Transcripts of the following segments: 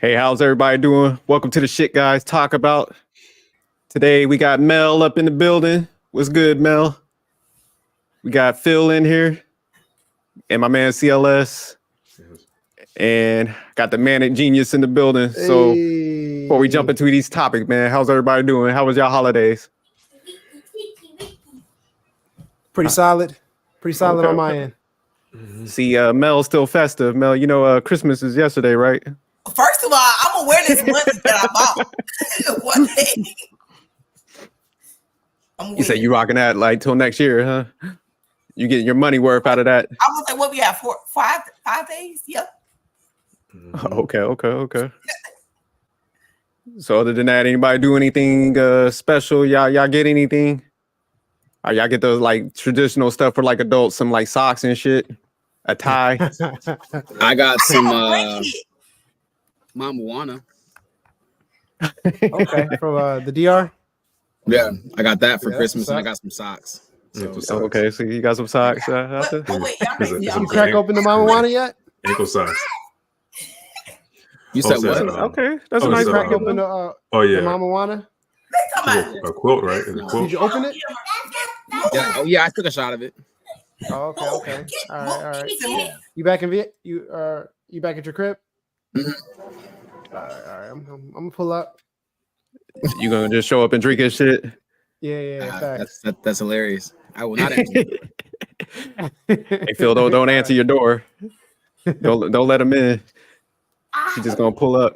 Hey, how's everybody doing? Welcome to the Shit Guys Talk About. Today we got Mel up in the building. What's good, Mel? We got Phil in here and my man CLS. And got the Manic Genius in the building. So before we jump into these topics, man, how's everybody doing? How was y'all holidays? Pretty solid. Pretty solid on my end. See, Mel's still festive. Mel, you know, Christmas is yesterday, right? First of all, I'm gonna wear this money that I bought. One day. You say you rocking that like till next year, huh? You getting your money worth out of that? I'm gonna say what we have for 5 days. Yep. Okay. So other than that, anybody do anything special? Y'all get anything? Y'all get those like traditional stuff for like adults, some like socks and shit, a tie. I got some Mama Juana. Okay, from the DR. Yeah, I got that for Yeah, Christmas, and I socks. got some socks. Okay, so you got some socks. Wait, y'all Did you crack open the Mama Juana yet? Ankle socks. You said what? Okay, that's a nice Crack crack. open the yeah, the Mama Juana. a quilt, right? Is it a Did quilt? you open it? Yeah, oh yeah, I took a shot of it. Oh, okay. All right. You back in Viet? You back at your crib? Mhm. All right. I'm gonna pull up. You gonna just show up and drink his shit? Yeah. Facts. That's hilarious. I will not answer. Hey Phil, don't answer your door. Don't let him in. She's just gonna pull up.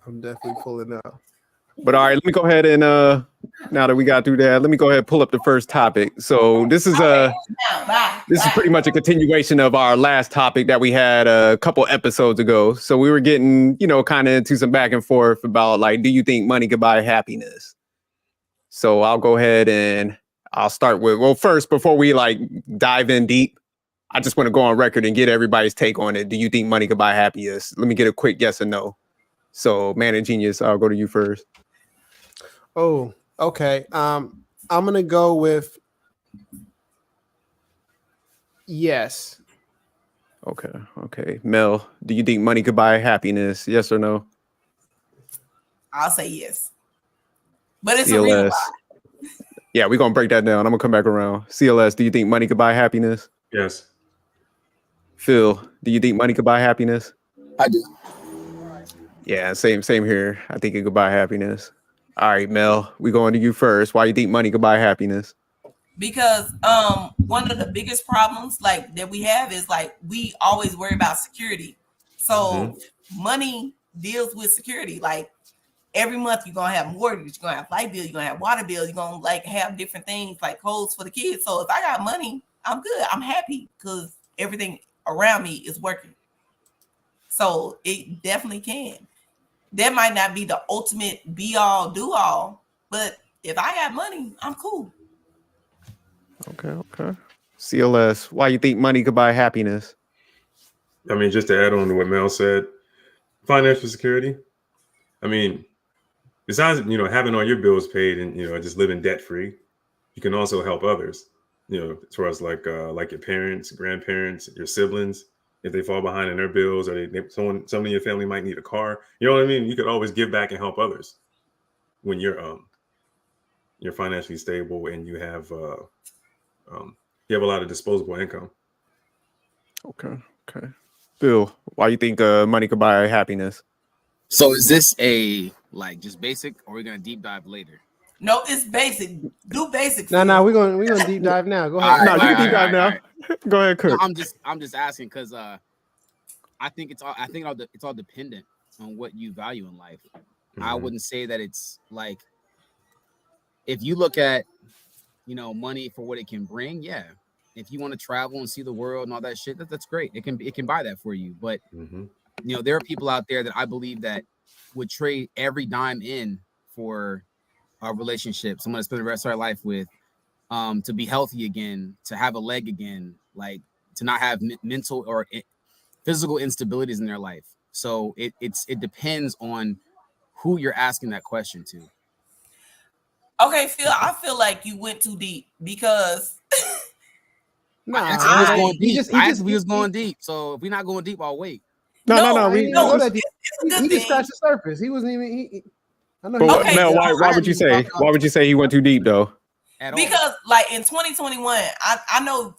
I'm definitely pulling up. But all right, let me go ahead and now that we got through that, let me go ahead and pull up the first topic. So this is pretty much a continuation of our last topic that we had a couple episodes ago. So we were getting, kind of into some back and forth about like, do you think money could buy happiness? So I'll go ahead and I'll start with, well, first, before we like dive in deep, I just want to go on record and get everybody's take on it. Do you think money could buy happiness? Let me get a quick yes or no. So Manic Genius, I'll go to you first. Oh, okay. I'm gonna go with yes. Okay. Mel, do you think money could buy happiness? Yes or no? I'll say yes. But it's a reason why. Yeah, we're gonna break that down. I'm gonna come back around. CLS, do you think money could buy happiness? Yes. Phil, do you think money could buy happiness? I do. Yeah, same here. I think it could buy happiness. All right, Mel, we going to you first. Why you think money could buy happiness? Because one of the biggest problems like that we have is like we always worry about security. So money deals with security. Like every month you're gonna have mortgage, you're gonna have light bill, you're gonna have water bill, you're gonna like have different things like clothes for the kids. So if I got money, I'm good. I'm happy because everything around me is working. So it definitely can. That might not be the ultimate be all do all, but if I got money, I'm cool. Okay. CLS, why you think money could buy happiness? I mean, just to add on to what Mel said, financial security. I mean, besides having all your bills paid and just living debt free, you can also help others. As far as like your parents, grandparents, your siblings. If they fall behind in their bills, or someone in your family might need a car, you know what I mean? You could always give back and help others when you're financially stable and you have a lot of disposable income. Okay. Phil, why you think money could buy happiness? So is this a like just basic, or are we gonna deep dive later? No, it's basic. Do basic. No, we're gonna deep dive now. Go ahead. You can deep dive now. Go ahead, Kirk. No, I'm just asking because I think it's all dependent on what you value in life. I wouldn't say that it's like if you look at money for what it can bring. Yeah, if you want to travel and see the world and all that shit, that's great. It can buy that for you. But there are people out there that I believe that would trade every dime in for a relationship, someone to spend the rest of their life with. To be healthy again, to have a leg again, like to not have mental or physical instabilities in their life. So it depends on who you're asking that question to. Okay, Phil, I feel like you went too deep because We was going deep. So if we're not going deep, I'll wait. No. It's a good He thing. just scratched the surface. He wasn't even. I know. But Okay, Mel, so why would you say? Why would you say he went too deep though? At all. Because like in 2021, I know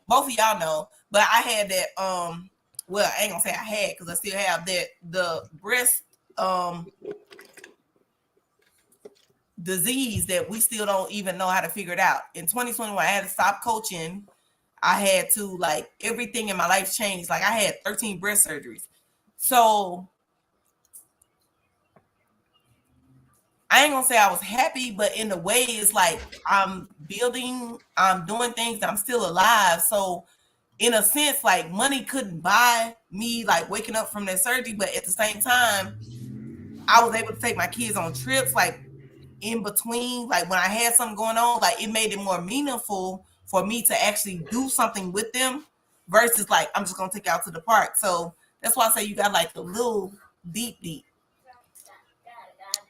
both of y'all know, but I had that well, I ain't gonna say I had because I still have that the breast disease that we still don't even know how to figure it out. In 2021, I had to stop coaching. I had to, like, everything in my life changed. Like, I had 13 breast surgeries. So I ain't gonna say I was happy, but in a way, it's like I'm building, I'm doing things, I'm still alive. So in a sense, like, money couldn't buy me like waking up from that surgery, but at the same time, I was able to take my kids on trips, like in between, like when I had something going on, like it made it more meaningful for me to actually do something with them versus like I'm just gonna take you out to the park. So that's why I say you got like a little deep.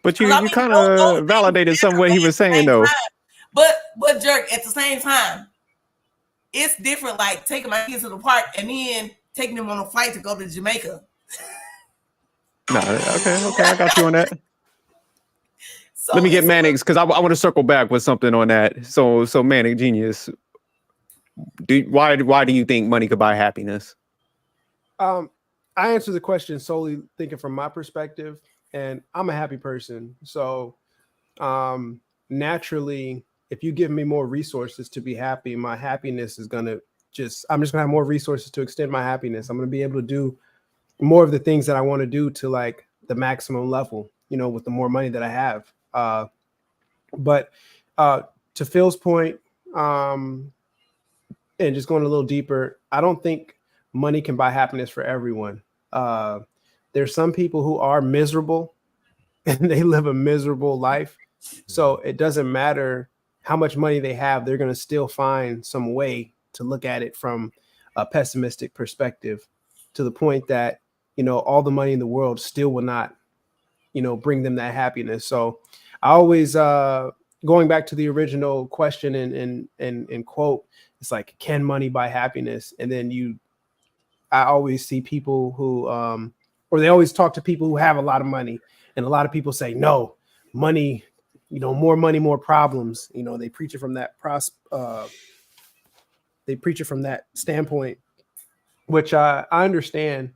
But you I mean, kind those of things validated some matter, what he but was at the saying same though. time- But Jerk, at the same time, it's different. Like taking my kids to the park and then taking them on a flight to go to Jamaica. No, okay, I got you on that. So Let me get it's- Mannix because I want to circle back with something on that. So Mannix Genius, why do you think money could buy happiness? I answer the question solely thinking from my perspective, and I'm a happy person. So naturally, if you give me more resources to be happy, my happiness is I'm just gonna have more resources to extend my happiness. I'm gonna be able to do more of the things that I want to do to like the maximum level, with the more money that I have. But to Phil's point, and just going a little deeper, I don't think money can buy happiness for everyone. There's some people who are miserable and they live a miserable life. So it doesn't matter how much money they have, they're going to still find some way to look at it from a pessimistic perspective, to the point that, all the money in the world still will not, bring them that happiness. So I always, going back to the original question and quote, it's like, can money buy happiness? And then I always see people who, or they always talk to people who have a lot of money, and a lot of people say, no, money, more money, more problems. They preach it from that they preach it from that standpoint, which I understand.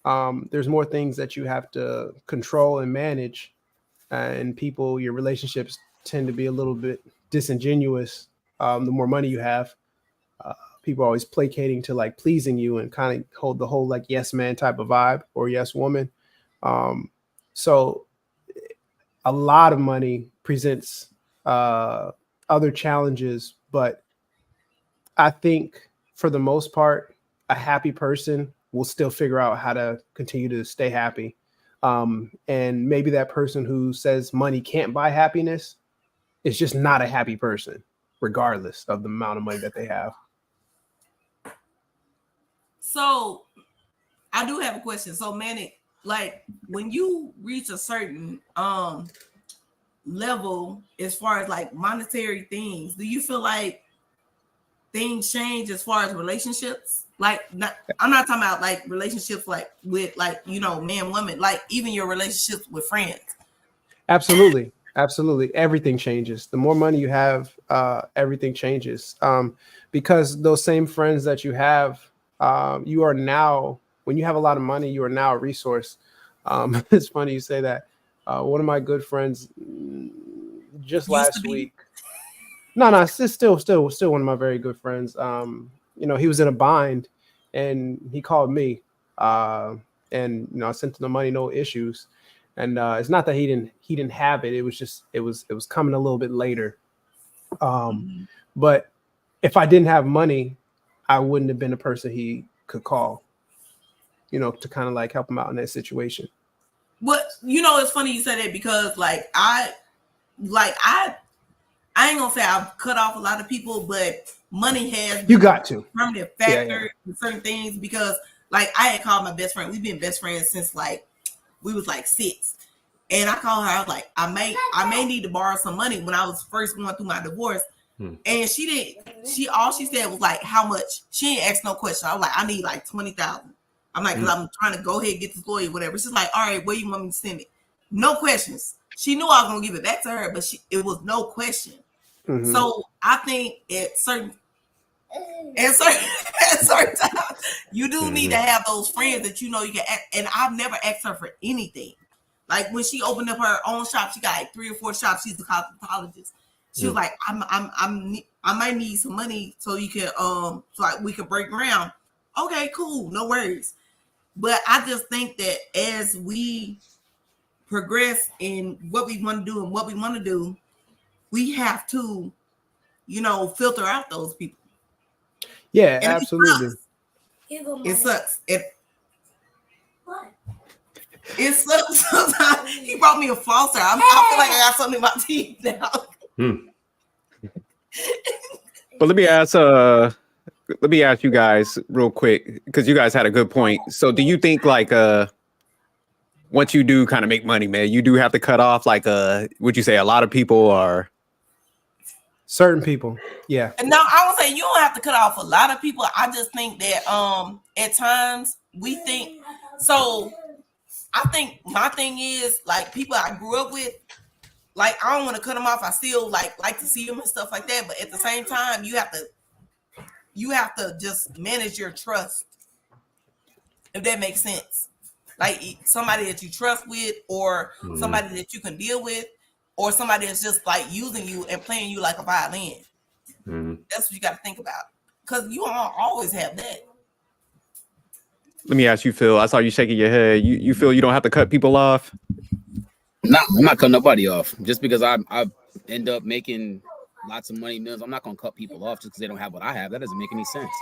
There's more things that you have to control and manage, and your relationships tend to be a little bit disingenuous. The more money you have, people are always placating to like pleasing you and kind of hold the whole like yes man type of vibe or yes woman. So a lot of money presents other challenges, but I think for the most part, a happy person will still figure out how to continue to stay happy. And maybe that person who says money can't buy happiness is just not a happy person, regardless of the amount of money that they have. So I do have a question. So Manny, like when you reach a certain level as far as like monetary things, do you feel like things change as far as relationships? Like I'm not talking about like relationships like with like man, woman, like even your relationships with friends. Absolutely. Everything changes. The more money you have, everything changes. Because those same friends that you have, you are now, when you have a lot of money, you are now a resource. It's funny you say that. One of my good friends just last week. No, it's still one of my very good friends. He was in a bind and he called me. And I sent him the money, no issues. And it's not that he didn't have it. It was just it was coming a little bit later. But if I didn't have money, I wouldn't have been the person he could call, to kind of like help him out in that situation. But it's funny you said that because I ain't gonna say I've cut off a lot of people, but money has you got to permanent factor in certain things because like I had called my best friend. We've been best friends since like we was like 6. And I called her, I was like, I may need to borrow some money when I was first going through my divorce. And all she said was like, how much? She didn't ask no question. I was like, I need like 20,000. I'm like, because I'm trying to go ahead and get this lawyer, whatever. She's like, all right, where you want me to send it? No questions. She knew I was gonna give it back to her, but it was no question. Mhm. So I think at certain times, you do need to have those friends that you know you can act. And I've never asked her for anything. Like when she opened up her own shop, she got like 3 or 4 shops. She's a cosmetologist. She was like, I might need some money so you can we can break ground. Okay, cool, no worries. But I just think that as we progress in what we want to do and what we want to do, we have to, filter out those people. Yeah, And absolutely. It sucks. It sucks sometimes. He brought me a flosser. I feel like I got something in my teeth now. But let me ask you guys real quick, because you guys had a good point. So do you think like once you do kind of make money, man, you do have to cut off like would you say a lot of people are Certain people, yeah. And no, I would say you don't have to cut off a lot of people. I just think that at times we think so. I think my thing is like people I grew up with, like I don't want to cut them off. I still like to see them and stuff like that. But at the same time, you have to just manage your trust, if that makes sense. Like somebody that you trust with, or somebody that you can deal with, or somebody that's just like using you and playing you like a violin. That's what you got to think about, because you don't always have that. Let me ask you, Phil. I saw you shaking your head. You feel you don't have to cut people off? No, I'm not cutting nobody off. Just because I end up making lots of money, millions, I'm not gonna cut people off just because they don't have what I have. That doesn't make any sense.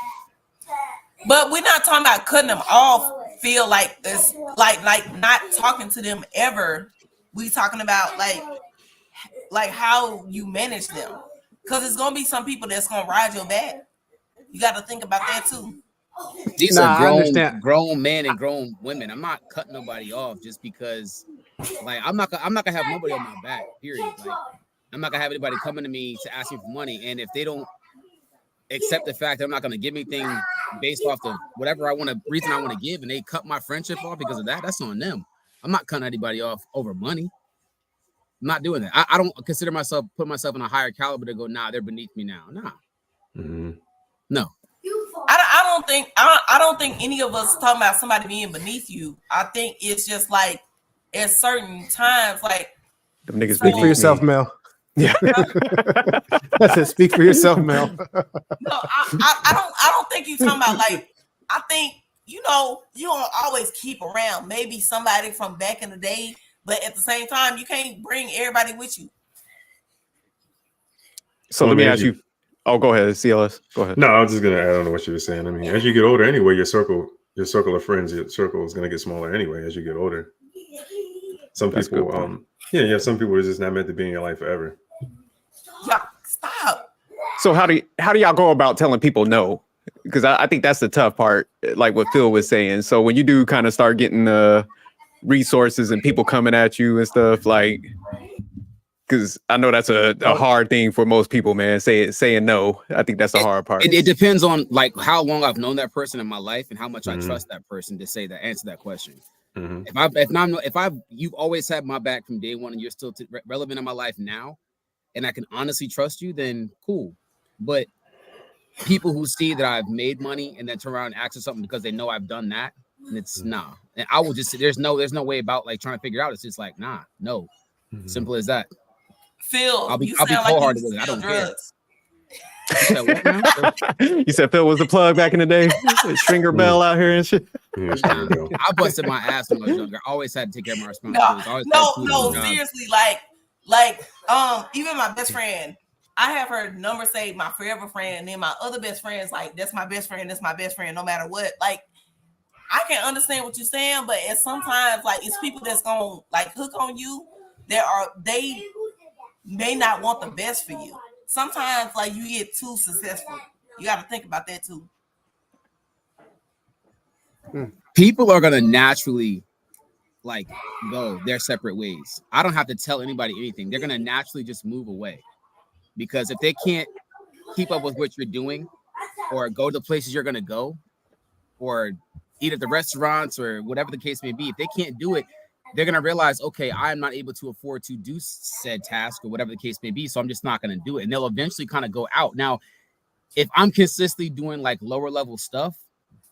But we're not talking about cutting them off. Feel like this, like not talking to them ever. We talking about like how you manage them, because it's gonna be some people that's gonna ride your back. You got to think about that too. These are grown men and grown women. I'm not cutting nobody off just because, like, I'm not gonna have nobody on my back. Period. Like, I'm not gonna have anybody coming to me to ask me for money, and if they don't accept the fact that I'm not gonna give anything based off of whatever reason I want to give, and they cut my friendship off because of that, that's on them. I'm not cutting anybody off over money. I'm not doing that. I don't consider put myself in a higher caliber to go, nah, they're beneath me now. Nah. No. I don't think any of us talking about somebody being beneath you. I think it's just like at certain times, like them niggas speak for yourself, Mel. Yeah. I said speak for yourself, Mel. No, I don't think you talking about like, I think you don't always keep around maybe somebody from back in the day, but at the same time, you can't bring everybody with you. So let me ask you. Oh, go ahead, CLS. Go ahead. No, I was just gonna add on to what you were saying. I mean, as you get older, anyway, your circle of friends, your circle is gonna get smaller anyway as you get older. Some people, some people are just not meant to be in your life forever. Yeah, stop. So how do y'all go about telling people no? Because I think that's the tough part, like what Phil was saying. So when you do kind of start getting resources and people coming at you and stuff, like, because I know that's a hard thing for most people, man. Saying no. I think that's the hard part. It depends on like how long I've known that person in my life and how much I trust that person to answer that question. If you've always had my back from day one and you're still relevant in my life now, and I can honestly trust you, then cool. But people who see that I've made money and then turn around and ask for something because they know I've done that, and it's nah. And I will just there's no way about like trying to figure it out. It's just like nah, no, simple as that. Phil, I'll be cold-hearted with it. I don't care. You said Phil was the plug back in the day. Stringer Bell out here and shit. I busted my ass when I was younger. I always had to take care of my responsibilities. No, seriously, like even my best friend, I have her number saved, my forever friend, and then my other best friends, like that's my best friend, no matter what. Like I can understand what you're saying, but it's sometimes like it's people that's gonna like hook on you. They may not want the best for you. Sometimes like you get too successful. You got to think about that too. People are gonna naturally like go their separate ways. I don't have to tell anybody anything. They're gonna naturally just move away, because if they can't keep up with what you're doing or go to places you're gonna go or eat at the restaurants or whatever the case may be. If they can't do it, they're going to realize, okay, I'm not able to afford to do said task or whatever the case may be. So I'm just not going to do it. And they'll eventually kind of go out. Now, if I'm consistently doing like lower level stuff,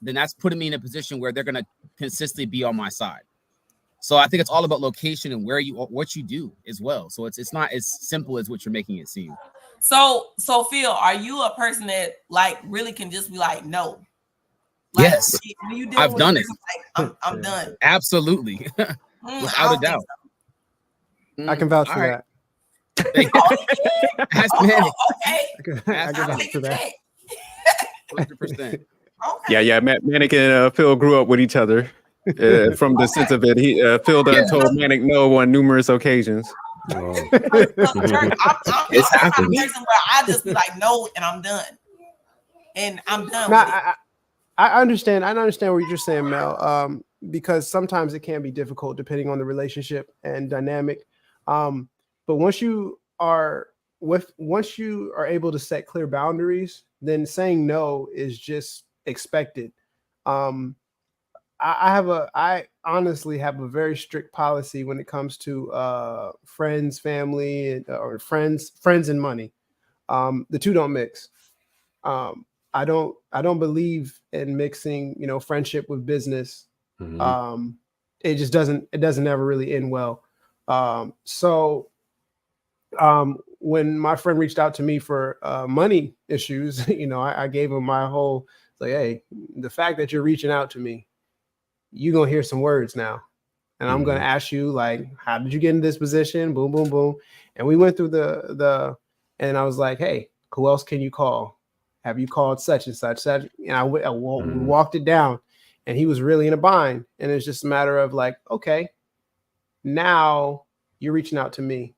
then that's putting me in a position where they're going to consistently be on my side. So I think it's all about location and what you do as well. So it's not as simple as what you're making it seem. So Phil, are you a person that like really can just be like, no? Like, Yes, when you deal I've with done this, it. like, I'm done. Absolutely. I Without don't a doubt. I can vouch All for right. that. Ask Manny. Okay. I can I'll vouch take for a that. check. 100%. Okay. Yeah. Manic and Phil grew up with each other. From the sense of it, Phil done told Manic no on numerous occasions. Oh. I'm the happened. person where I just be like, no, and I'm done. And I'm done No, with it. I understand. I understand what you're saying, Mel. Because sometimes it can be difficult depending on the relationship and dynamic. But once you are able to set clear boundaries, then saying no is just expected. I honestly have a very strict policy when it comes to friends, family, or friends and money. The two don't mix. I don't believe in mixing, friendship with business. Mhm. It just doesn't ever really end well. When my friend reached out to me for money issues, I gave him my whole, like, hey, the fact that you're reaching out to me, you're going to hear some words now. And I'm going to ask you, like, how did you get in this position? Boom, boom, boom. And we went through and I was like, hey, who else can you call? Have you called such and such? And we walked it down, and he was really in a bind. And it's just a matter of like, okay, now you're reaching out to me.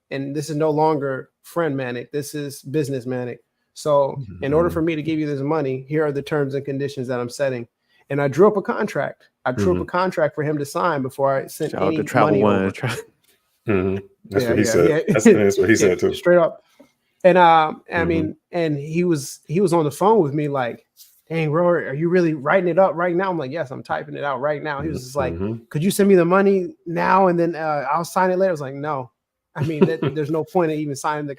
And this is no longer friend Manic. This is business Manic. So in order for me to give you this money, here are the terms and conditions that I'm setting. And I drew up a contract. I drew up a contract for him to sign before I sent Shout out any to Travel money One. over. That's what he said. That's what he said too. Straight up. And I mean, and he was on the phone with me like, dang, Rory, are you really writing it up right now? I'm like, yes, I'm typing it out right now. He was just like, could you send me the money now and then I'll sign it later? I was like, no. I mean, there's no point in even signing the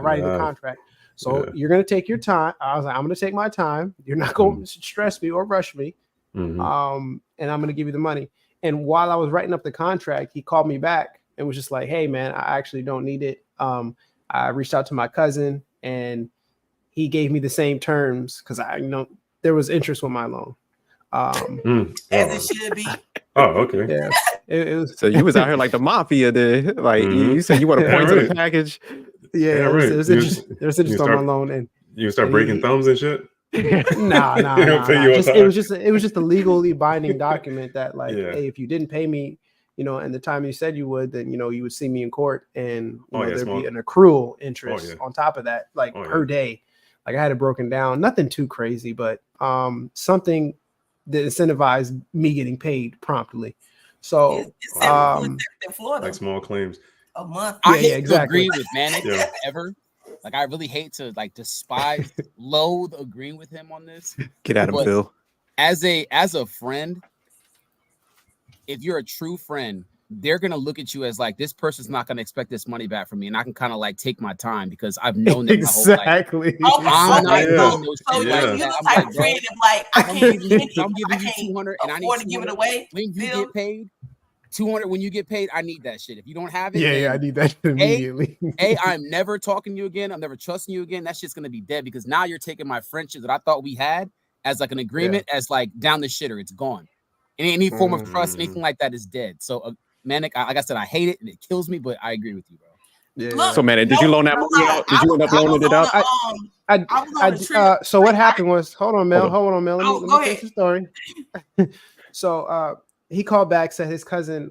writing the contract. So you're going to take your time. I was like, I'm going to take my time. You're not going to stress me or rush me. And I'm going to give you the money. And while I was writing up the contract, he called me back and was just like, hey, man, I actually don't need it. I reached out to my cousin and he gave me the same terms because there was interest with my loan. As it should be. Oh, okay. Yeah. It was, So you was out here like the mafia did. Like you said you want to point to the package. Yeah, right. There was interest on my loan, and you start breaking thumbs and shit. Nah. It was just a legally binding document that, like, hey, if you didn't pay me, and the time you said you would, then you would see me in court, and there'd be an accrual interest on top of that, like per day. Like I had it broken down, nothing too crazy, but something that incentivized me getting paid promptly. So like small claims. A month. I hate to agree with Manic ever. Like I really hate to despise, loathe agreeing with him on this. Get at him, Phil. As a friend, if you're a true friend, they're gonna look at you as like, this person's not gonna expect this money back from me, and I can kind of like take my time because I've known them my whole life. I'm not doing no shit like that. I'm like, bro, I'm giving you 200 and I need to give it away. When you get paid, 200. When you get paid, I need that shit. If you don't have it, I need that immediately. I'm never talking to you again. I'm never trusting you again. That shit's gonna be dead because now you're taking my friendship that I thought we had as like an agreement as like down the shitter. It's gone. Any form of trust, anything like that is dead. So Manic, like I said, I hate it and it kills me, but I agree with you, bro. Yeah. Look, so Manic, did you loan that money out? Did you end up loaning it out? So what happened was, hold on, Mel. Let me finish the story. So he called back, said his cousin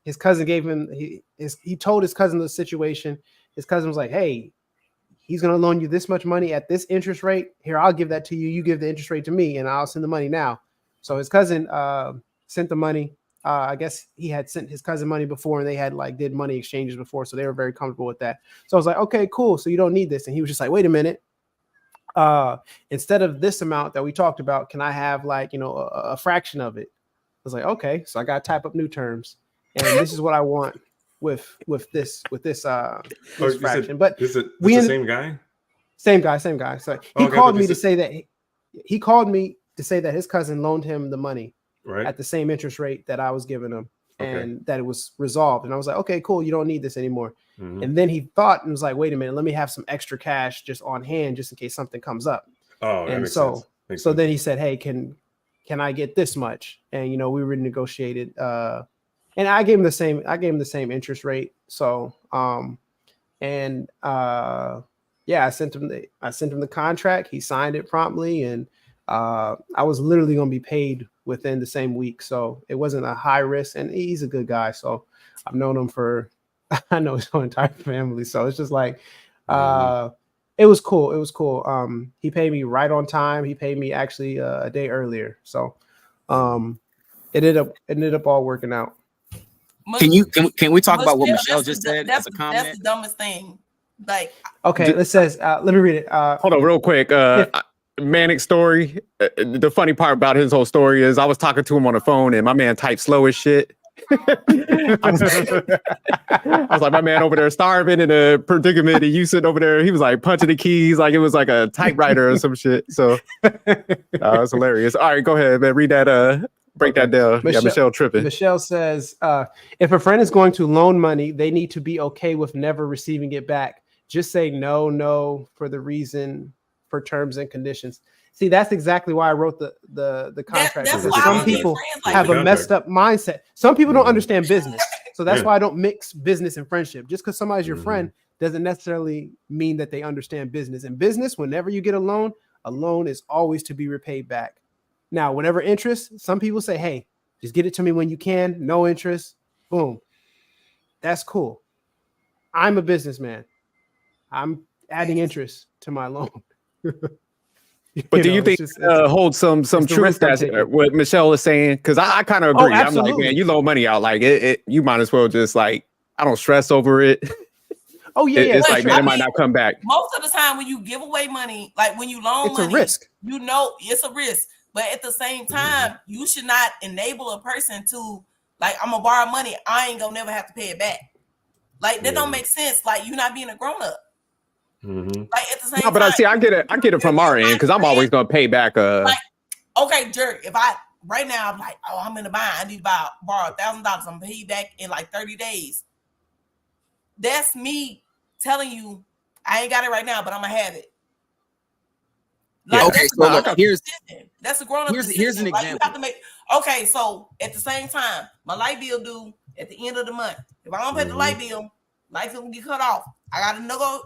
gave him he told his cousin the situation. His cousin was like, hey, he's gonna loan you this much money at this interest rate. Here, I'll give that to you. You give the interest rate to me, and I'll send the money now. So his cousin sent the money. I guess he had sent his cousin money before, and they had did money exchanges before, so they were very comfortable with that. So I was like, okay, cool. So you don't need this. And he was just like, wait a minute, instead of this amount that we talked about, can I have like, you know, a fraction of it? I was like, okay, so I got to type up new terms, and this is what I want with this fraction. But is it the same guy? Same guy. So he called me to say that he called me to say that his cousin loaned him the money at the same interest rate that I was giving him, and that it was resolved. And I was like, okay, cool, you don't need this anymore. And then he thought and was like, wait a minute, let me have some extra cash just on hand just in case something comes up. Oh, and so then he said, hey, can I get this much? And, you know, we renegotiated, and I gave him the same interest rate. So, yeah, I sent him the contract. He signed it promptly, and I was literally going to be paid within the same week. So it wasn't a high risk, and he's a good guy. So I've known him I know his whole entire family. So it's just like, it was cool. It was cool. He paid me right on time. He paid me actually a day earlier. So it ended up all working out. Can we talk about what Michelle just said as a comment? That's the dumbest thing. Like, okay, it says, let me read it. Hold on real quick. Manic story. The funny part about his whole story is I was talking to him on the phone and my man typed slow as shit. I was like, my man over there starving in a predicament, and you sitting over there, he was like punching the keys like it was like a typewriter or some shit. So it's hilarious. All right, go ahead, man. Read that, break that down. Michelle tripping. Michelle says, if a friend is going to loan money, they need to be okay with never receiving it back. Just say no for the reason, for terms and conditions. See, that's exactly why I wrote the contract. Some people have a messed up mindset. Some people don't understand business. So that's why I don't mix business and friendship. Just because somebody's your friend doesn't necessarily mean that they understand business. In business, whenever you get a loan is always to be repaid back. Now, whatever interest, some people say, hey, just get it to me when you can. No interest. Boom. That's cool. I'm a businessman. I'm adding interest to my loan. But do you think hold some truth that's what Michelle is saying? Because I kind of agree. I'm like, man, you loan money out, like it you might as well just like, I don't stress over it. Oh yeah, it's like, man, it might not come back. Most of the time when you give away money, like when you loan money, it's a risk. You know, it's a risk. But at the same time, you should not enable a person to like, I'm gonna borrow money, I ain't gonna never have to pay it back. Like that don't make sense. Like you're not being a grown up. Like at the same time, but I get it from our end because I'm always gonna pay back. Like, okay, Jerk, if I right now I'm like, oh, I'm in the bind, I need to borrow $1,000. I'm gonna pay you back in like 30 days. That's me telling you I ain't got it right now, but I'm gonna have it. Like, okay, so look, that's a grown-up decision. Here's an example. Like, you have to make, okay, so at the same time, my light bill due at the end of the month. If I don't pay the light bill, light bill will get cut off. I gotta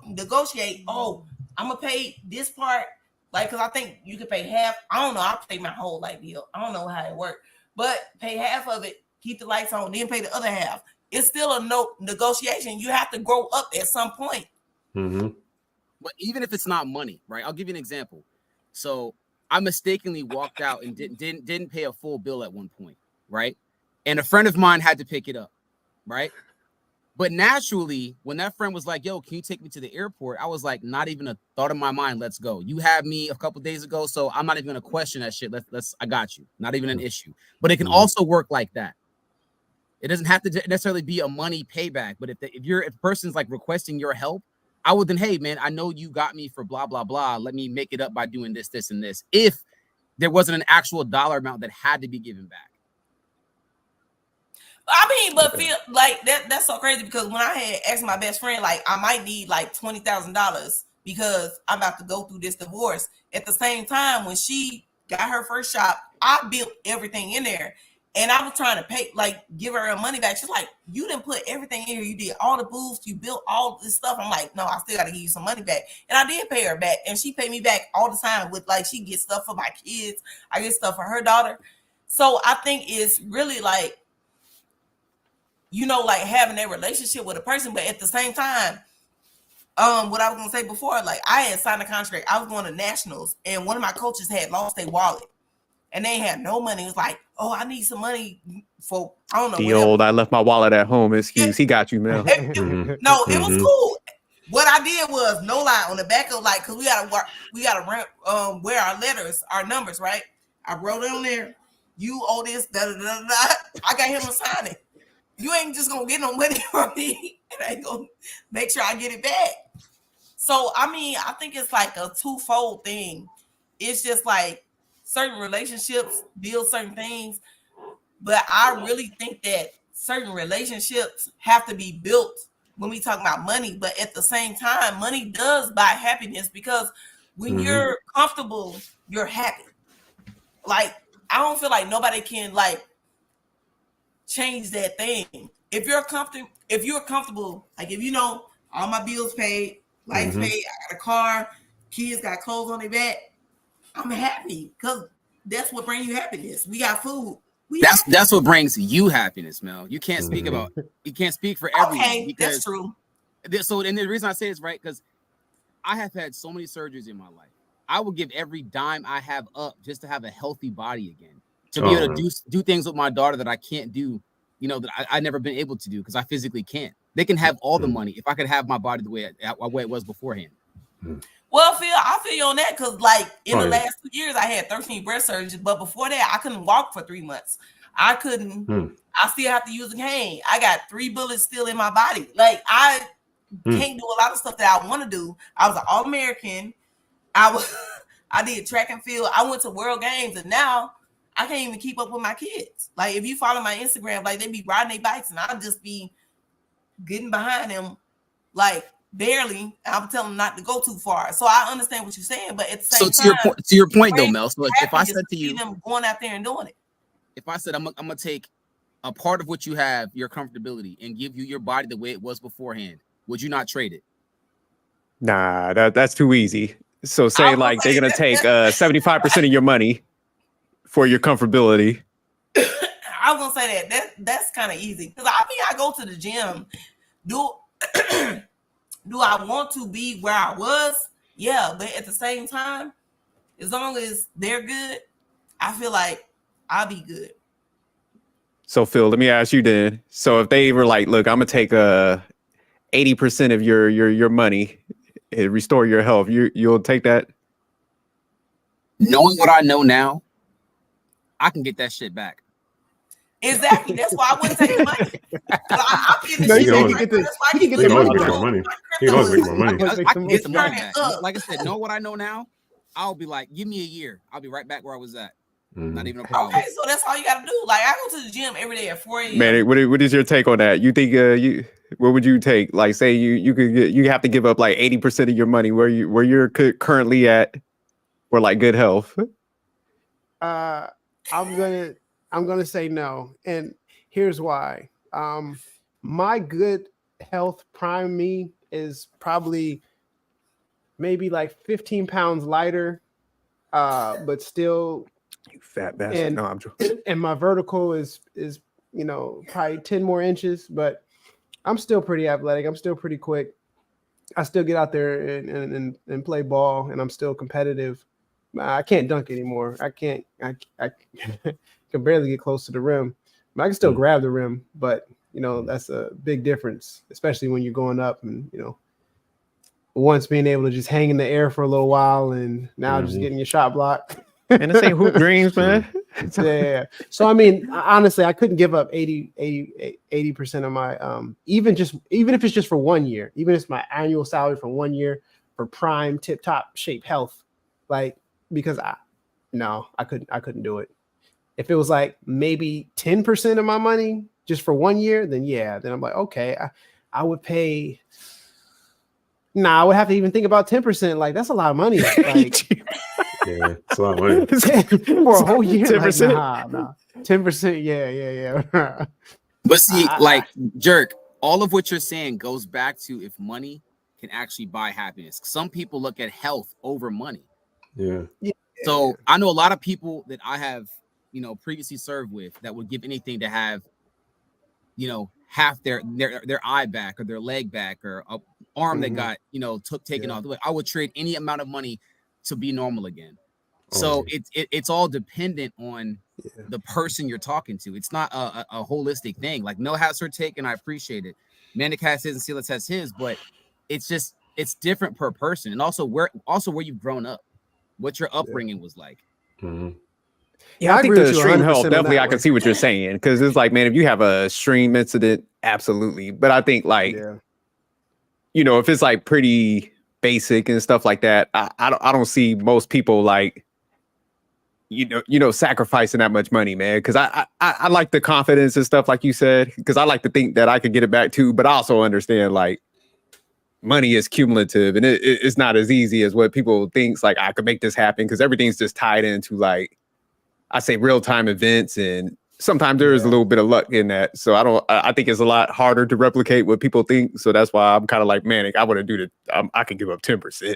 negotiate. Oh, I'm gonna pay this part, like, because I think you could pay half. I don't know. I'll pay my whole light bill. I don't know how it works, but pay half of it, keep the lights on, then pay the other half. It's still a negotiation. You have to grow up at some point. But even if it's not money, right? I'll give you an example. So I mistakenly walked out and didn't pay a full bill at one point, right? And a friend of mine had to pick it up, right? But naturally, when that friend was like, yo, can you take me to the airport? I was like, not even a thought in my mind. Let's go. You had me a couple days ago, so I'm not even going to question that shit. I got you. Not even an issue. But it can also work like that. It doesn't have to necessarily be a money payback. But if a person's like requesting your help, I would then, hey, man, I know you got me for blah, blah, blah. Let me make it up by doing this, this, and this. If there wasn't an actual dollar amount that had to be given back. I mean, but feel like that's so crazy because when I had asked my best friend, like, I might need like $20,000 because I'm about to go through this divorce. At the same time, when she got her first shop, I built everything in there. And I was trying to pay, like, give her her money back. She's like, you didn't put everything in here. You did all the booths. You built all this stuff. I'm like, no, I still got to give you some money back. And I did pay her back. And she paid me back all the time with, like, she gets stuff for my kids. I get stuff for her daughter. So I think it's really like, you know, like having a relationship with a person. But at the same time, what I was going to say before, like, I had signed a contract. I was going to nationals. And one of my coaches had lost their wallet. And they had no money. It was like, oh, I need some money for, I don't know. The old, I left my wallet at home excuse. He got you, man. No, it was cool. what I did was no lie on the back of like, cause we gotta wear our letters, our numbers, right? I wrote it on there. You owe this, da da da da. I got him to sign it. You ain't just gonna get no money from me, and I ain't gonna make sure I get it back. So I mean, I think it's like a twofold thing. It's just like certain relationships build certain things, but I really think that certain relationships have to be built when we talk about money. But at the same time, money does buy happiness, because when you're comfortable, you're happy. Like, I don't feel like nobody can like change that thing. If you're comfortable, like if you know all my bills paid, lights paid, I got a car, kids got clothes on their back, I'm happy, because that's what brings you happiness. We got food. That's what brings you happiness, Mel. You can't speak about, you can't speak for everyone. Okay, that's true. So, and the reason I say this, right, because I have had so many surgeries in my life. I will give every dime I have up just to have a healthy body again, to be able to do things with my daughter that I can't do, you know, that I never been able to do because I physically can't. They can have all the money if I could have my body the way it was beforehand. Well, I feel you on that, because like in the last 2 years, I had 13 breast surgeries, but before that, I couldn't walk for 3 months. I couldn't. I still have to use a cane. I got 3 bullets still in my body. Like I can't do a lot of stuff that I want to do. I was an All-American. I did track and field. I went to World Games, and now I can't even keep up with my kids. Like if you follow my Instagram, like they be riding their bikes, and I'll just be getting behind them, like barely. I'm telling them not to go too far. So I understand what you're saying, but at the same time, to your point though, Mel. So if I said to you, them going out there and doing it. If I said I'm gonna take a part of what you have, your comfortability, and give you your body the way it was beforehand, would you not trade it? Nah, that's too easy. So say like they're gonna take 75% of your money for your comfortability. I was gonna say that's kind of easy, because I go to the gym. Do I want to be where I was? Yeah, but at the same time, as long as they're good, I feel like I'll be good. So Phil, let me ask you then. So if they were like, look, I'm gonna take 80% of your money and restore your health, you'll take that? Knowing what I know now, I can get that shit back. Exactly. That's why I wouldn't take the money. He can always make more money. He can always make more money. I can get the money back. Like I said, know what I know now, I'll be like, give me a year. I'll be right back where I was at. Not even a problem. Okay, so that's all you gotta do. Like I go to the gym every day at 4 a.m. Man, what is your take on that? You think what would you take? Like say you have to give up like 80% of your money where you're currently at for like good health. I'm gonna say no, and here's why. My good health prime me is probably maybe like 15 pounds lighter, but still. You fat bastard. No, I'm joking. And my vertical is probably 10 more inches, but I'm still pretty athletic. I'm still pretty quick. I still get out there and play ball, and I'm still competitive. I can't dunk anymore. I can barely get close to the rim. I can still grab the rim, but that's a big difference, especially when you're going up and once being able to just hang in the air for a little while, and now just getting your shot blocked. And this ain't hoop dreams, man. Yeah. So I mean, honestly, I couldn't give up 80% of my even if it's just for 1 year, even if it's my annual salary for 1 year for prime tip top shape health, like because I couldn't do it. If it was like maybe 10% of my money just for 1 year, then I'm like, okay, I would pay. I would have to even think about 10%. Like that's a lot of money. Like, yeah, it's a lot of money for a whole year. 10%. Like, nah. 10%. Yeah. But see, like Jerk, all of what you're saying goes back to if money can actually buy happiness. Some people look at health over money. Yeah. So I know a lot of people that I have, previously served with that would give anything to have, half their eye back or their leg back or a arm that got, taken off. I would trade any amount of money to be normal again. So it's all dependent on the person you're talking to. It's not a holistic thing. Like Mel has her take, and I appreciate it. Manic has his and Silas has his, but it's just it's different per person, and also where you've grown up, what your upbringing was like. Mhm. Yeah, I think agree the with you stream 100% health on definitely. that I can one. see what you're saying because it's like, man, if you have a stream incident, absolutely. But I think like, Yeah. you know, if it's like pretty basic and stuff like that, I don't see most people like, you know, sacrificing that much money, man. Because I like the confidence and stuff like you said. Because I like to think that I could get it back too. But I also understand like money is cumulative and it's not as easy as what people thinks. Like I could make this happen because everything's just tied into like, I say real time events, and sometimes there is a little bit of luck in that. So I think it's a lot harder to replicate what people think. So that's why I'm kind of like, man, I want to do I could give up 10%.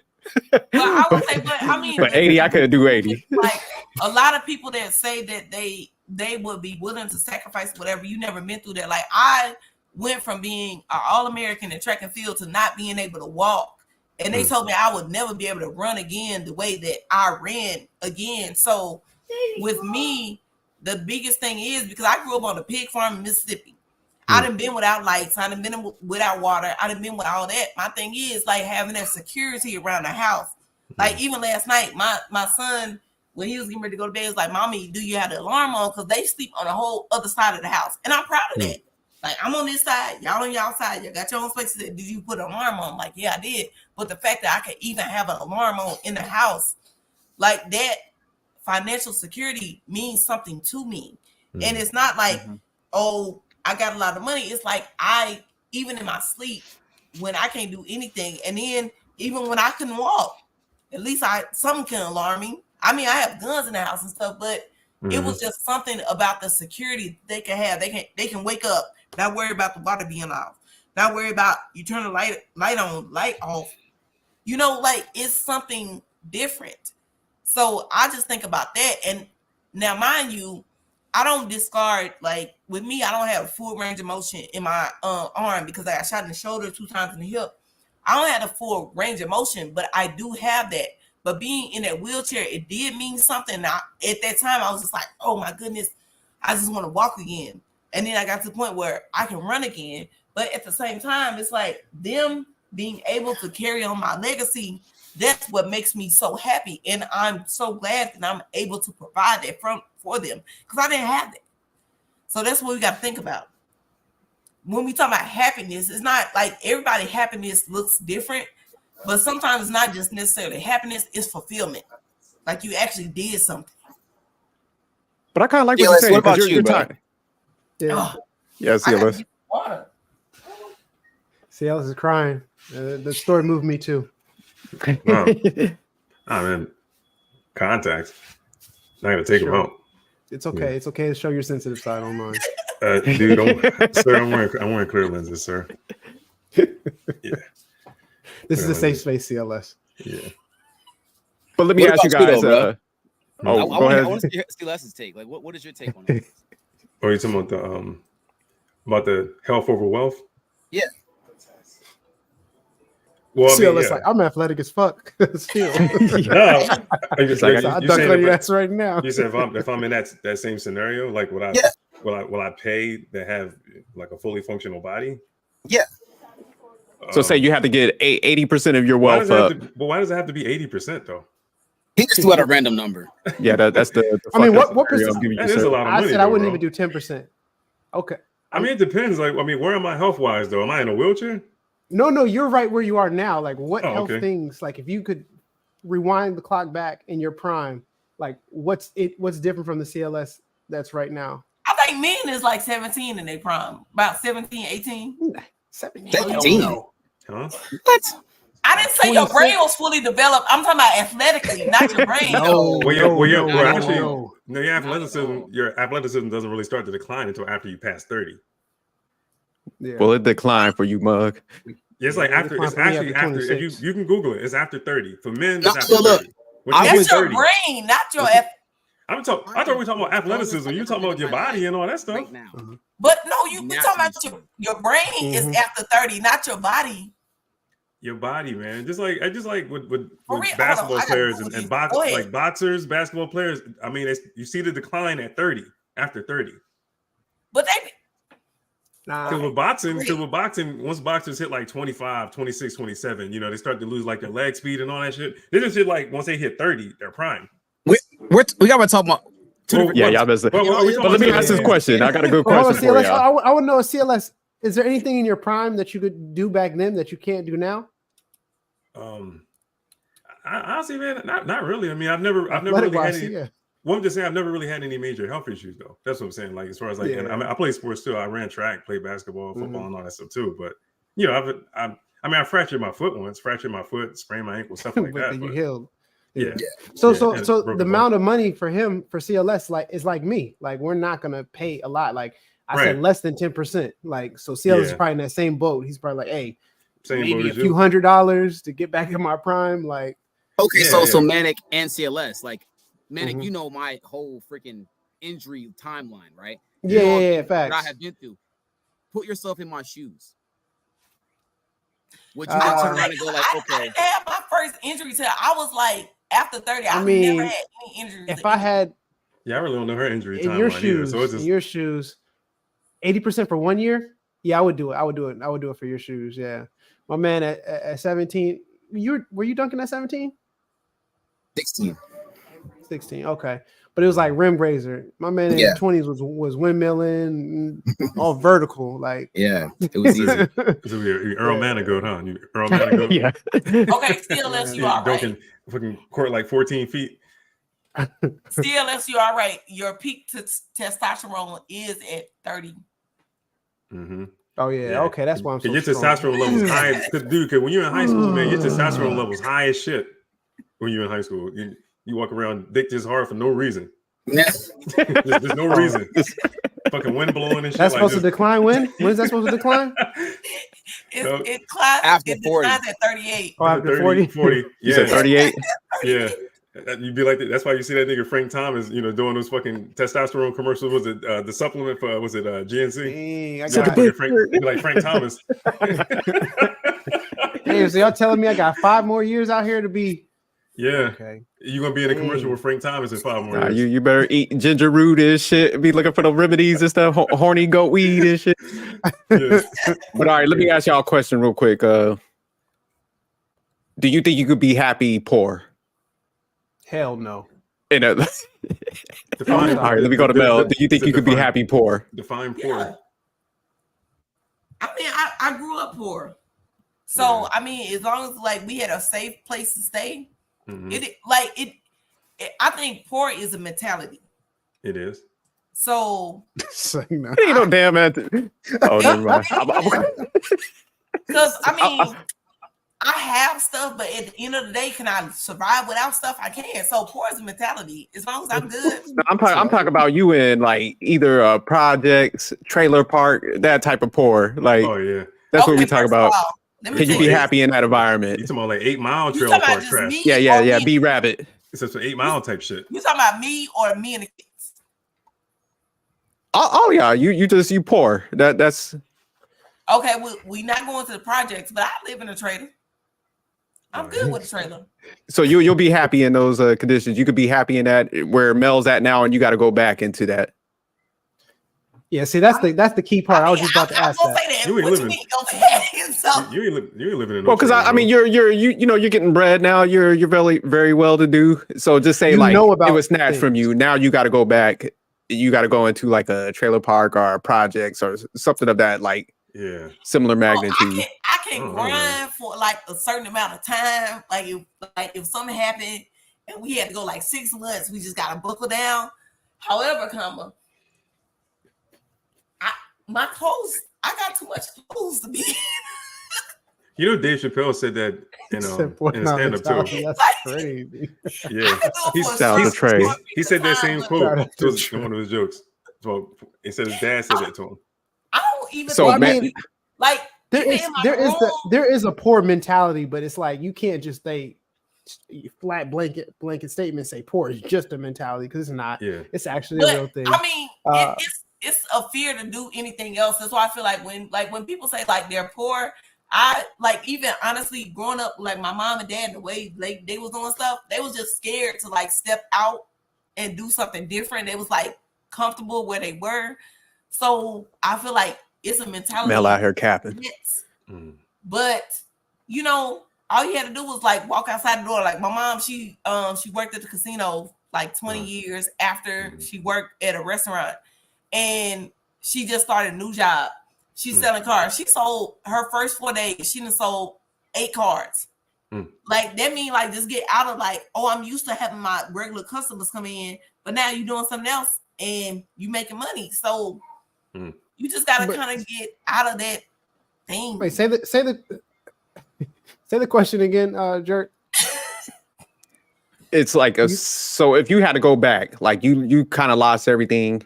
But I would say, but I mean, but 80, I could do 80. Like a lot of people that say that they would be willing to sacrifice whatever. You never been through that. Like I went from being an All-American in track and field to not being able to walk. And they told me I would never be able to run again the way that I ran again. So with me, the biggest thing is because I grew up on a pig farm in Mississippi. I done been without lights. I done been without water. I done been with all that. My thing is like having that security around the house. Like even last night, my son, when he was getting ready to go to bed, was like, "Mommy, do you have the alarm on?" Because they sleep on the whole other side of the house. And I'm proud of that. Like I'm on this side, y'all on y'all side. You got your own space. Did you put an alarm on? Like, yeah, I did. But the fact that I could even have an alarm on in the house, like that financial security means something to me. And it's not like, oh, I got a lot of money. It's like I, even in my sleep, when I can't do anything, and then even when I couldn't walk, at least something can alarm me. I mean, I have guns in the house and stuff, but it was just something about the security they can have. They can wake up, not worry about the water being off, not worry about you turn the light on, light off. You know, like it's something different. So I just think about that. And now, mind you, I don't discard, like with me, I don't have full range of motion in my arm because I got shot in the shoulder 2 times in the hip. I don't have the full range of motion, but I do have that. But being in that wheelchair, it did mean something. Now, at that time, I was just like, oh my goodness, I just want to walk again. And then I got to the point where I can run again. But at the same time, it's like them being able to carry on my legacy. That's what makes me so happy. And I'm so glad that I'm able to provide that for them because I didn't have that. So that's what we got to think about. When we talk about happiness, it's not like everybody's happiness looks different, but sometimes it's not just necessarily happiness, it's fulfillment. Like you actually did something. But I kind of like what you're saying. What about you're you, bro? tired. Yeah. Yeah, CLS. CLS is crying. The story moved me too. Wow. I mean, contacts. Not gonna take them out. It's okay. It's okay to show your sensitive side online. Dude, sir, I'm wearing clear lenses, sir. Yeah. This is a safe space, CLS. Yeah. But let me What ask you about you, guys. though, Oh, I go want ahead. to hear CLS's take. Like, what is your take on it? Or are you talking about the health over wealth? Yeah. Well, I mean, CLS yeah. like, I'm athletic as fuck. Still. No. It's like, I'll You dunk saying on your if- ass right now. You said if I'm in that same scenario, like will I pay to have like a fully functional body? Yeah. so say you have to get 80% of your Why wealth does it up. have to, but why does it have to be 80% though? He just threw out a random number. Yeah, that's the I mean, fucked up what scenario percent- I'm giving you, That is sir. a lot of I money. said I though, wouldn't bro. even do 10%. Okay. I mean, it depends. Like, I mean, where am I health wise though? Am I in a wheelchair? No, you're right where you are now. Like what Oh, health okay. things, like if you could rewind the clock back in your prime, like what's different from the CLS that's right now? I think men is like 17 in their prime, about 17, 18. 17. Huh? What? I didn't say your 26. brain was fully developed. I'm talking about athletically, not your brain. No, Your athleticism doesn't really start to decline until after you pass 30. Yeah. Will it decline for you, mug? It's like Yeah, after. decline It's for me actually after after. If 26. you can Google it, it's after 30. For men, No, it's after so look, 30. When you I hit That's your 30, brain, not your. I thought we were talking about athleticism. You talking about your body and all that stuff. Right now. But no, we talking about Naturally. your brain is after 30, not your body. Your body, man. Just like with For real? Hold on, basketball I gotta players Google and this. Go ahead. like boxers, basketball players. I mean, you see the decline at 30, after 30. But they Nah, Because with boxing, once boxers hit like 25, 26, 27, you know, they start to lose like their leg speed and all that shit. They just hit like once they hit 30, they're prime. We got to talk about Yeah, y'all better. But let me ask this question. I got a good question for CLS, y'all. I would know, CLS, is there anything in your prime that you could do back then that you can't do now? Honestly, man, not really. I mean, I've never really had any. Yeah. Well, I'm just saying I've never really had any major health issues though. That's what I'm saying. Like as far as like, and I mean, I play sports too. I ran track, played basketball, football, and all that stuff too. But you know, I fractured my foot once, sprained my ankle, stuff like But that. then you But healed. yeah. So Yeah, so broke the the amount of money for him for CLS is like me. Like we're not gonna pay a lot. Like I said, Right. less than 10%. Like so CLS is Yeah. probably in that same boat. He's probably like, hey, Same maybe boat a as few you. $100 to get back in my prime. Like Okay, Yeah, so yeah. Manic and CLS, like Manic, Mhm. you know my whole freaking injury timeline, right? yeah, You know yeah, what I facts. have been through. Put yourself in my shoes. Would you then turn around and go like, I okay, didn't have my first injury till I was like after 30. I I've mean, never had any injuries. If I had Yeah, I really don't know her injury in your timeline either. shoes, So it's just 80% for 1 year, yeah, I would do it. I would do it for your shoes. Yeah. My man at 17, were you dunking at 17? 16? 16. Okay. But it was like rim grazer. My man in Yeah. his 20s was windmilling, all vertical. Like Yeah, it was easy. this will be Earl Manigault, huh? Earl Manigault. Yeah. okay, CLS, you all right. Dunking fucking court like 14 feet. CLS, you all right. Your peak testosterone is at 30. Mm-hmm. Oh yeah. Okay, that's why I'm so your strong. testosterone levels high. Because when you're in high school, man, your testosterone levels high as shit. When you're in high school, you walk around dick this hard for no reason. Yeah. There's no reason. Fucking wind blowing and shit. That's like supposed to this. decline when? When is that supposed to decline? It climbs After it 40. declines at 38. Oh, after 40? 40. You said Yeah. 38. Yeah. You'd be like, that's why you see that nigga Frank Thomas, doing those fucking testosterone commercials. Was it the supplement for, was it GNC? Dang, I So got like Frank Thomas. Hey, so y'all telling me I got 5 more years out here to be Yeah. okay. You're going to be in a commercial with Frank Thomas in 5 more Nah, years. you better eat ginger root and shit. Be looking for the remedies and stuff. Horny goat weed and shit. Yeah. But all right, let me ask y'all a question real quick. Do you think you could be happy poor? Hell no. In a, all Define, right, let me go to Mel. Do you think you could be happy poor? Define poor. Yeah. I mean, I grew up poor. So, I mean, as long as like we had a safe place to stay, Mhm. I think poor is a mentality. It is. So, No. Ain't no damn answer. Oh, never mind. because I mean, I have stuff, but at the end of the day, can I survive without stuff? I can. So poor is a mentality. As long as I'm good. I'm talking about you in like either projects, trailer park, that type of poor. Like Oh, yeah. that's what Okay, we talk first of about. all, let me Can you tell be you, happy in that environment? You talking about like 8 Mile you trailer talking about park just trash. me? Yeah, or me? be rabbit. It's just an 8 Mile type shit. You talking about me or me and the kids? Oh yeah, you poor. That's Okay, we not going to the projects, but I live in a trailer. I'm good with a trailer. so you'll be happy in those conditions. You could be happy in that where Mel's at now, and you got to go back into that. Yeah, see, that's the key part. I was just about to ask I'm gonna that. say that. You ain't What living- you mean? Okay, so You ain't living in no Well, because trailer, I mean, bro. you're getting bread now. You're very very well to do. So just say You like know about it was snatched from things. you. Now you got to go back. You got to go into like a trailer park or projects or something of that like Yeah. similar I magnitude. can Oh, grind for like a certain amount of time. Like if something happened and we had to go like 6 months, we just gotta buckle down. However, my clothes, I got too much clothes to be. You know, Dave Chappelle said that in his stand-up too. That's crazy. Yeah. Shout out to Trey. He said that same Shout quote out to in one of his jokes. So he said his dad said that to him. I don't even So, think, man- like There is in my there room, is a poor mentality, but it's like you can't just say flat blanket statement say poor. It's just a mentality because it's not. Yeah. It's actually a real but thing. I mean, Uh, it's a fear to do anything else. That's why I feel like when people say like they're poor, I like even honestly growing up, like my mom and dad, the way they was doing stuff, they was just scared to like step out and do something different. They was like comfortable where they were. So I feel like It's a mentality. Mel out here capping. But you know, all you had to do was like walk outside the door. Like my mom, she worked at the casino like 20 years after she worked at a restaurant, and she just started a new job. She's selling cars. She sold her first 4 days. She done sold 8 cards. Like that mean like just get out of like, oh, I'm used to having my regular customers come in, but now you're doing something else and you making money. So you just gotta kind of get out of that thing. Wait, say the question again, Jerk. It's like so if you had to go back, like you kind of lost everything.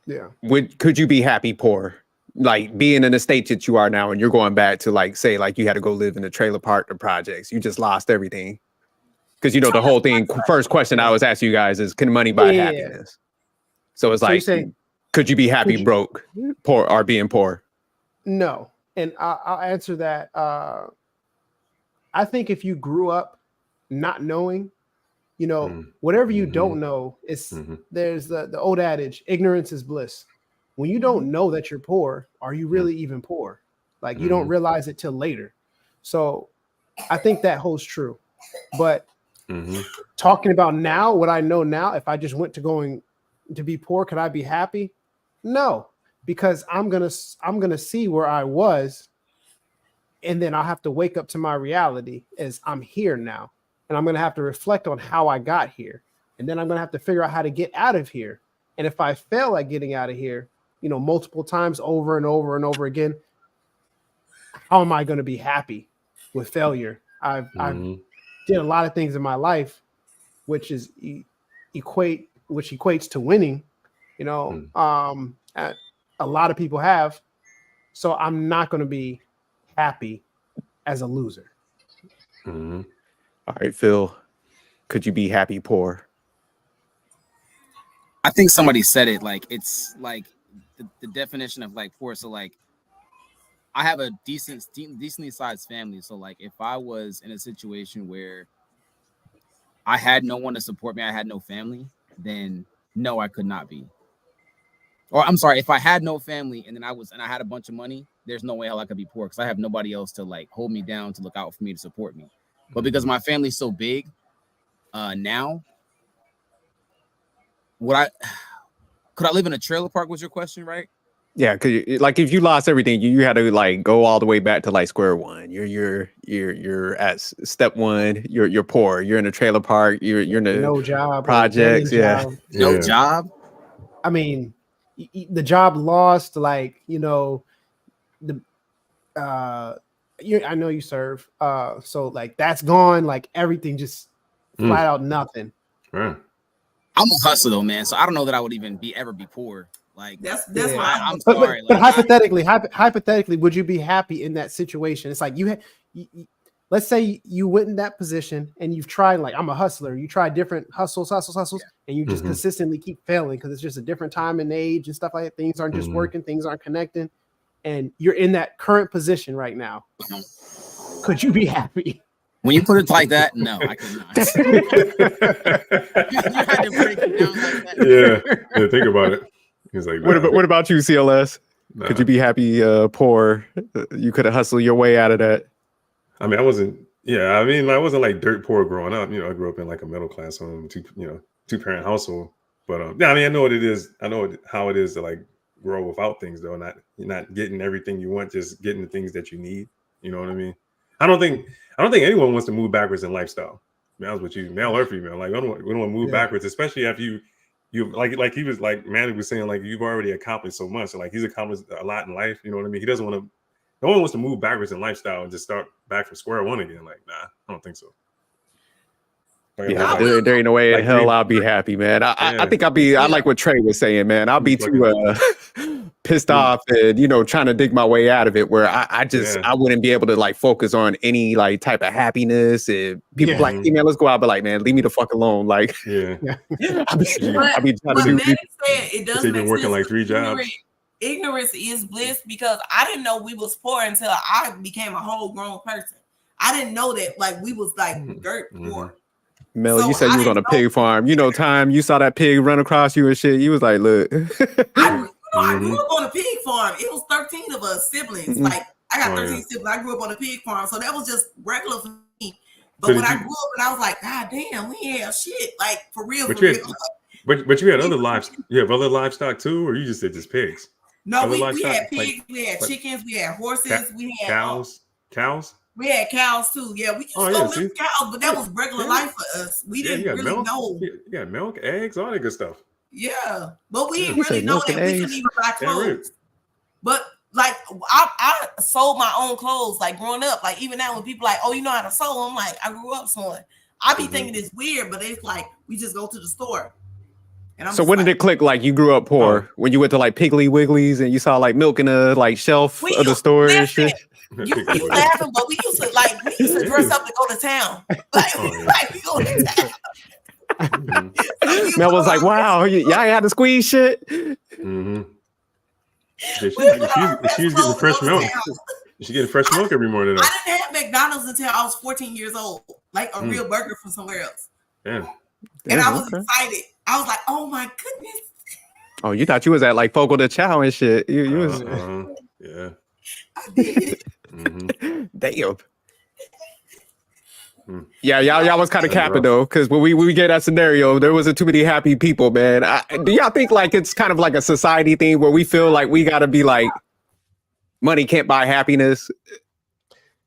Yeah. Could you be happy poor? Like being in the state that you are now and you're going back to like say like you had to go live in a trailer park or projects. You just lost everything. Because you know the whole thing, first question I was asking you guys is can money buy happiness? So it's like could you be happy broke, poor, or being poor? No. And I'll answer that. I think if you grew up not knowing, you know, whatever you don't know, it's there's the old adage, ignorance is bliss. When you don't know that you're poor, are you really even poor? Like you don't realize it till later. So I think that holds true. But talking about now, what I know now, if I just went to be poor, could I be happy? No, because I'm gonna see where I was, and then I'll have to wake up to my reality as I'm here now. And I'm gonna have to reflect on how I got here. And then I'm gonna have to figure out how to get out of here. And if I fail at getting out of here, you know, multiple times over and over and over again, how am I going to be happy with failure? I've did a lot of things in my life, which equates to winning, you know, a lot of people have. So I'm not going to be happy as a loser. All right, Phil, could you be happy poor? I think somebody said it like it's like the definition of like poor. So like I have a decently sized family. So like if I was in a situation where I had no one to support me, I had no family, then no, I could not be. Or I'm sorry, if I had no family and I had a bunch of money, there's no way hell I could be poor because I have nobody else to like hold me down, to look out for me, to support me. But because my family's so big now, could I live in a trailer park was your question, right? Yeah, because like if you lost everything, you had to like go all the way back to like square one. You're at step one. You're poor. You're in a trailer park. You're in a no job projects. No job. I mean, the job lost. Like you know, I know you serve. So like that's gone. Like everything just flat out nothing. Right. I'm a hustler though, man. So I don't know that I would even ever be poor. Like that's why I'm sorry. But hypothetically, would you be happy in that situation? It's like let's say you went in that position and you've tried, like I'm a hustler. You try different hustles, and you just consistently keep failing because it's just a different time and age and stuff like that. Things aren't just working, things aren't connecting, and you're in that current position right now. Could you be happy? When you put it like that, no, I cannot. You had to break it down like that. Yeah, think about it. He's like, what about you, CLS? Nah. Could you be happy poor? You could have hustled your way out of that. I mean, I wasn't like dirt poor growing up. You know, I grew up in like a middle class home, two parent household. But yeah, I mean, I know what it is. I know how it is to like grow without things though. Not getting everything you want, just getting the things that you need. You know what I mean? I don't think anyone wants to move backwards in lifestyle. To be honest with you, male or female, like we don't want to move backwards, especially after you like he was like Manny was saying, like you've already accomplished so much. Like he's accomplished a lot in life. You know what I mean? He doesn't want to. No one wants to move backwards in lifestyle and just start back from square one again. Like, nah, I don't think so. Yeah, there ain't no way in hell I'll be happy, man. I think I like what Trey was saying, man. I'll be too pissed off and trying to dig my way out of it, where I wouldn't be able to like focus on any like type of happiness. And people like, hey, man, let's go out, but like, man, leave me the fuck alone. Like, I'll be trying to do. It does. You've been working like 3 jobs. Ignorance is bliss, because I didn't know we was poor until I became a whole grown person. I didn't know that like we was like dirt poor. Mel, you said you was on a pig farm. Time you saw that pig run across you and shit, you was like, look. I I grew up on a pig farm. It was 13 of us siblings. Mhm. Like I got Oh, 13 yeah. siblings. I grew up on a pig farm, so that was just regular for me. But So when did I you- grew up and I was like, God damn, we ain't have shit. Like for real, But for you real. had, but you had other livestock. You have other livestock too, or you just said just pigs? No, Other we livestock, had like- pigs, we had like chickens, we had horses, Ca- we had cows. we had cows too. Yeah, we used Oh, to yeah, go see? milk cows, but that Yeah, was regular yeah. life for us. We Yeah, you didn't got really milk. know. You got milk, eggs, all that good stuff. Yeah, but we Yeah. didn't You really said know milk that and we eggs? couldn't even buy Yeah, right. clothes. But like I sold my own clothes like growing up. Like even now when people like, oh, you know how to sew, I'm like, I grew up sewing. I be thinking it's weird, but it's like we just go to the store. And I'm So just when did like, it click? Like you grew up poor when you went to like Piggly Wigglies and you saw like milk in the like shelf We of the used- store and listen, shit. you laughing, but we used to dress up to go to town. Like, Oh, yeah. like we go to town. Mhm. So we Mel was put like, on- "Wow, y'all had to squeeze shit." Mhm. Yeah, we put on she was getting clothes fresh to go to milk. town. She getting fresh milk every morning. Though. I didn't have McDonald's until I was 14 years old, like a real burger from somewhere else. Yeah. And I Damn, was okay. excited. I was like, oh my goodness. Oh, you thought you was at like Fogo de Chao and shit. You was Yeah. I did. Mhm. damn. Hmm. Yeah, y'all was kind of That's capping rough. though, because when we get that scenario, there wasn't too many happy people, man. Do y'all think like it's kind of like a society thing where we feel like we gotta be like money can't buy happiness?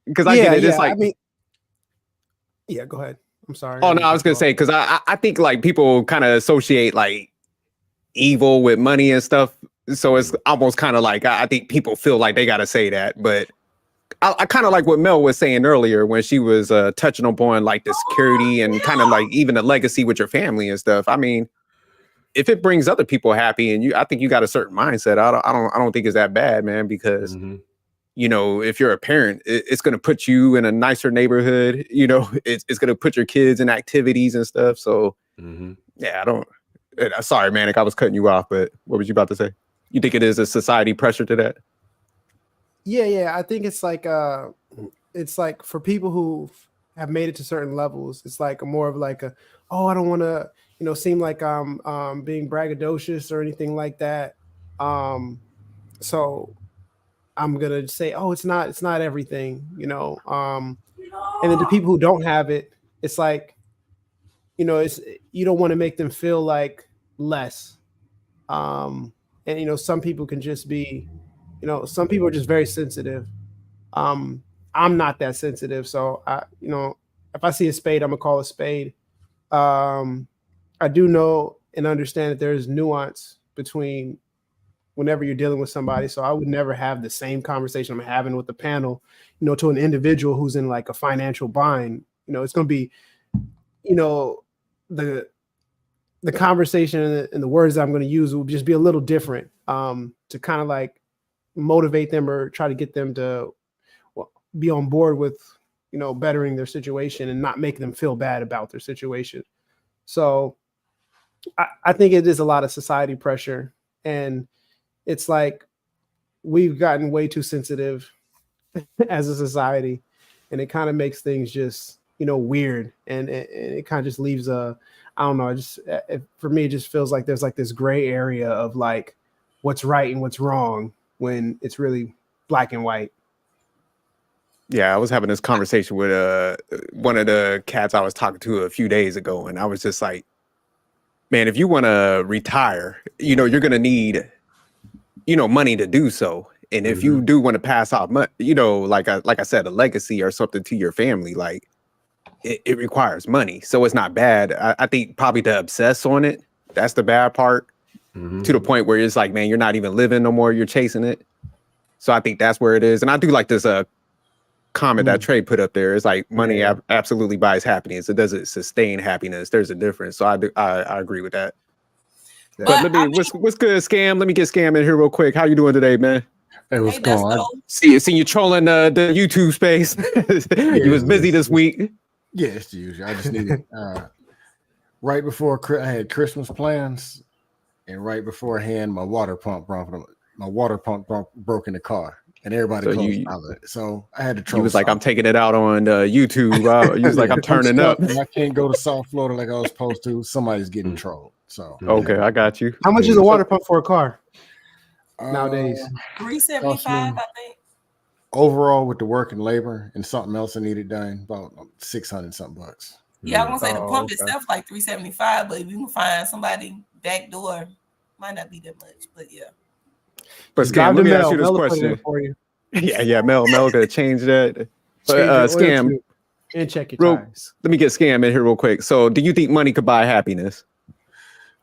Because I get it. It's like, I mean, yeah, go ahead. I'm sorry. oh no, I was gonna say because I think like people kind of associate like evil with money and stuff, so it's almost kind of like I think people feel like they gotta say that, but I kind of like what Mel was saying earlier when she was touching upon like the security and kind of like even the legacy with your family and stuff. I mean, if it brings other people happy and I think you got a certain mindset. I don't think it's that bad, man, because Mhm. you know, if you're a parent, it's going to put you in a nicer neighborhood. You know, it's going to put your kids in activities and stuff. So Mhm. yeah, I don't. Sorry, Manic, I was cutting you off, but what was you about to say? You think it is a society pressure to that? Yeah, I think it's like for people who have made it to certain levels, it's like more of like oh, I don't want to, seem like I'm being braggadocious or anything like that. So I'm gonna say, oh, it's not everything, and then the people who don't have it, it's like, it's, you don't want to make them feel like less. And some people can just be, some people are just very sensitive. I'm not that sensitive, so if I see a spade, I'm gonna call a spade. I do know and understand that there's nuance between whenever you're dealing with somebody. So I would never have the same conversation I'm having with the panel, to an individual who's in like a financial bind. It's going to be, the conversation and the words that I'm going to use will just be a little different, to kind of like motivate them or try to get them to be on board with, bettering their situation and not make them feel bad about their situation. So I think it is a lot of society pressure, and it's like we've gotten way too sensitive as a society, and it kind of makes things just, weird. And it kind of just leaves I don't know. For me, it just feels like there's like this gray area of like what's right and what's wrong when it's really black and white. Yeah, I was having this conversation with one of the cats I was talking to a few days ago, and I was just like, man, if you want to retire, you're going to need, money to do so. And if you do want to pass off money, like I said, a legacy or something to your family, like it requires money. So it's not bad. I think probably to obsess on it, that's the bad part, to the point where it's like, man, you're not even living no more. You're chasing it. So I think that's where it is. And I do like this comment that Trey put up there. It's like money absolutely buys happiness. It doesn't sustain happiness. There's a difference. So I agree with that. But let me, what's good, Scam? Let me get Scam in here real quick. How you doing today, man? Hey, what's going on? See you trolling the YouTube space. You was busy this week. Yeah, it's the usual. I just needed right before I had Christmas plans, and right beforehand, my water pump broke in the car, and everybody So closed out of it. So I had to troll. You was like, I'm taking it out on YouTube. You was like, I'm turning up. I can't go to South Florida like I was supposed to. Somebody's getting trolled. So Okay, I got you. How much is a water pump for a car? nowadays? 375, I think. Overall, with the work and labor and something else I needed done, about 600 something bucks. Yeah, I'm gonna say the Oh, pump okay. itself like 375, but if you can find somebody back door, might not be that much, but yeah. But Just drive Scam, let to me ask Mel. you this Mel will put it in question. for you. Yeah, Mel gonna change that. Change But your oil Scam, tube and check your real- tires. let me get Scam in here real quick. So, do you think money could buy happiness?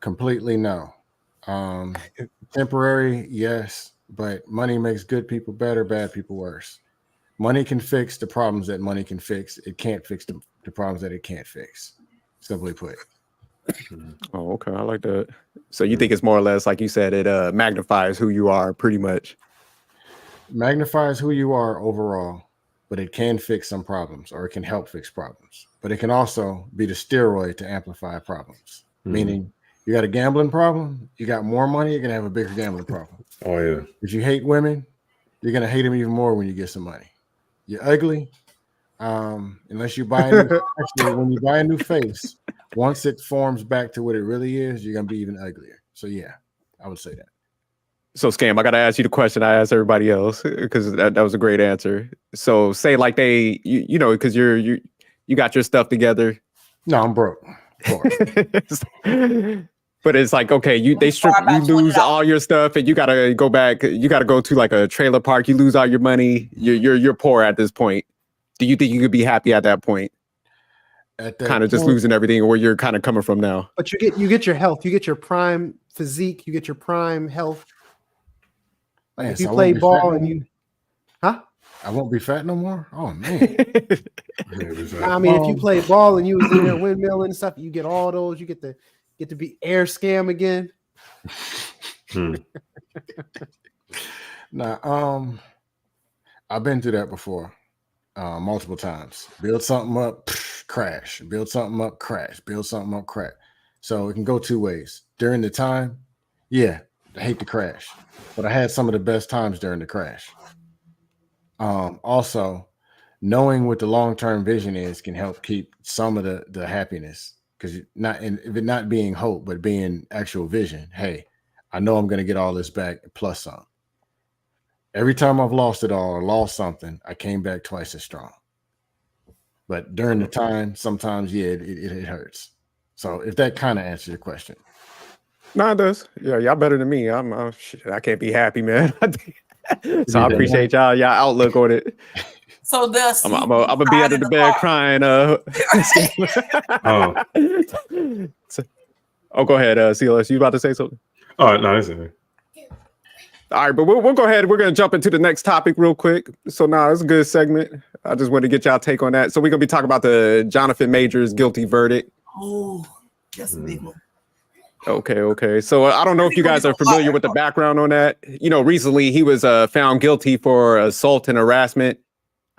Completely no. Temporary, yes, but money makes good people better, bad people worse. Money can fix the problems that money can fix. It can't fix the problems that it can't fix. Simply put. Oh, okay, I like that. So, you think it's more or less like you said, it magnifies who you are, pretty much. Magnifies who you are overall, but it can fix some problems, or it can help fix problems. But it can also be the steroid to amplify problems. Meaning, you got a gambling problem, you got more money, you're gonna have a bigger gambling problem. Oh yeah. If you hate women, you're gonna hate them even more when you get some money. You're ugly, unless you buy a new, actually, when you buy a new face, once it forms back to what it really is, you're gonna be even uglier. So yeah, I would say that. So, Scam, I gotta ask you the question I asked everybody else because that was a great answer. So, say like you know, because you got your stuff together. No, I'm broke. Of course. But it's like, okay, they strip, you lose all your stuff, and you gotta go back. You gotta go to like a trailer park. You lose all your money. You're poor at this point. Do you think you could be happy at that point? At that Kind of just point, losing everything, or where you're kind of coming from now. But you get your health, you get your prime physique, you get your prime health. man, If you so I play won't be fat ball no and more? you, huh? I won't be fat no more. Oh man. I mean, if you play ball and you was in there windmilling and stuff, you get all those. You get to be air Scam again. Now, I've been through that before, multiple times. Build something up, crash. Build something up, crash. Build something up, crash. So it can go two ways. During the time, yeah, I hate the crash, but I had some of the best times during the crash. Also, knowing what the long-term vision is can help keep some of the happiness, because if it not being hope, but being actual vision. Hey, I know I'm going to get all this back plus some. Every time I've lost it all or lost something, I came back twice as strong. But during the time, sometimes, yeah, it hurts. So if that kind of answers your question. No, it does. Yeah, y'all better than me. Shit, I can't be happy, man. So I appreciate y'all outlook on it. So does I'm gonna be under the bed crying. Oh, go ahead, CLS. You about to say something? Oh no, that's it. All right, but we'll go ahead. We're gonna jump into the next topic real quick. So now it's a good segment. I just wanted to get y'all take on that. So we're gonna be talking about the Jonathan Majors guilty verdict. Oh, that's a big one. Okay. So I don't know if you guys are familiar with the background on that. You know, recently he was found guilty for assault and harassment.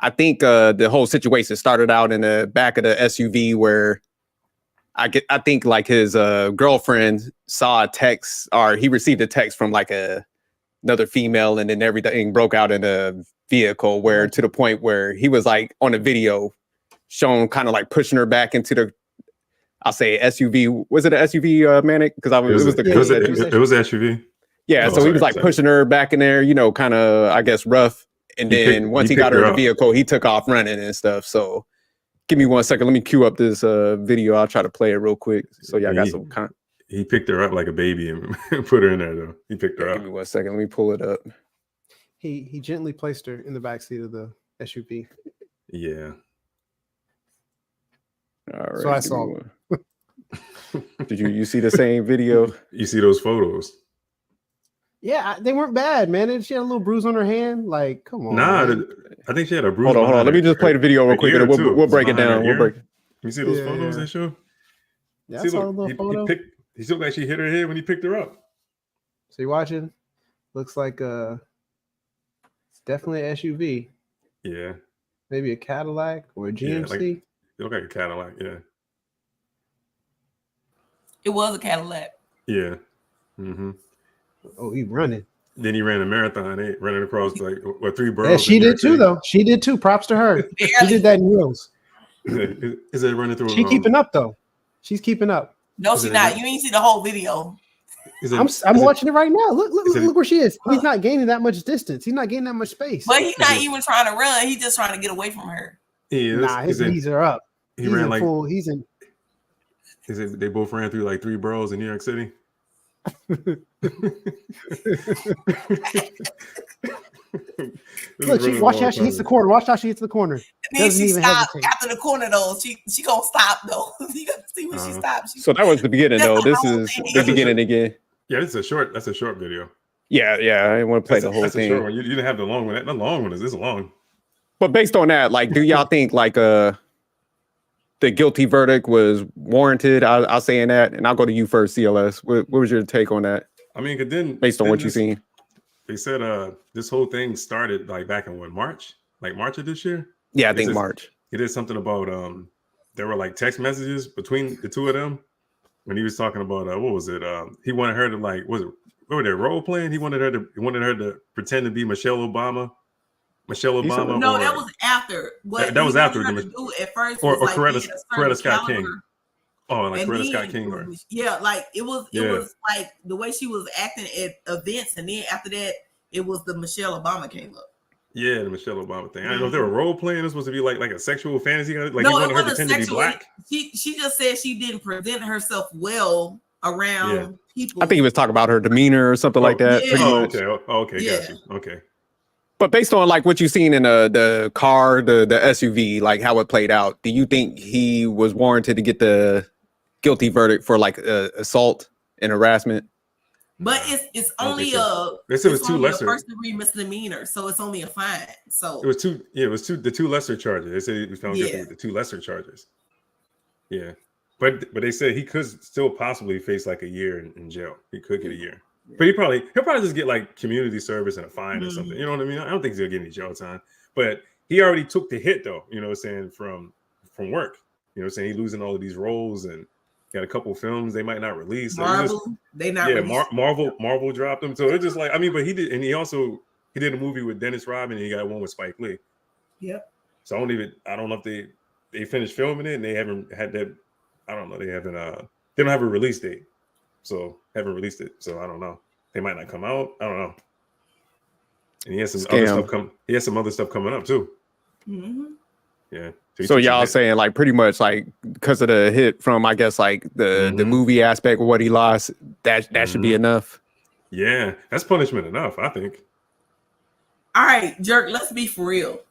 I think the whole situation started out in the back of the SUV where I think like his girlfriend saw a text, or he received a text from like another female, and then everything broke out in a vehicle where, to the point where he was like on a video shown kind of like pushing her back into the, I'll say SUV. Was it an SUV, Manic? Because it was the SUV. Yeah, so he was like pushing her back in there, you know, kind of, I guess, rough. And then once he got her in the vehicle, he took off running and stuff. So give me 1 second. Let me cue up this video. I'll try to play it real quick. So y'all got some kind. He picked her up like a baby and put her in there, though. He picked her up. Give me 1 second. Let me pull it up. He gently placed her in the backseat of the SUV. Yeah. All right. So I saw. Did you see the same video? You see those photos? Yeah, they weren't bad, man. She had a little bruise on her hand. Like, come on. Nah, man. I think she had a bruise. Hold on. Let me just play the video real quick, and we'll break it down. You see those photos they show? Yeah, I saw a little photo. He looked like she hit her head when he picked her up. So you watching? Looks like it's definitely an SUV. Yeah. Maybe a Cadillac or a GMC. Yeah, it looked like a Cadillac. Yeah. It was a Cadillac. Yeah. Mm-hmm. Oh, he running. Then he ran a marathon, running across like 3 boroughs. Yeah, she did too, though. She did too. Props to her. She did that in reels. Is it running through? She keeping up though. She's keeping up. No, she's not. You ain't see the whole video. I'm watching it right now. Look where she is. He's not gaining that much distance. He's not gaining that much space. But he's not even trying to run. He's just trying to get away from her. Nah, his knees are up. He ran like full. He's in. They both ran through like 3 boroughs in New York City. Look, watch how she hits the corner. Watch how she hits the corner. And then Doesn't she even stopped hesitate. after the corner though. She gonna stop though. You gotta see when she stops. So that was the beginning, though. This That's the is whole the thing. beginning again. Yeah, that's a short video. Yeah. I didn't want to play the whole That's a short thing. one. You didn't have the long one. The long one is this long. But based on that, like, do y'all think like the guilty verdict was warranted? I'll say in that, and I'll go to you first, CLS. What was your take on that? I mean, cause then Based on then what you've seen? they said this whole thing started like back in March of this year. Yeah, I This think is- March. He did something about there were like text messages between the two of them when he was talking about what was it? He wanted her to like what were they role playing? He wanted her to pretend to be Michelle Obama. No, that was after. What That was he after wanted her the- to do at first or was like Coretta- being a certain Coretta Scott King. caliber. Oh, like And Coretta then Scott King. it was- like it was Yeah. like the way she was acting at events, and then after that, it was the Michelle Obama came up. Yeah, the Michelle Obama thing. I don't know if they were role playing. This was supposed to be like a sexual fantasy. Like he No, wanted it her to wasn't pretend to be sexual. black. She just said she didn't present herself well around people. I think he was talking about her demeanor or something like that. yeah. Pretty Oh, much. okay. Oh, okay, Yeah. got you. Okay. But based on like what you've seen in the car, the SUV, like how it played out, do you think he was warranted to get the guilty verdict for like assault and harassment? But it's I don't only think so. a They said it was it's two only a lesser. first degree misdemeanor, so it's only a fine. So It was two. Yeah, it was the two lesser charges. They said he was found guilty Yeah. with the 2 lesser charges. Yeah, but they said he could still possibly face like a year in jail. He could get a year, but he'll probably just get like community service and a fine or something. You know what I mean? I don't think he's gonna get any jail time. But he already took the hit though. You know what I'm saying from work. You know what I'm saying? He losing all of these roles and got a couple films they might not release. So it's just- Marvel, they not yeah, releasing- Marvel dropped him. So it's just like, I mean, but he did, and he did a movie with Dennis Rodman, and he got one with Spike Lee. Yep. So I don't know if they finished filming it and they haven't had that. I don't know. They don't have a release date, so haven't released it. So I don't know. They might not come out. I don't know. And he has some other stuff He has some other stuff coming up too. Mhm. Yeah. So y'all saying like pretty much like because of the hit from I guess like the movie aspect of what he lost, that should be enough. Yeah, that's punishment enough, I think. All right, Jerk, let's be for real.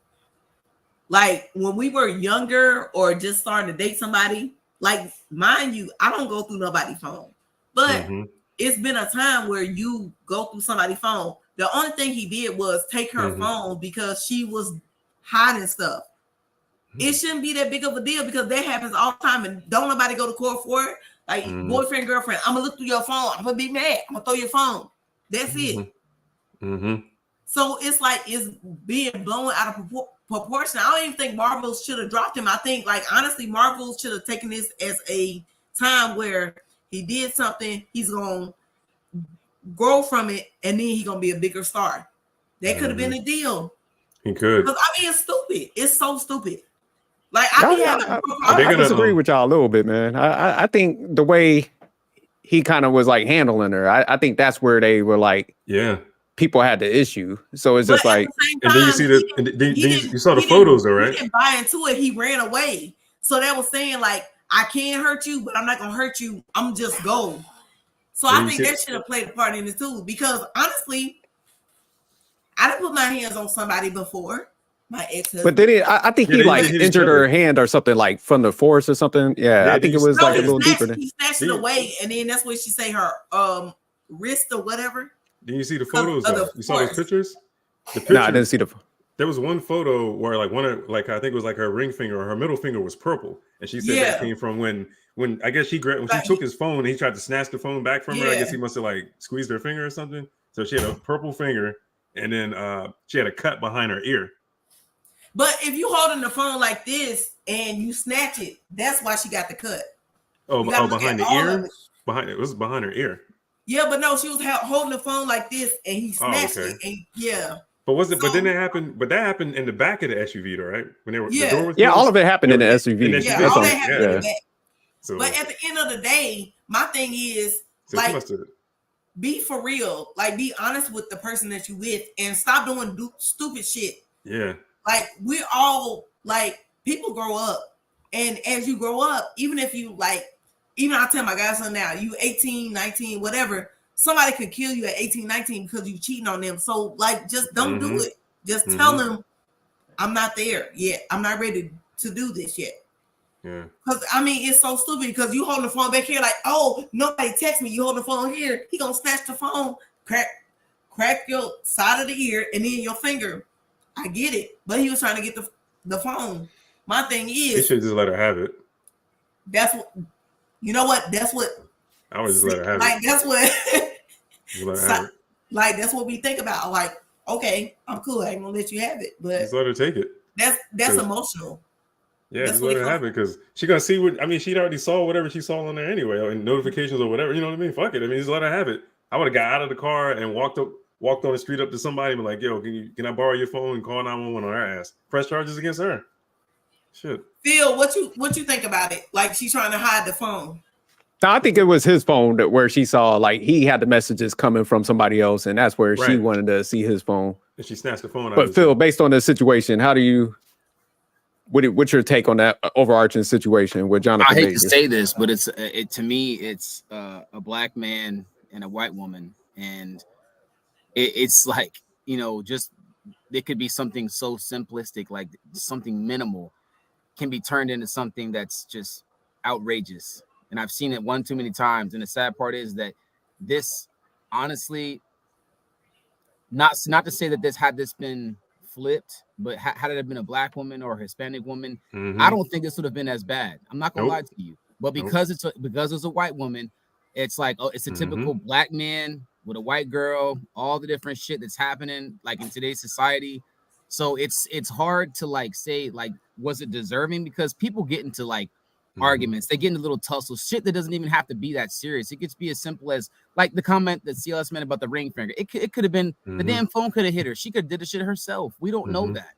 Like when we were younger or just starting to date somebody, like mind you, I don't go through nobody's phone, but it's been a time where you go through somebody's phone. The only thing he did was take her phone because she was hiding stuff. It shouldn't be that big of a deal because that happens all the time and don't nobody go to court for it. Like boyfriend, girlfriend, I'm gonna look through your phone. I'm gonna be mad. I'm gonna throw your phone. That's it. So it's like it's being blown out of proportion. I don't even think Marvel should have dropped him. I think like honestly, Marvel should have taken this as a time where he did something. He's gonna grow from it, and then he's gonna be a bigger star. That could have been a deal. He could. Because I mean, it's stupid. It's so stupid. Like I disagree with y'all a little bit, man. I think the way he kind of was like handling her, I think that's where they were like, people had the issue. So it's just like, and then you see you saw the photos, though, right? He didn't buy into it. He ran away. So that was saying like, I can't hurt you, but I'm not gonna hurt you. I'm just go. So I think that should have played a part in it too. Because honestly, I didn't put my hands on somebody before. My ex-husband. But then I think he like injured her hand or something like from the force or something. Yeah, I think it was like a little deeper than. He snatched it away, and then that's what she say her wrist or whatever. Did you see the photos? You saw those pictures? No, I didn't see the. There was one photo where like I think it was like her ring finger or her middle finger was purple, and she said that came from when I guess she took his phone and he tried to snatch the phone back from her. I guess he must have like squeezed her finger or something. So she had a purple finger, and then she had a cut behind her ear. But if you holding the phone like this and you snatch it, that's why she got the cut. Behind the ear? It was behind her ear. Yeah, but no, she was holding the phone like this and he snatched it. And But then that happened in the back of the SUV, though, right? When they were the door was closed? All of it happened in the SUV. All that happened in the back. So, but at the end of the day, my thing is like be for real. Like, be honest with the person that you with, and stop doing stupid shit. Yeah. Like, we're all like, people grow up, and as you grow up, even if you like, even I tell my guys now, you 18, 19, whatever, somebody could kill you at 18, 19 because you cheating on them. So like, just don't do it. Just tell them, I'm not there yet. I'm not ready to do this yet. Yeah. Because I mean, it's so stupid because you holding the phone back here like, oh, nobody text me. You hold the phone here. He gonna snatch the phone, crack your side of the ear and then your finger. I get it, but he was trying to get the phone. My thing He is, should just let her have it. that's what, you know what? That's what. I would just let her have like, it. that's what. Just let her have it. Like, that's what we think about. Like, okay, I'm cool. I ain't gonna let you have it, but Just let her take it. that's emotional. Yeah, That's just what let it her comes- have it because she gonna see what. I mean, she'd already saw whatever she saw on there anyway, or in notifications or whatever. You know what I mean? Fuck it. I mean, just let her have it. I would have got out of the car and walked on the street up to somebody and be like, "Yo, can I borrow your phone and call 911 on her ass? Press charges against her." Shit. Phil, what you think about it? Like, she's trying to hide the phone. No, I think it was his phone where she saw like he had the messages coming from somebody else, and that's where she Right. wanted to see his phone. And she snatched the phone out. But of Phil, based on the situation, how do you? What's your take on that overarching situation with Jonathan I hate Majors? to say this, but to me, it's a black man and a white woman, and it's like, you know, just it could be something so simplistic, like something minimal, can be turned into something that's just outrageous. And I've seen it one too many times. And the sad part is that this, honestly, not to say that had this been flipped, but had it have been a black woman or a Hispanic woman, Mhm. I don't think this would have been as bad. I'm not gonna Nope. lie to you, but because it's a white woman, it's like, oh, it's a typical black man with a white girl, all the different shit that's happening like in today's society. So it's hard to like say like, was it deserving? Because people get into like arguments, they get into little tussles, shit that doesn't even have to be that serious. It could be as simple as like the comment that CLS made about the ring finger. It could have been the damn phone could have hit her. She could have did the shit herself. We don't know that.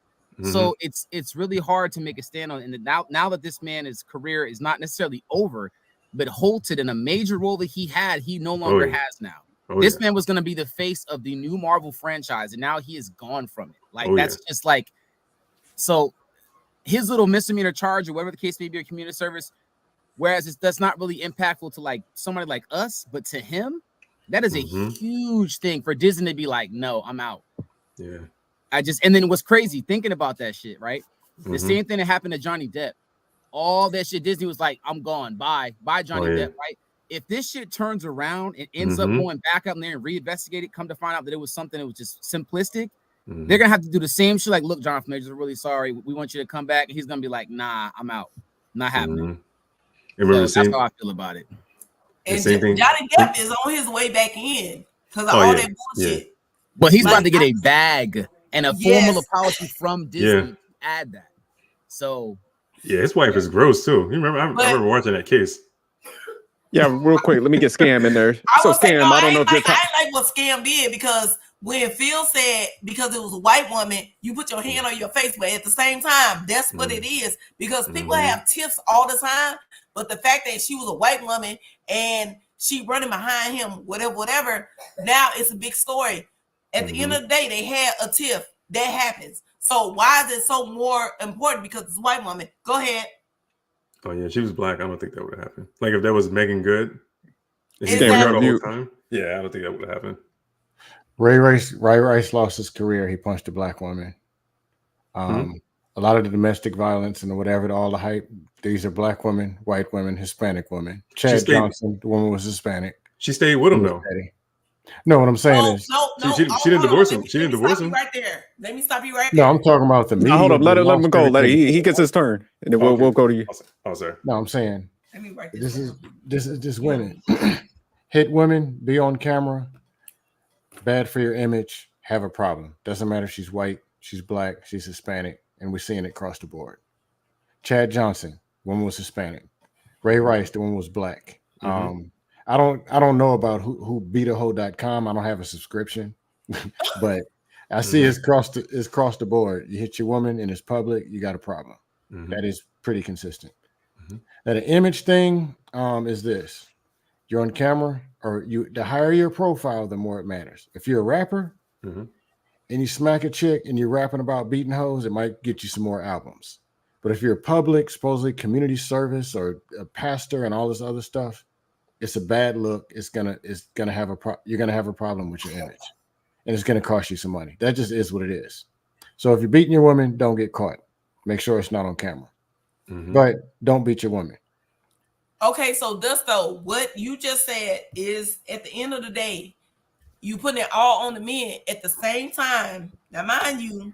So it's really hard to make a stand on. And now that this man's career is not necessarily over, but halted in a major role that he no longer has now. This man was going to be the face of the new Marvel franchise, and now he is gone from it. Like that's just like, so his little misdemeanor charge or whatever the case may be, or community service, whereas that's not really impactful to like somebody like us, but to him, that is a huge thing for Disney to be like, no, I'm out. Yeah. And then what's crazy thinking about that shit, right? The same thing that happened to Johnny Depp. All that shit, Disney was like, I'm gone. Bye, Johnny Depp, right? If this shit turns around and ends up going back up there and reinvestigate it, come to find out that it was something that was just simplistic, they're gonna have to do the same shit. Like, look, Jonathan Majors, we're really sorry. We want you to come back. And he's gonna be like, nah, I'm out. Not happening. So that's how I feel about it. And Johnny Depp is on his way back in because of all that bullshit. Yeah. But he's about to get a bag and a formal apology from Disney to add that. So yeah, his wife is gross too. You remember? I remember watching that case. Yeah, real quick, let me get Scam in there. So Scam, I don't know if you're I like what Scam did, because when Phil said because it was a white woman, you put your hand on your face, but at the same time, that's what it is. Because people have tiffs all the time, but the fact that she was a white woman and she running behind him, whatever, now it's a big story. At the end of the day, they had a tiff. That happens. So why is it so more important? Because it's a white woman. Go ahead. Oh yeah, she was black. I don't think that would have happened. Like if that was Megan Good, and she Exactly. was her the whole time. Yeah, I don't think that would have happened. Ray Rice lost his career. He punched a black woman. A lot of the domestic violence and whatever, all the hype, these are black women, white women, Hispanic women. Chad Johnson, the woman was Hispanic. She stayed with him though. No, what I'm saying is she didn't divorce him. She didn't divorce him. Right there. Let me stop you right no, there. I'm talking about the media. hold up, let him go. He gets his turn, and then we'll go to you. Oh, sorry. No, I'm saying Let me write this is just women. Hit women, be on camera, bad for your image, have a problem. Doesn't matter if she's white, she's black, she's Hispanic, and we're seeing it across the board. Chad Johnson, woman was Hispanic. Ray Rice, the one was black. I don't know about who beataho.com. I don't have a subscription, but I see it's across the board. You hit your woman and it's public, you got a problem. That is pretty consistent. Now the image thing is this: you're on camera. or the higher your profile, the more it matters. If you're a rapper Mhm. and you smack a chick and you're rapping about beating hoes, it might get you some more albums. But if you're public, supposedly community service or a pastor and all this other stuff, it's a bad look. You're gonna have a problem with your image, and it's gonna cost you some money. That just is what it is. So if you're beating your woman, don't get caught. Make sure it's not on camera. Mhm. But don't beat your woman. Okay, so Dusto, what you just said is at the end of the day, you putting it all on the men at the same time. Now, mind you,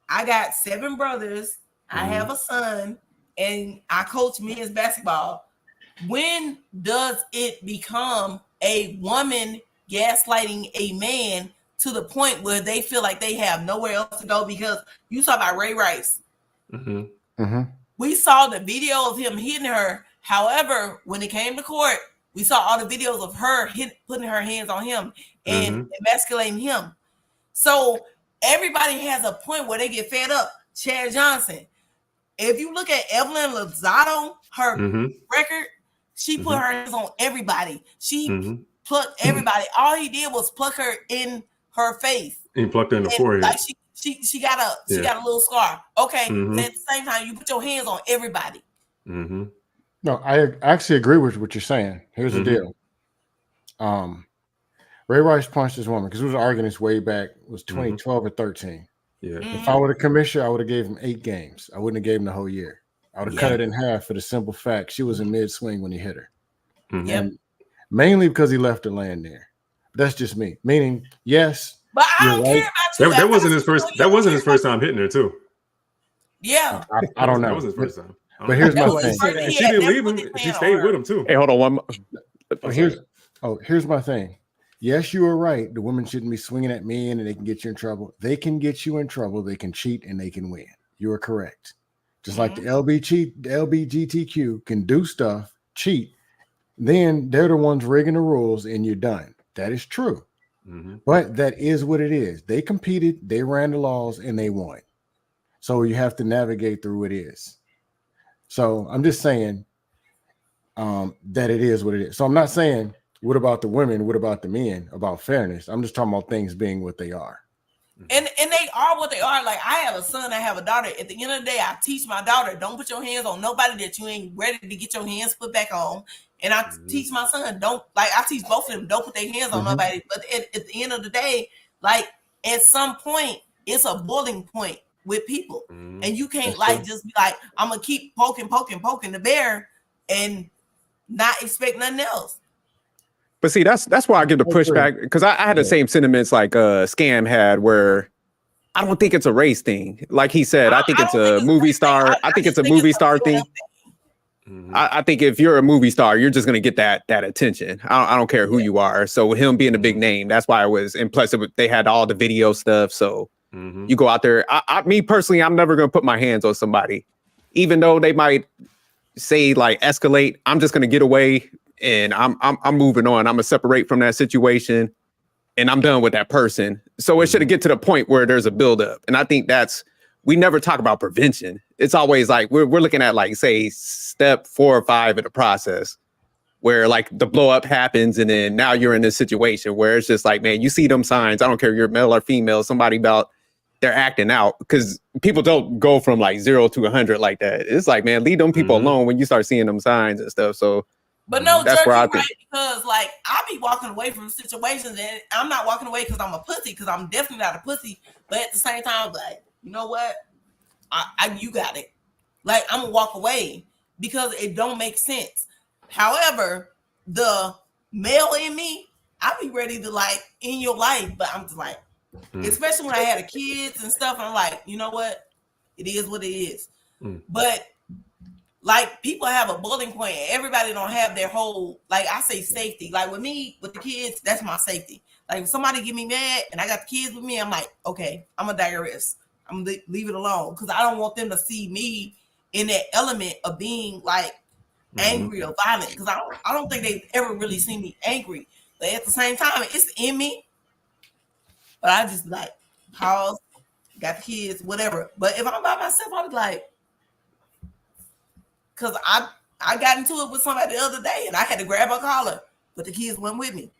I got 7 brothers, I have a son, and I coach men's basketball. When does it become a woman gaslighting a man to the point where they feel like they have nowhere else to go? Because you talk about Ray Rice. Mhm. Mm-hmm. We saw the video of him hitting her. However, when it came to court, we saw all the videos of her putting her hands on him and emasculating him. So everybody has a point where they get fed up. Chad Johnson. If you look at Evelyn Lozado, her record, she put her hands on everybody. She plucked everybody. All he did was pluck her in her face. He plucked her in the forehead. Like she got a little scar. Okay, but at the same time, you put your hands on everybody. Mm-hmm. No, I actually agree with what you're saying. Here's the deal. Ray Rice punched his woman because it was arguing this way back. It was 2012 or 13. Yeah. If I would have commissioned, I would have gave him 8 games. I wouldn't have gave him the whole year. I would have cut it in half for the simple fact she was in mid swing when he hit her. And mainly because he left her laying there. That's just me. Meaning, yes. But I don't care about you. That wasn't his first. That wasn't his first time hitting her too. Yeah. I don't know. That was his first time. But here's my thing. And she didn't leave him. She stayed with him too. Hey, hold on one. Here's my thing. Yes, you are right. The women shouldn't be swinging at men and they can get you in trouble. They can get you in trouble. They can cheat and they can win. You are correct. Just like the LBGTQ can do stuff, cheat, then they're the ones rigging the rules and you're done. That is true. But that is what it is. They competed, they ran the laws, and they won. So you have to navigate through what it is. So I'm just saying that it is what it is. So I'm not saying what about the women, what about the men, about fairness. I'm just talking about things being what they are. And they are what they are. Like, I have a son, I have a daughter. At the end of the day, I teach my daughter, don't put your hands on nobody that you ain't ready to get your hands put back on. And I teach my son, I teach both of them, don't put their hands on nobody. But at the end of the day, like, at some point, it's a boiling point with people. And you can't just be like, I'm gonna keep poking the bear and not expect nothing else. But see, that's why I give the pushback, because I had the same sentiments like Scam had, where I don't think it's a race thing. Like he said, I think it's a movie star. I think it's a movie star thing. I think if you're a movie star, you're just gonna get that attention. I don't care who you are. So with him being a big name, that's why I was impressed with. They had all the video stuff. So you go out there. Me personally, I'm never gonna put my hands on somebody, even though they might say like escalate. I'm just gonna get away. And I'm moving on. I'm gonna separate from that situation, and I'm done with that person. So it should get to the point where there's a buildup. And I think we never talk about prevention. It's always like we're looking at like say step 4 or 5 in the process, where like the blow up happens, and then now you're in this situation where it's just like, man, you see them signs. I don't care if you're male or female. Somebody about they're acting out, because people don't go from like 0 to 100 like that. It's like, man, leave them people alone when you start seeing them signs and stuff. So. But no, that's where I think, right, because like I be walking away from situations, and I'm not walking away because I'm a pussy, because I'm definitely not a pussy. But at the same time, like, you know what? You got it. Like, I'm gonna walk away because it don't make sense. However, the male in me, I be ready to like in your life, but I'm just like, especially when I had kids and stuff, I'm like, you know what? It is what it is. But like, people have a boiling point. Everybody don't have their whole, like I say, safety. Like with me, with the kids, that's my safety. Like if somebody get me mad and I got the kids with me, I'm like, okay, I'm a diarist. I'm gonna leave it alone, because I don't want them to see me in that element of being like angry or violent, because I don't think they've ever really seen me angry. But at the same time, it's in me. But I just like pause, got the kids, whatever. But if I'm by myself, I'll be like, because I got into it with somebody the other day and I had to grab her collar. but the kids weren't with me.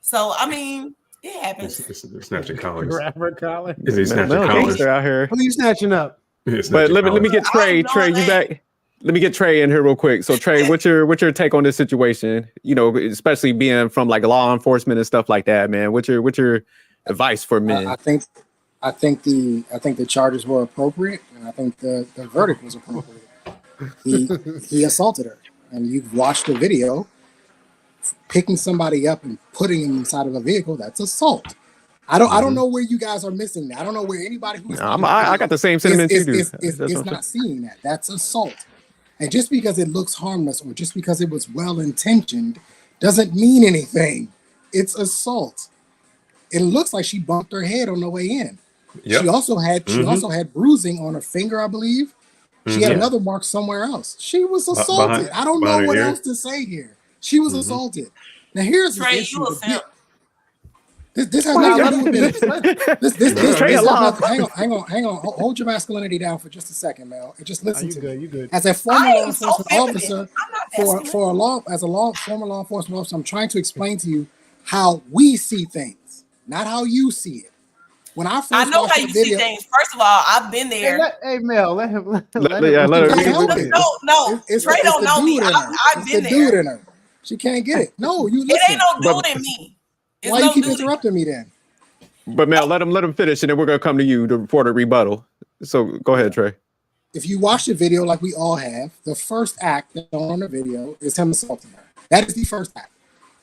So I mean, it happens. It's snatching collars. Rapper Colin. Is he snatching Mel collars? gangster out here. Who are you snatching up? He's But snatching let me collars. get Trey. I know Trey, you that. back? Let me get Trey in here real quick. So Trey, what's your take on this situation? You know, especially being from like law enforcement and stuff like that, man. What's your advice for men? I think the charges were appropriate, and I think the verdict was appropriate. He assaulted her, and you've watched the video. Picking somebody up and putting them inside of a vehicle, that's assault. I don't know where you guys are missing that. I don't know where anybody who's I got the same sentiments you do. is not seeing that. That's assault. And just because it looks harmless or just because it was well intentioned doesn't mean anything. It's assault. It looks like she bumped her head on the way in. Yep. She also had bruising on her finger, I believe. She had another mark somewhere else. She was assaulted. I don't know what else to say here. She was assaulted. Now here's the Trey, issue. you a simp. This has nothing to do with this. Trey alive. Hang on. Hold your masculinity down for just a second, Mel, and just listen to me. You good. As a former I law am so enforcement feminine. officer, I'm not that former law enforcement officer, I'm trying to explain to you how we see things, not how you see it. When I first I know watched how the you see video, things. First of all, I've been there. Hey, Mel, let him. Let her- It's Trey the don't know dude me. in her. I've It's been the dude there. in her. She can't get it. No, you It listen. ain't no dude in me. It's Why no you keep dude. interrupting me then? But Mel, let him finish, and then we're gonna come to you to report a rebuttal. So go ahead, Trey. If you watch the video like we all have, the first act on the video is him assaulting her. That is the first act.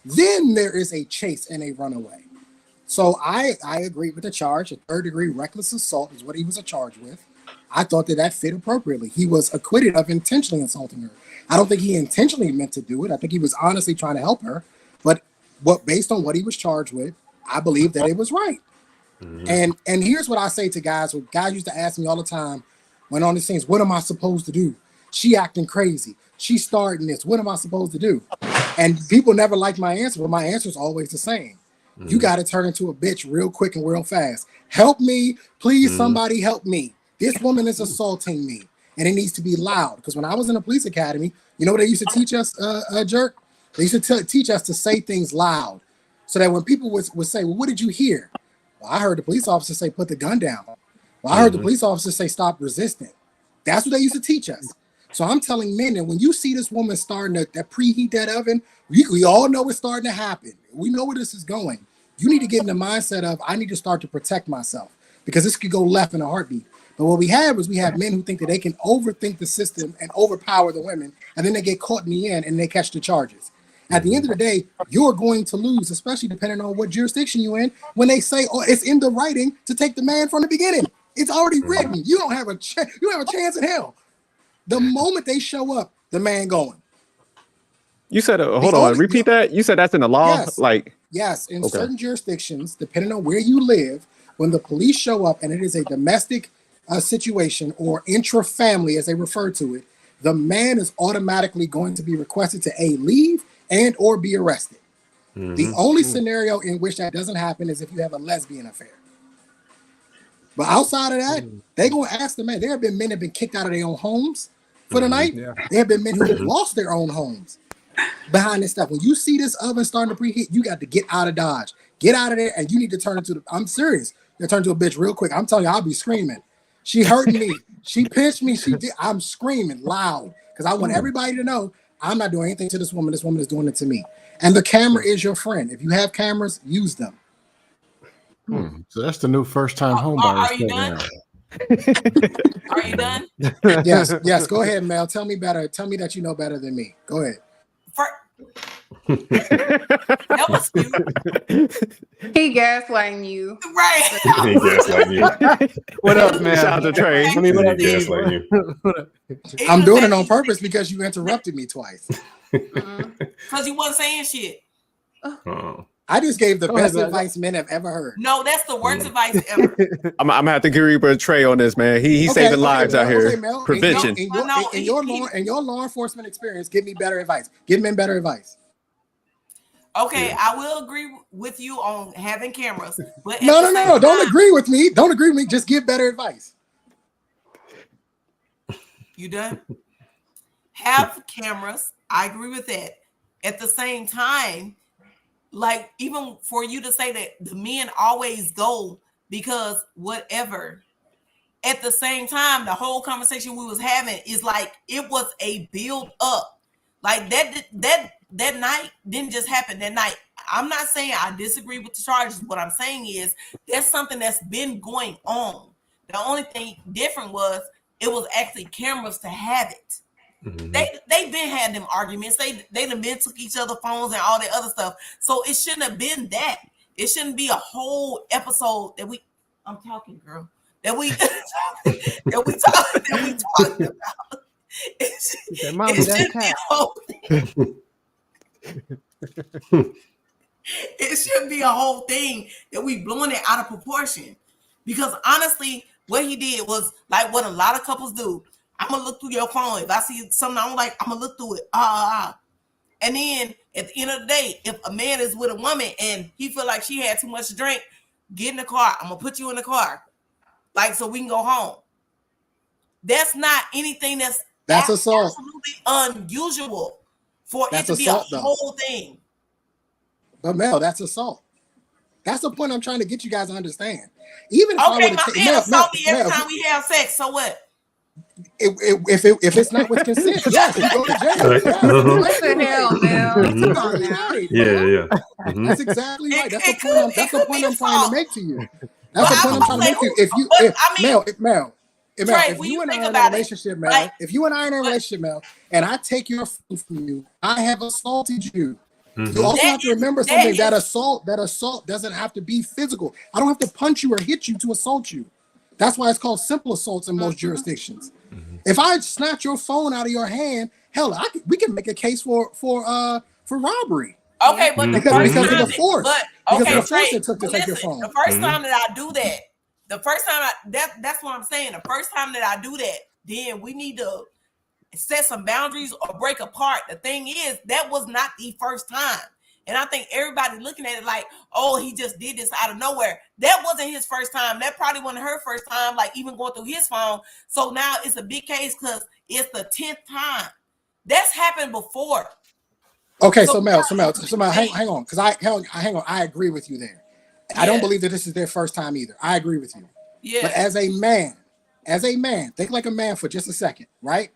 Then there is a chase and a runaway. So I agree with the charge. A third-degree reckless assault is what he was charged with. I thought that fit appropriately. He was acquitted of intentionally assaulting her. I don't think he intentionally meant to do it. I think he was honestly trying to help her. But based on what he was charged with, I believe that it was right. And here's what I say to guys. Guys used to ask me all the time when on these things, what am I supposed to do? She acting crazy. She's starting this. What am I supposed to do? And people never like my answer, but my answer is always the same. You got to turn into a bitch real quick and real fast. Help me. Please, somebody help me. This woman is assaulting me. And it needs to be loud. Because when I was in the police academy, you know what they used to teach us, Jerk? They used to teach us to say things loud. So that when people would say, well, what did you hear? Well, I heard the police officer say, put the gun down. Well, I heard the police officer say, stop resisting. That's what they used to teach us. So I'm telling men that when you see this woman starting to preheat that oven, we all know it's starting to happen. We know where this is going. You need to get in the mindset of, I need to start to protect myself because this could go left in a heartbeat. But what we have men who think that they can overthink the system and overpower the women, and then they get caught in the end and they catch the charges. At the end of the day, you're going to lose, especially depending on what jurisdiction you're in, when they say, oh, it's in the writing to take the man from the beginning. It's already written. You don't have a chance in hell. The moment they show up, the man going. You said, hold on, repeat that. You said that's in the law, Yes. Yes, in certain jurisdictions, depending on where you live, when the police show up and it is a domestic situation or intra-family, as they refer to it, the man is automatically going to be requested to leave and or be arrested. The only scenario in which that doesn't happen is if you have a lesbian affair. But outside of that, they're going to ask the man. There have been men that have been kicked out of their own homes for the night. Yeah. There have been men who have lost their own homes behind this stuff. When you see this oven starting to preheat, you got to get out of Dodge. Get out of there, and you need to turn into I'm serious. You turn into a bitch real quick. I'm telling you, I'll be screaming. She hurt me. She pinched me. I'm screaming loud because I want everybody to know I'm not doing anything to this woman. This woman is doing it to me. And the camera is your friend. If you have cameras, use them. So that's the new first-time home Are buyers you program. Are you done? Yes. Go ahead, Mel. Tell me better. Tell me that you know better than me. Go ahead. That was cute. He gaslighting you. Right. He gaslighting you. What up, man? Shout out to Trey. I mean, He what up, gaslighting you. I'm doing it on purpose because you interrupted me twice. Because you wasn't saying shit. Oh. I just gave the Go best ahead, advice men have ever heard. No, that's the worst advice ever. I'm gonna have to agree with Trey on this, man. He's saving lives out here. Mel. Prevention. In your law enforcement experience, give me better advice. Give men better advice. Okay, I will agree with you on having cameras. But No. Don't agree with me. Don't agree with me. Just give better advice. You done? Have cameras. I agree with that. at the same time, like even for you to say that the men always go because whatever, at the same time, the whole conversation we was having is like it was a build up. Like that night didn't just happen that night. I'm not saying I disagree with the charges. What I'm saying is there's something that's been going on. The only thing different was it was actually cameras to have it. Mm-hmm. They've been had them arguments. They done been took each other phones and all that other stuff. So it shouldn't have been that. It shouldn't be a whole episode that I'm talking, girl. That we talking about. It should be a whole thing that we blowing it out of proportion. Because honestly, what he did was like what a lot of couples do. I'm gonna look through your phone. If I see something I don't like, I'm gonna look through it. And then at the end of the day, if a man is with a woman and he feel like she had too much to drink, get in the car. I'm gonna put you in the car, like so we can go home. That's not anything that's assault. Absolutely unusual for that's it to assault, be a whole thing. But Mel, that's assault. That's the point I'm trying to get you guys to understand. Even if I would assault me every time we have sex, so what? If it's not with consent, yes, you go to jail. What the hell, Mel? Yeah. Mm-hmm. That's exactly right. That's the point I'm trying to make to you. That's the point I'm trying to make to you. Mel, if you and I are in a relationship, Mel, if you and I are in a relationship, Mel, and I take your phone from you, I have assaulted you. Mm-hmm. You also have to remember something, that assault doesn't have to be physical. I don't have to punch you or hit you to assault you. That's why it's called simple assaults in most jurisdictions. Mm-hmm. If I snatch your phone out of your hand, hell, we can make a case for robbery. Okay, but because of the force. But okay, Trey, it took to take your phone. The first time that I do that, that's what I'm saying. The first time that I do that, then we need to set some boundaries or break apart. The thing is, that was not the first time. And I think everybody looking at it like, oh, he just did this out of nowhere. That wasn't his first time. That probably wasn't her first time, like even going through his phone. So now it's a big case because it's the 10th time. That's happened before. Okay, so Mel, hang on, because I agree with you there. Yeah. I don't believe that this is their first time either. I agree with you. Yeah. But as a man, think like a man for just a second, right?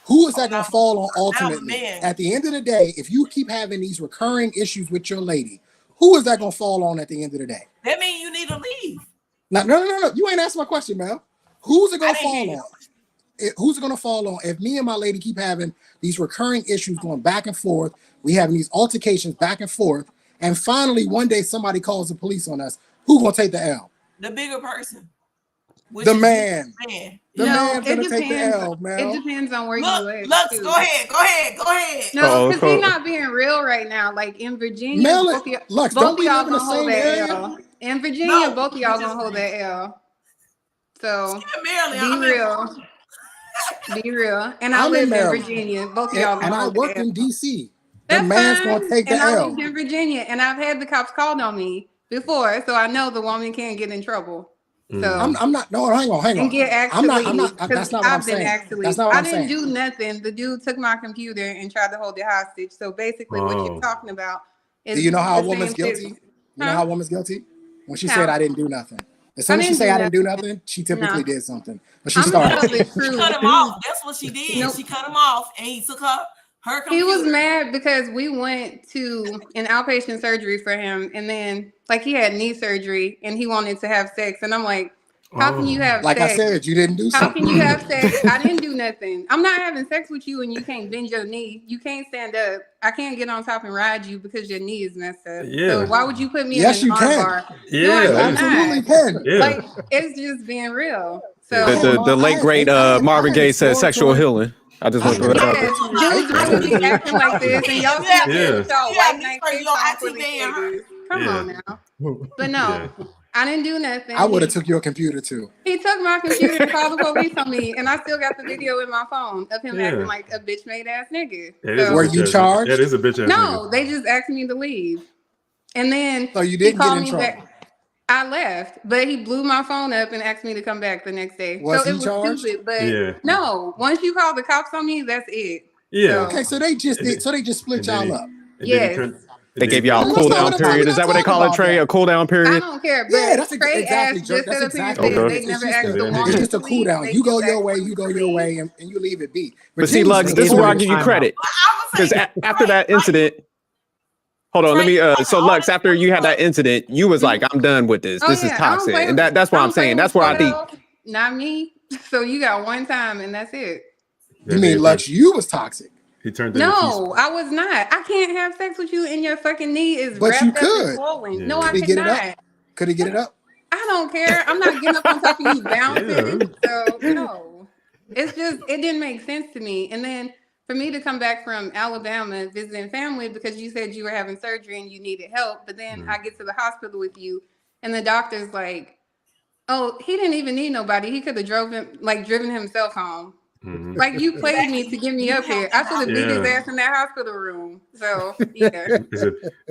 Who is that going to fall on ultimately? At the end of the day, if you keep having these recurring issues with your lady, who is that going to fall on at the end of the day? That means you need to leave. No. You ain't asking my question, Mel. Who's it going to fall on? Who's it going to fall on? If me and my lady keep having these recurring issues going back and forth, we having these altercations back and forth, and finally one day somebody calls the police on us, who going to take the L? The bigger person. The man. The man's gonna take the L, man. It depends on where you live. Lux, go ahead. No, because he's not being real right now. Like in Virginia, both of y'all gonna hold that L. In Virginia, both of y'all gonna hold that L. So be real. And I live in Virginia. Both of y'all gonna hold that L. And I work in DC. The man's gonna take the L. And I live in Virginia, and I've had the cops called on me before, so I know the woman can't get in trouble. So I'm not. No, hang on. And get I'm not. That's not what I'm saying. That's not what I'm saying. I didn't do nothing. The dude took my computer and tried to hold it hostage. So basically, what you're talking about is. Do you know how a woman's guilty? You know how a woman's guilty? When she said, "I didn't do nothing." As soon as she say, "I didn't do nothing," she typically did something. But she started. She cut him off. That's what she did. Nope. She cut him off, and he took her computer. He was mad because we went to an outpatient surgery for him, and then like he had knee surgery, and he wanted to have sex, and I'm like. How can you have sex? I said, you didn't do something. How can you have sex? I didn't do nothing. I'm not having sex with you and you can't bend your knee. You can't stand up. I can't get on top and ride you because your knee is messed up. Yeah. So why would you put me in an arm bar? Yeah, no, absolutely can. Yeah. Like, it's just being real. So the late great Marvin Gaye said sexual healing. I just want to throw that out. Dudes be acting like this and y'all white night. Come on now. But no. I didn't do nothing. I would have took your computer too. He took my computer and called the police on me, and I still got the video in my phone of him acting like a bitch made ass nigga. So, were you charged? That is a bitch ass No, they just asked me to leave, and then so you didn't get in trouble. Back. I left, but he blew my phone up and asked me to come back the next day. Was so he it charged? Stupid, but no. Once you call the cops on me, that's it. Yeah. Okay, so they just split y'all up. Yes. They gave y'all a cool down period. Is that what they call it, Trey? A cool down I period? don't care. But Yeah, that's Trey exactly. asked just That's set up here and exactly. said Okay. they never It's asked just the a- woman. It's just a to cool leave. down. They You go just your asked way, them you to go your leave. way, and you leave it be. But see, Virginia's Lux, this is where I give you Timeout. credit. Because after that incident, hold on, let me. So Lux, after you had that incident, you was like, "I'm done with this. Oh, This is yeah, I don't toxic," play and with- that's what I I'm don't play saying. with That's where I think. photo. Not me. So you got one time and that's it. You mean Lux? You was toxic, He turned into No, I was not. I can't have sex with you and your fucking knee is But wrapped you up could. and swollen. Yeah. No, I Could he could get it not. up? Could he get it up? I don't care. I'm not getting up on top of you bouncing. Yeah. So no. It didn't make sense to me. And then for me to come back from Alabama visiting family because you said you were having surgery and you needed help, but then I get to the hospital with you and the doctor's like, "Oh, he didn't even need nobody. He could have driven himself home." Mhm. Like you played me to get me up here. I should have beat his Yeah. ass in that hospital room. So yeah.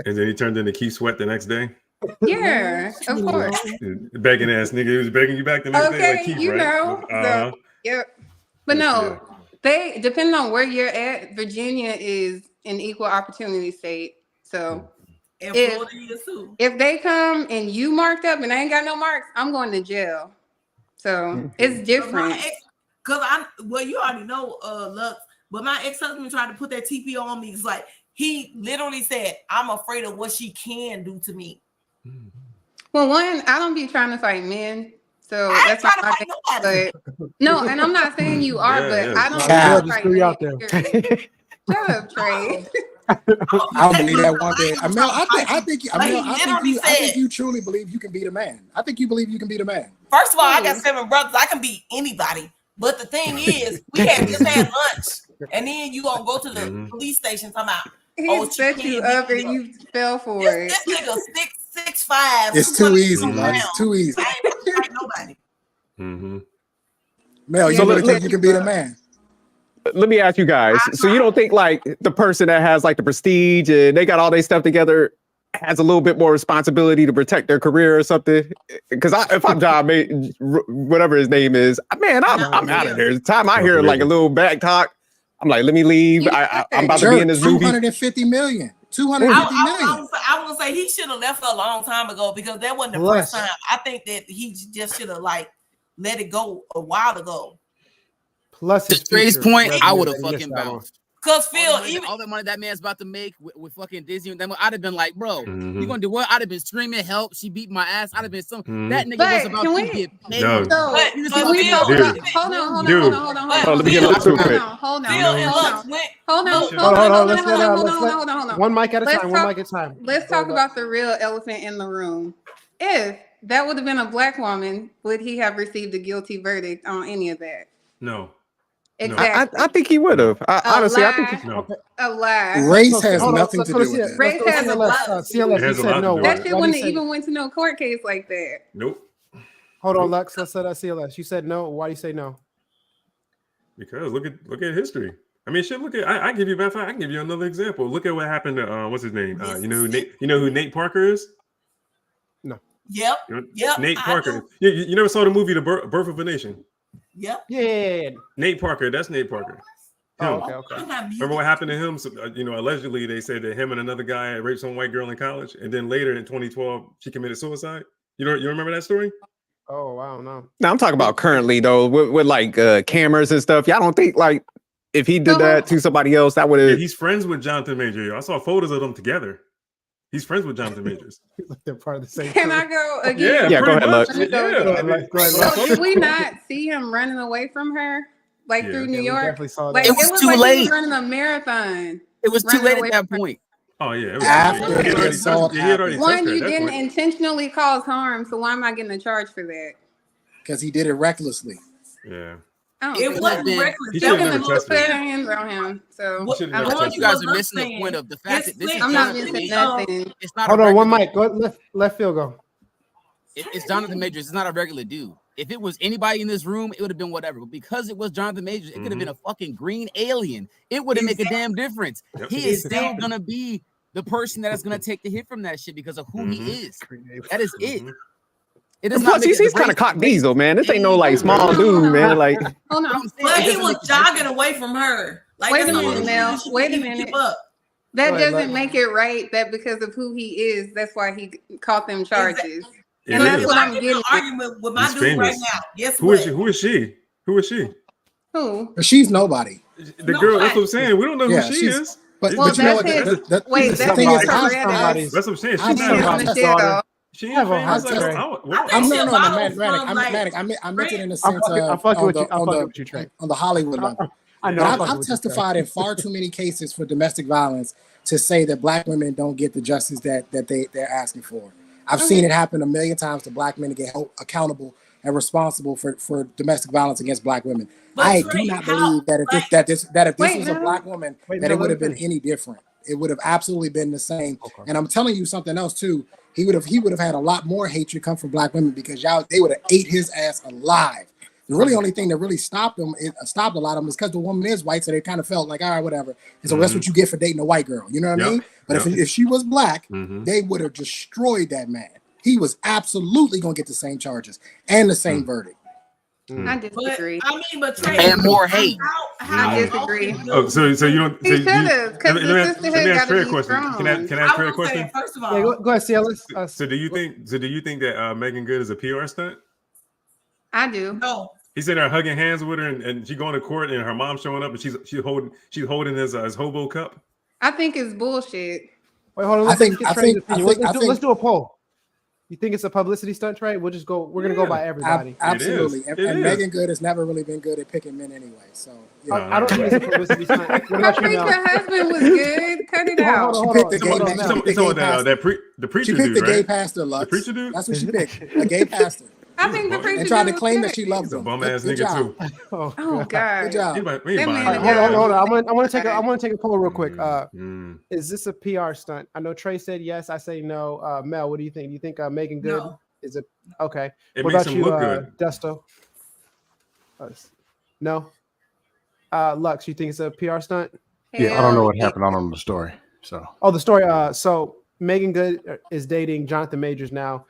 And then he turned into Keith Sweat the next day. Yeah, of course. Begging ass nigga. He was begging you back the next day Okay, like Keith, you right? know. So, yep. But no, they depending on where you're at, Virginia is an equal opportunity state. So And If- Florida is too. if they come and you marked up and I ain't got no marks, I'm going to jail. So it's different. Well, you already know, Lux, but my ex-husband tried to put that TPO on me. It's like he literally said, "I'm afraid of what she can do to me." Well, one, I don't be trying to fight men. So I ain't that's trying not to my fight thing. nobody. But no, and I'm not saying you are, Yeah, but yeah. I don't Nah, want to just fight threw you men, out there. period. Shut up, Trey. I don't believe that one bit. I I think you truly believe you can beat a man. I think you believe you can beat a man. First of all, I got 7 brothers. I can beat anybody. But the thing is, we had just had lunch, and then you gonna go to the police station talking about, He set you up and you fell for it. this nigga 6'5". It's too easy, 200 man. It's pounds. too easy. I ain't about to fight nobody. Mm-hmm. Mel, you So really let- think you can beat a man? Let me ask you guys. So you don't think like the person that has like the prestige and they got all their stuff together has a little bit more responsibility to protect their career or something? Because if I'm John, whatever his name is, man, I'm out of there. The time I hear like a little back talk, I'm like, let me leave. I'm about to be in this movie. 250 million. 250 million. I would say he should have left a long time ago because that wasn't the Plus. first time. I think that he just should have like let it go a while ago. Plus To his Trey's future point, I resume would have that he fucking missed out on. bounced. Cause Phil, All the money that man's about to make with fucking Disney and them, I'd have been like, bro, Mhm. you gonna do what? I'd have been screaming, help, she beat my ass. I'd have been some Mhm. that nigga But was about can to we- get paid. No. So But- can but we Phil- talk Dude. about hold on. Dude. Oh, let me get Lux real quick. Hold Phil on. and Lux went. Hold on. Look, Hold on, let's let Hold on. one mic at a Let's time. talk- One mic at a time. Let's talk about the real elephant in the room. If that would have been a black woman, would he have received a guilty verdict on any of that? No. Exactly. I think he would have. Honestly, I think. No. A lie. Race has Hold on, nothing let's to go do with CLS. it. Race Let's has go a CLS. lot. It CLS, has you a lot said to no. do That with shit Why do you wouldn't say even no? went to no court case like that. Nope. Hold on, Lux. Let's set that CLS. You said no. Why do you say no? Because look at history. I mean, shit. Look at I give you I can give you another example. Look at what happened to what's his name? You know who Nate Parker is? Yep. Nate I Parker. do. You never saw the movie The Birth of a Nation? Yep. Yeah. Nate Parker. That's Nate Parker. Oh, Him. okay. Remember what happened to him? So, allegedly they said that him and another guy raped some white girl in college, and then later in 2012 she committed suicide. You remember that story? Oh, wow. No. Now I'm talking about currently though, with like cameras and stuff. Y'all don't think like if he did that to somebody else, that would Yeah, have. he's friends with Jonathan Major. I saw photos of them together. He's friends with Jonathan Majors. They're part of the same. Can crew. I go again? Yeah, go pretty ahead, much. Lux. Yeah, I mean, Go ahead, So Lux. did we not see him running away from her, like Yeah. through Yeah, New we York? definitely saw Like that. It was like too he was late. running a marathon. It was too Running late away at that from her. point. Oh yeah, it was After he had the already assault touched- he had already happened. touched One, her you at that didn't point. intentionally cause harm, so why am I getting a charge for that? Because he did it recklessly. Yeah. I don't It care. wasn't Then- reckless. He That should've was never a Put touched little her. their hands on him. So What- should've I never don't touched You her. care. guys are missing the point of the fact that this is I'm not Jonathan missing Majors. nothing. It's not. Hold a on, one regular- mic. Go left field go. It's Jonathan Majors. It's not a regular dude. If it was anybody in this room, it would have been whatever. But because it was Jonathan Majors, it could have been a fucking green alien. It wouldn't make a damn difference. Yep. He is still gonna be the person that is gonna take the hit from that shit because of who he is. That is it. Mhm. It does And not plus, make he's a kind of race- cock diesel, man. This ain't no like race- small dude, man. Like Hold What I'm on. saying, But it he doesn't was make a jogging difference. away from her. Like, Wait a that's the minute, only Mel. reason she Wait a can even minute. keep up. That Go ahead, doesn't Lex. make it right that because of who he is, that's why he caught them charges. It And that's is. what I I'm get in getting an at. argument with my He's dude right famous. now. Guess Who what? is she? Who is she? Who is she? Who? But she's nobody. The No, girl. That's I- what I'm saying. We don't know Yeah, who she she's- is. But, Well, but you know what? that's Wait, She's that's thing his is, somebody's. That's what I'm saying. I'm She's He is not. somebody's Michelle. daughter. She Have ain't a famous. hot Like, take. I I'm think no, she no, models Manic. from, like, I meant it in the I'm sense fucking- I'm of fucking on with the you. I'm on fucking the with you, Trey. on the Hollywood level. I know. But I'm I've fucking with you, Trey. testified in far too many cases for domestic violence to say that black women don't get the justice that they're asking for. I've seen it happen a million times to black men to get held accountable and responsible for domestic violence against black women. But I Trey, do not how- believe that if this Wait, was a no. black woman, Wait, that no, it would let have me been finish. any different. It would have absolutely been the same. Okay. And I'm telling you something else too. He would have had a lot more hatred come from black women because they would have ate his ass alive. The really only thing that really stopped a lot of them is because the woman is white, so they kind of felt like, all right, whatever. And so that's what you get for dating a white girl. You know what I Yep. mean? But Yep. if she was black, Mhm. they would have destroyed that man. He was absolutely gonna get the same charges and the same verdict. I But disagree. I mean, but Trey, And more hate. How I disagree. Oh, so you don't. He so you- should've, 'cause let me the ask- sisterhood let me ask gotta Trey a be question. Can I strong. ask Trey a I will question? say, first of all, Yeah, go ahead, CLS. So do you think that Megan Good is a PR stunt? I do. no. He said her hugging hands with her, and she going to court, and her mom showing up, and she's holding his hobo cup. I think it's bullshit. Wait, hold on. I Let's think- get I Trey's think- I opinion. think- Let's I do- Let's think- do a poll. You think it's a publicity stunt, Trey? We're gonna go by everybody. Absolutely. It And is. Megan Good has never really been good at picking men anyway. So yeah. I don't think it's a publicity stunt. What Her about you, preacher Mel? husband was good. Cut it out. Hold She on, picked the hold gay on, man. Mel. She picked the Someone gay that pastor. the preacher She picked dude, the gay right? pastor, Lux. The preacher dude? That's what she picked. A gay pastor. I think the And preacher And tried to dude was claim that good. she loved He's a him. bum Good- ass good nigga job. too. Oh Good God. job. Anybody, That man All right, hold on. I want to take a poll real quick. Mm. Is this a PR stunt? I know Trey said yes. I say no. Mel, what do you think? Do you think Megan Good No. is it? Okay. It What makes about him you, look good. Desto? No. Lux, you think it's a PR stunt? Yeah, I don't know what Hell happened on the story. So Oh, the story. So Megan Good is dating Jonathan Majors now.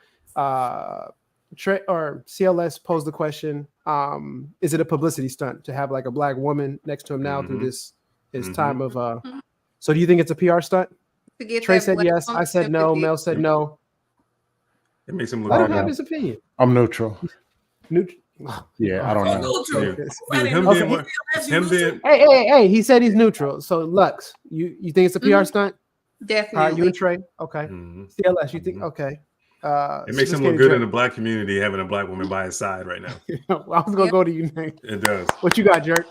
Trey or CLS posed the question: is it a publicity stunt to have like a black woman next to him now through his time of? So do you think it's a PR stunt? to get Trey that said black yes. I woman said no. sympathy. Mel said no. It makes him look Let him good. have his opinion. I'm neutral. Neut- Yeah, I don't know. Neutral. Yeah. Why Him didn't- being what- him being Hey! He said he's neutral. So Lux, you think it's a PR stunt? All right, Definitely. you and Trey. Okay. Mhm. CLS, you think? Okay. It makes him look good in the black community having a black woman by his side right now. I was gonna go to you, Nate. It does. What you got, Jerk?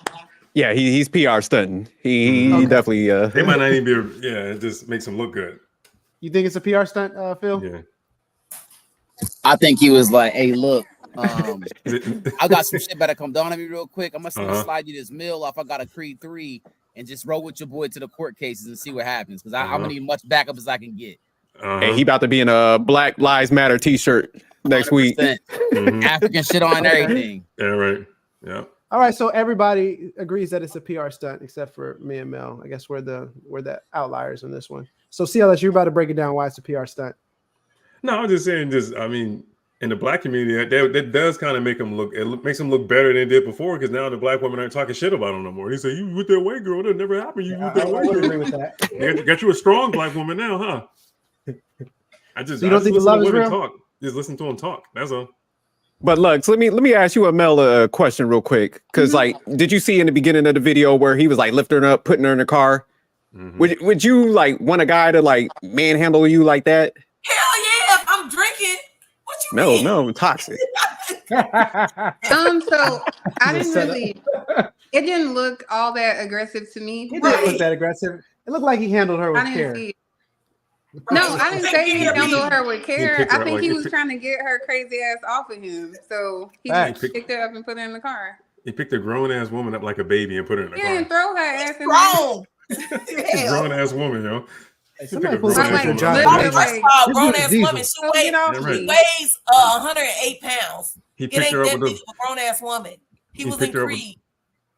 Yeah, he's PR stunting. He Okay. definitely. They might not even be. Yeah, it just makes him look good. You think it's a PR stunt, Phil? Yeah. I think he was like, "Hey, look, Is it- I got some shit better come down on me real quick. I'm gonna Uh-huh. slide you this mill off. I got a Creed 3 and just roll with your boy to the court cases and see what happens. Because I'm Uh-huh. gonna need much backup as I can get. And he about to be in a Black Lives Matter T-shirt next week. 100%. Mhm. African shit on everything. Yeah, right. Yeah. All right, so everybody agrees that it's a PR stunt except for me and Mel. I guess we're the outliers on this one. So CLS, you're about to break it down why it's a PR stunt. No, I was just saying. I mean, in the black community, that does kind of make him look. Makes him look better than it did before because now the black women aren't talking shit about him no more. He said, "You with that white girl? That never happened. You with that I white would girl? agree with that. You got you a strong black woman now, huh?" So you don't think the listen love to is women real? talk. Just listen to them talk. That's all. But Lux, let me ask you, Mel, a question real quick. Because like, did you see in the beginning of the video where he was like lifting her up, putting her in the car? Mhm. Would you like want a guy to like manhandle you like that? Hell yeah! If I'm drinking, what you mean? No, toxic. So I didn't Set up. really. It didn't look all that aggressive to me. He didn't look that aggressive. It looked like he handled her with I didn't care. see it. No, I didn't say he handled her with care. picked her I up think like- he was trying to get her crazy ass off of him. So he Facts. just picked her up and put her in the car. He picked a grown ass woman up like a baby and put her in the He car. didn't throw her ass in there. Wrong. Grown ass woman, yo. Hey, He somebody picked a pull grown I'm ass like, woman John up. literally, Legend. First of all, This grown dude is ass diesel. woman, Oh, get off Yeah, right. she me. weighs 108 pounds. He It picked ain't her that up with big of a grown ass woman. He He was in picked her up with- Creed.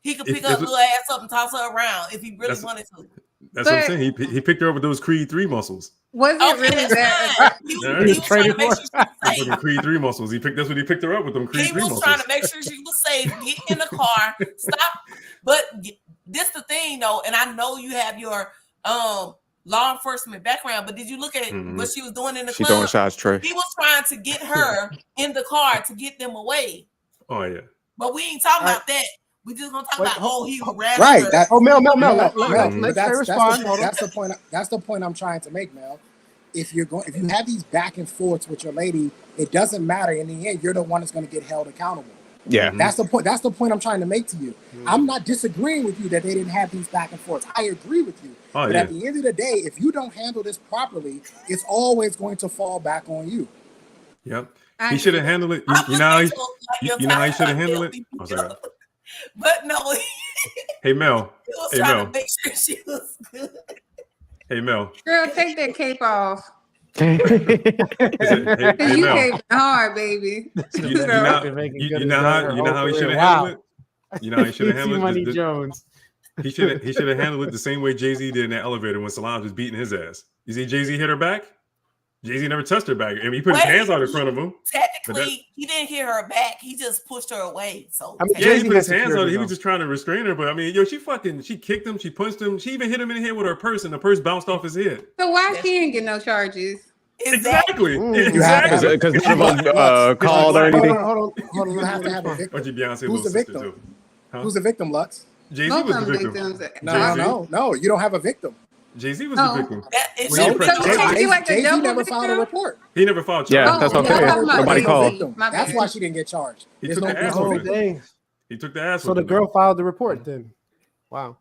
He could If- pick if her it- little ass up and toss her around if he really That's- wanted to. That's what I'm But- saying. He picked her up with those Creed 3 muscles. Was it Okay, really that's that? fine. He Yeah. was, he was trying to Traded make for sure she Those was fucking safe. Creed 3 muscles. That's what he picked her up with them Creed He 3 was muscles. trying to make sure she was safe. Get in the car. Stop. But this the thing though, and I know you have your law enforcement background, but did you look at what she was doing in the She throwing club? shots, Trey. He was trying to get her in the car to get them away. Oh yeah. But we ain't talking about that. We just gonna talk Wait, about he was Right. That, Mel. but Let's respond. that's the point I'm trying to make, Mel. If you have these back and forths with your lady, it doesn't matter. In the end, you're the one that's going to get held accountable. Yeah. That's the point. That's the point I'm trying to make to you. I'm not disagreeing with you that they didn't have these back and forths. I agree with you. But at the end of the day, if you don't handle this properly, it's always going to fall back on you. Yep. He should have handled it. You know how he should have handled it. Oh, sorry. But no. Hey Mel. He was Hey trying Mel. to make sure she was good. Hey Mel. Girl, take that cape off. Hey You Mel. caping hard, baby. You know how he should have handled it. You know how he should have handled Money it. Jones. He should have handled it the same way Jay-Z did in that elevator when Solange was beating his ass. You see Jay-Z hit her back? Jay-Z never touched her back. I mean, he put his hands out in front of him. Technically, he didn't hit her back. He just pushed her away. So I mean, Yeah, he Jay-Z put his has hands on it. He security, was just trying to restrain her. But I mean, she kicked him. She punched him. She even hit him in the head with her purse, and the purse bounced off his head. So why she didn't get no charges? Exactly. Exactly. Because none of them called or anything. Hold on. You have to have a victim. What you Beyonce Who's little the sister victim? do? Huh? Who's the victim, Lux? Jay-Z Both was of the them victim. victims. No. You don't have a victim. Jay-Z was the victim. Jay-Z never filed a report. He never filed charges. Yeah, that's what I'm saying. Nobody called. That's why she didn't get charged. He There's took no the ass victim. whooping. dang. He took the ass So the whooping. girl filed the report then. Wow.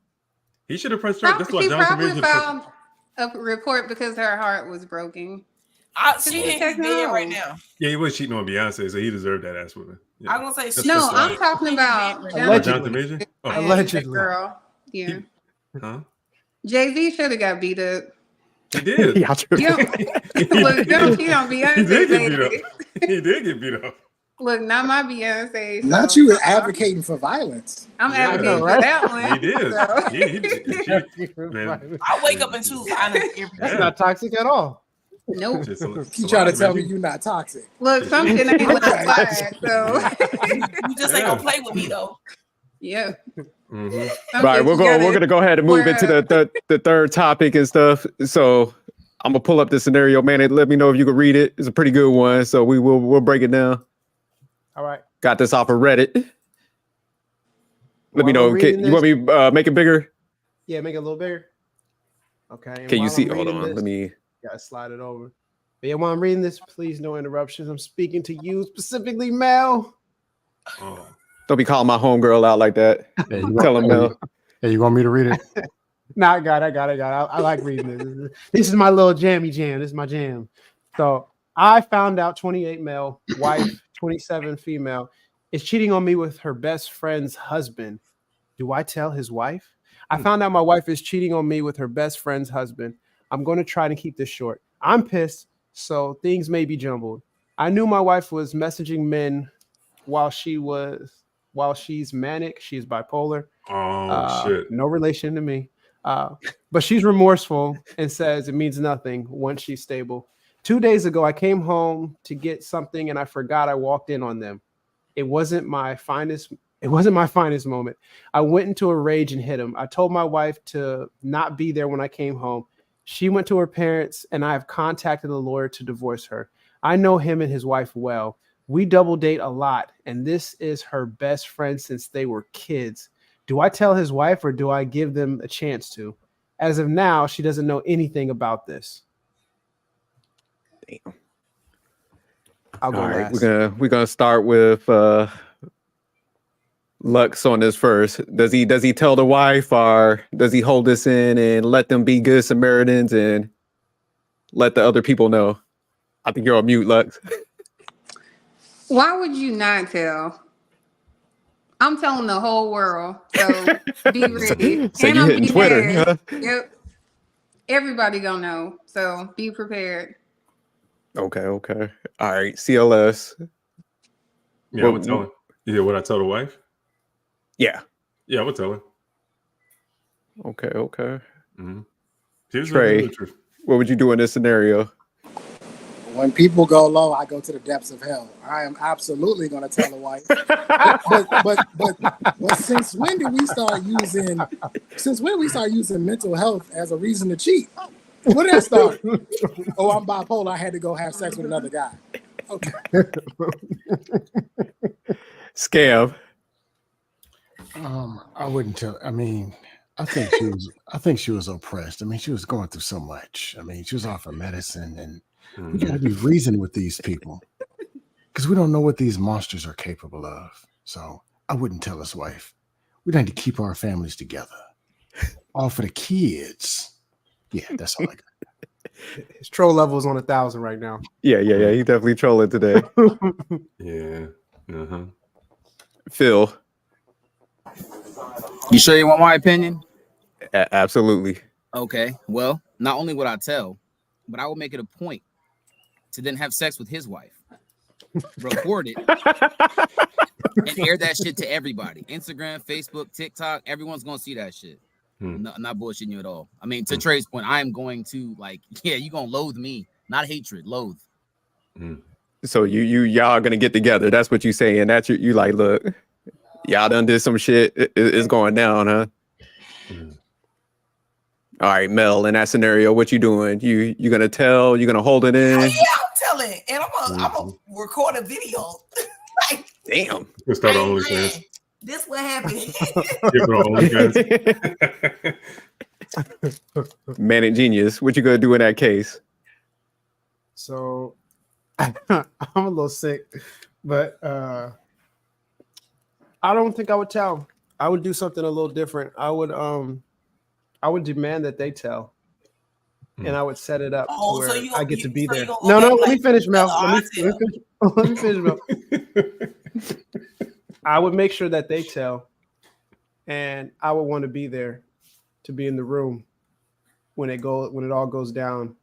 He should have pressed charges. That's why She Jonathan probably Major. filed a report because her heart was broken. She ain't dead right now. Yeah, he was cheating on Beyonce, so he deserved that ass whooping. Yeah. I'm gonna say That's No, just I'm talking about Jonathan Major. Oh. Allegedly. Girl. Yeah. Huh? Jay-Z should have got beat up. He did. Yeah, true. You don't, look, don't cheat on He Beyonce, did get beat baby. up. He did get beat up. Look, not my Beyonce. Not so- you advocating for violence. I'm Yeah. advocating for Right? that one. He did. So- Man. I wake up and choose honest every day. That's not toxic at all. Nope. You trying to tell me you're not toxic? Look, something ain't left slide. So, You just ain't gonna play with me though. yeah. Mm-hmm. Right, we're gonna go ahead and move into the third topic and stuff. So I'm gonna pull up the scenario, man, and let me know if you can read it. It's a pretty good one, so we'll break it down. All right. Got this off of Reddit. Let me While I'm know. reading You want me make it bigger? Yeah, make it a little bigger. Okay. and Can you while see? I'm Hold reading on. this- Let me. Gotta slide it over. But yeah, while I'm reading this, please no interruptions. I'm speaking to you specifically, Mel. Oh. Don't be calling my homegirl out like that. Hey, Tell him, Mel. Hey, you want me to read it? Nah, I got it. I like reading this. This is my little jammy jam. This is my jam. So I found out 28 male, wife, 27 female, is cheating on me with her best friend's husband. Do I tell his wife? I found out my wife is cheating on me with her best friend's husband. I'm going to try to keep this short. I'm pissed, so things may be jumbled. I knew my wife was messaging men while she's manic. She's bipolar. Oh shit. No relation to me. But she's remorseful and says it means nothing once she's stable. 2 days ago, I came home to get something and I forgot I walked in on them. It wasn't my finest moment. I went into a rage and hit him. I told my wife to not be there when I came home. She went to her parents and I have contacted a lawyer to divorce her. I know him and his wife well. We double date a lot, and this is her best friend since they were kids. Do I tell his wife or do I give them a chance to? As of now, she doesn't know anything about this. Damn. I'll go All right, last. we're gonna start with Lux on this first. Does he tell the wife or does he hold this in and let them be good Samaritans and let the other people know? I think you're on mute, Lux. Why would you not tell? I'm telling the whole world. So be ready. So And you I'm hitting be Twitter? mad. Huh? Yep. Everybody gonna know. So be prepared. Okay. All right, CLS. Yeah, I would tell him. You hear what I tell the wife? Yeah. Yeah, I would tell her. Okay. Mm-hmm. Here's Trey. the truth. What would you do in this scenario? When people go low, I go to the depths of hell. I am absolutely going to tell a wife. But since when did we start using? Since when we start using mental health as a reason to cheat? When did that start? Oh, I'm bipolar. I had to go have sex with another guy. Okay. Scam. I wouldn't tell. I mean, I think she was oppressed. I mean, she was going through so much. I mean, she was off her medicine, and we got to be reasoning with these people because we don't know what these monsters are capable of. So I wouldn't tell his wife. We need to keep our families together. All for the kids. Yeah, that's all I got. His troll level is on 1,000 right now. Yeah. He definitely trolling today. Yeah. Phil. You sure you want my opinion? Absolutely. Okay. Well, not only would I tell, but I will make it a point to then have sex with his wife, record it, and air that shit to everybody. Instagram, Facebook, TikTok, everyone's gonna see that shit. No, not bullshitting you at all. I mean, to Trey's point, I am going to you're gonna loathe me, not hatred, loathe. So y'all are gonna get together. That's what you saying. That's you like, look, y'all done did some shit. It's going down, huh? All right, Mel, in that scenario, what you doing? You gonna tell? You gonna hold it in? Oh, yeah, I'm telling, and I'm gonna record a video. Like, damn. We'll start our OnlyFans. This what happened. Manic genius. What you gonna do in that case? So I'm a little sick, but I don't think I would tell. I would do something a little different. I would demand that they tell, and I would set it up to where I get to be there. No, let me finish, Mel. Let me finish, Mel. I would make sure that they tell, and I would want to be there, to be in the room when it all goes down.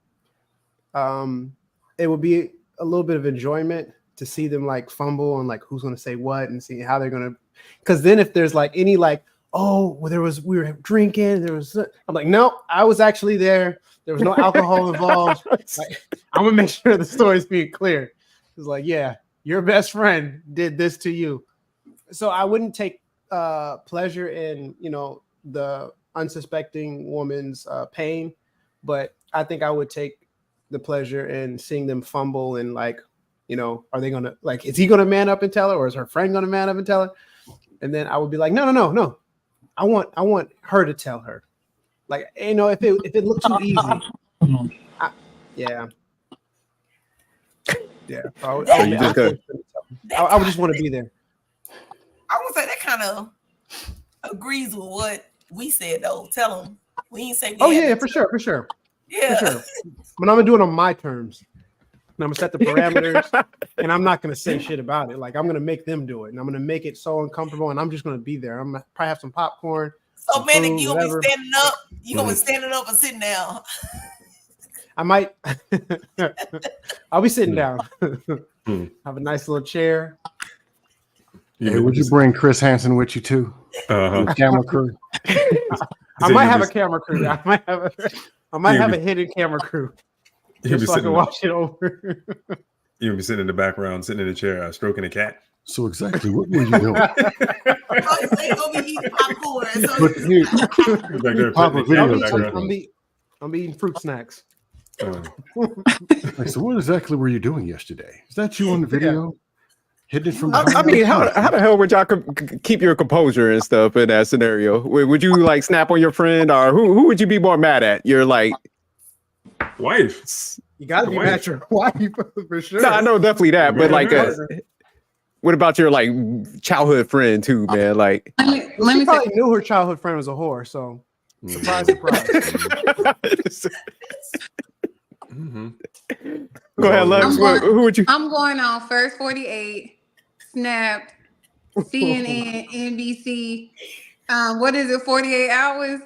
It would be a little bit of enjoyment to see them like fumble and like who's going to say what and see how they're going to. Because then if there's like any like, oh, well, we were drinking, I'm like, no, I was actually there. There was no alcohol involved. Like, I'm gonna make sure the story's being clear. It's like, yeah, your best friend did this to you. So I wouldn't take pleasure in, the unsuspecting woman's pain, but I think I would take the pleasure in seeing them fumble and like, are they gonna like, is he gonna man up and tell her, or is her friend gonna man up and tell her? And then I would be like, no. I want her to tell her. Like, if it looked too easy, yeah. I would just want to be there. I would say that kind of agrees with what we said though. Tell them we ain't say. For sure. Yeah, for sure. But I'm gonna do it on my terms. And I'm gonna set the parameters, and I'm not gonna say shit about it. Like, I'm gonna make them do it, and I'm gonna make it so uncomfortable, and I'm just gonna be there. I'm gonna probably have some popcorn. So, Manic, you gonna be standing up? You gonna be standing up and sitting down? I might. I'll be sitting down. Have a nice little chair. Hey, would you bring Chris Hansen with you too? Camera crew. I might have a camera crew. I might have a hidden camera crew. Just so I can watch it over. You'll be sitting in the background, sitting in a chair, stroking a cat. So exactly, what were you doing? Gonna be eating popcorn. I'm eating fruit snacks. So what exactly were you doing yesterday? Is that you on the video? Hidden from I mean, how the hell would y'all keep your composure and stuff in that scenario? Would you like snap on your friend, or who would you be more mad at? You're like wife. You gotta be mad at your wife for sure. No, I know definitely that, but like, what about your like childhood friend too, man? Like, she probably knew her childhood friend was a whore, so surprise. Go ahead, Lex. Who would you? I'm going on First 48, Snap, CNN, NBC. What is it? 48 hours.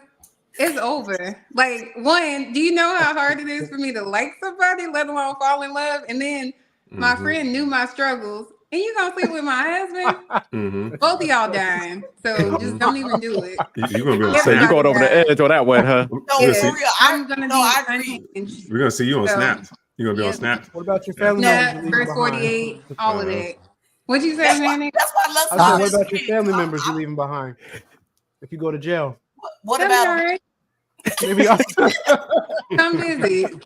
It's over. Like, one, do you know how hard it is for me to like somebody, let alone fall in love? And then my friend knew my struggles. And you gonna sleep with my husband? Both of y'all dying. So just don't even do it. You're gonna be so you're going over the edge on that one, huh? No, for real. I'm gonna I agree. We're gonna see you on Snap. You gonna be on Yeah. Snap? What about your family members? Snap, you leaving verse behind? 48, all of Uh-huh. that. What'd you say, That's why, Manny? that's why I love I said, what this about your shit. family members you leaving behind? If you go to jail, What They'll be all about right. maybe I'll Come visit.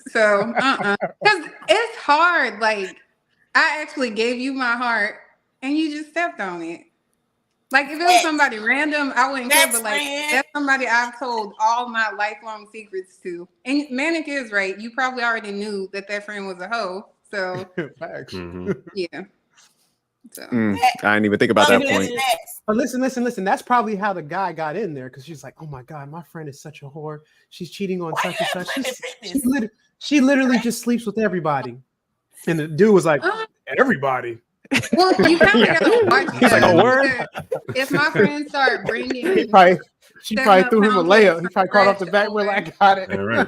So, because it's hard. Like, I actually gave you my heart, and you just stepped on it. Like, if it was somebody random, I wouldn't care. But like, that's somebody I've told all my lifelong secrets to. And Manic is right. You probably already knew that friend was a hoe. So, facts. Mhm. yeah. So, I didn't even think about that point. But listen. That's probably how the guy got in there because she's like, oh my god, my friend is such a whore. She's cheating on such and such. She literally just sleeps with everybody. And the dude was like, everybody. well, you kind of gotta watch He's like, that. oh, word? If my friends start bringing, She probably threw him a layup. He probably caught off the back wheel. I got it. Yeah, right.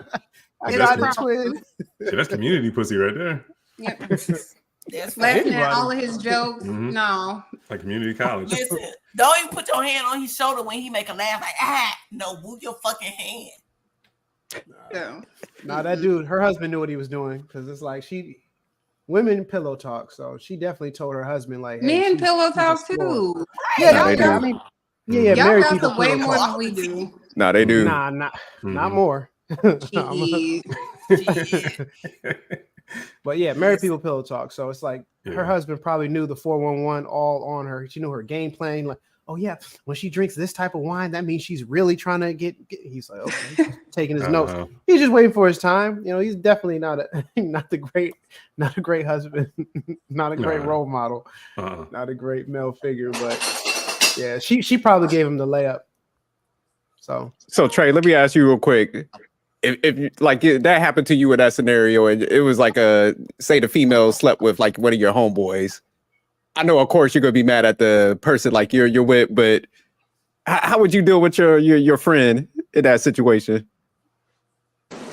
I It's got a it, twin. See, that's community pussy right there. yep. That's Laughing at all of his jokes. Mhm. No. Like community college. Listen, don't even put your hand on his shoulder when he make a laugh like no, move your fucking hand. So. Nah, that dude, her husband knew what he was doing because it's like women pillow talk. So she definitely told her husband, like, hey, Men pillow she's a talk sport. too. Yeah, they do. I mean, yeah, Y'all married got people some way pillow more talk. than we do. No, they do. Nah, not Mhm. more. Shit. But yeah, married people pillow talk. So it's like Yeah. her husband probably knew the 411 all on her. She knew her game plan. Like, oh yeah, when she drinks this type of wine, that means she's really trying to get. He's like, okay, he's taking his notes. Uh-huh. He's just waiting for his time. You know, he's definitely not a great husband, not a great Nah. role model, Uh-uh. not a great male figure. But yeah, she probably gave him the layup. So Trey, let me ask you real quick. If you like that happened to you in that scenario, and it was like say the female slept with like one of your homeboys. I know, of course, you're gonna be mad at the person like you're with, but how would you deal with your friend in that situation?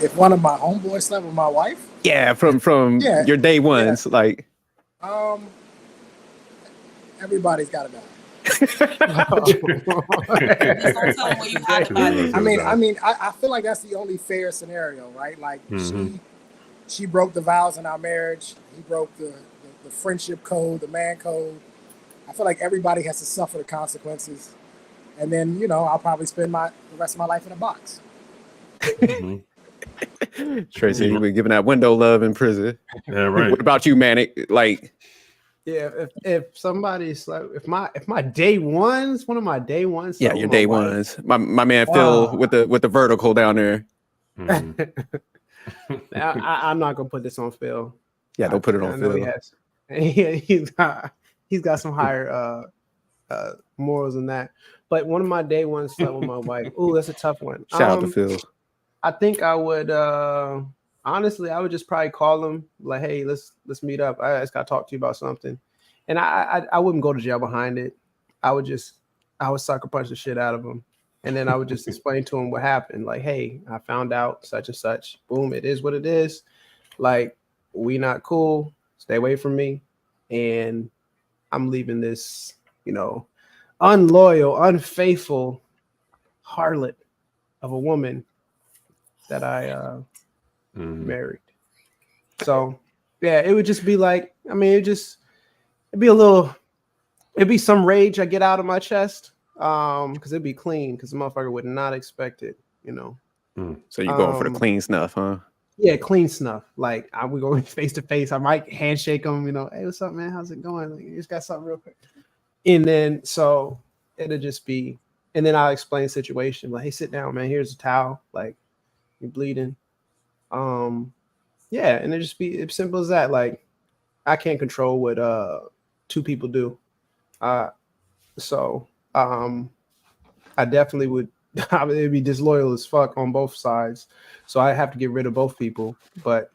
If one of my homeboys slept with my wife, Yeah, from Yeah. your day ones, like everybody's got to die. Just don't tell him where you hide the body. I feel like that's the only fair scenario, right? Like Mhm. she broke the vows in our marriage. He broke the friendship code, the man code. I feel like everybody has to suffer the consequences. And then, I'll probably spend the rest of my life in a box. Mhm. Tracy, you been giving that window love in prison. Yeah, right. What about you, Manic? Like, yeah, if somebody slept, if my day ones, one of my day ones, yeah, slept your with my day wife, ones. My man Phil with the vertical down there. Mhm. I'm not gonna put this on Phil. Yeah, don't put it I on know Phil. he's got some higher morals than that. But one of my day ones slept with my wife. Ooh, that's a tough one. Shout out to Phil. I think I would honestly, I would just probably call him like, hey, let's meet up. I just gotta talk to you about something. And I wouldn't go to jail behind it. I would sucker punch the shit out of him. And then I would just explain to him what happened. Like, hey, I found out such and such. Boom, it is what it is. Like, we not cool. Stay away from me. And I'm leaving this, unloyal, unfaithful harlot of a woman that I Mhm. married. So yeah, it would just be like, it'd be some rage I get out of my chest. Because it'd be clean, because the motherfucker would not expect it, So you're going for the clean snuff, huh? Yeah, clean snuff. Like we go face to face. I might handshake him, hey, what's up, man? How's it going? Like, you just got something real quick. And then so it'll just be, and then I'll explain the situation. Like, hey, sit down, man. Here's a towel. Like, you're bleeding. Yeah, and it just be as simple as that. Like, I can't control what two people do. So I definitely would. It'd be disloyal as fuck on both sides. So I have to get rid of both people. But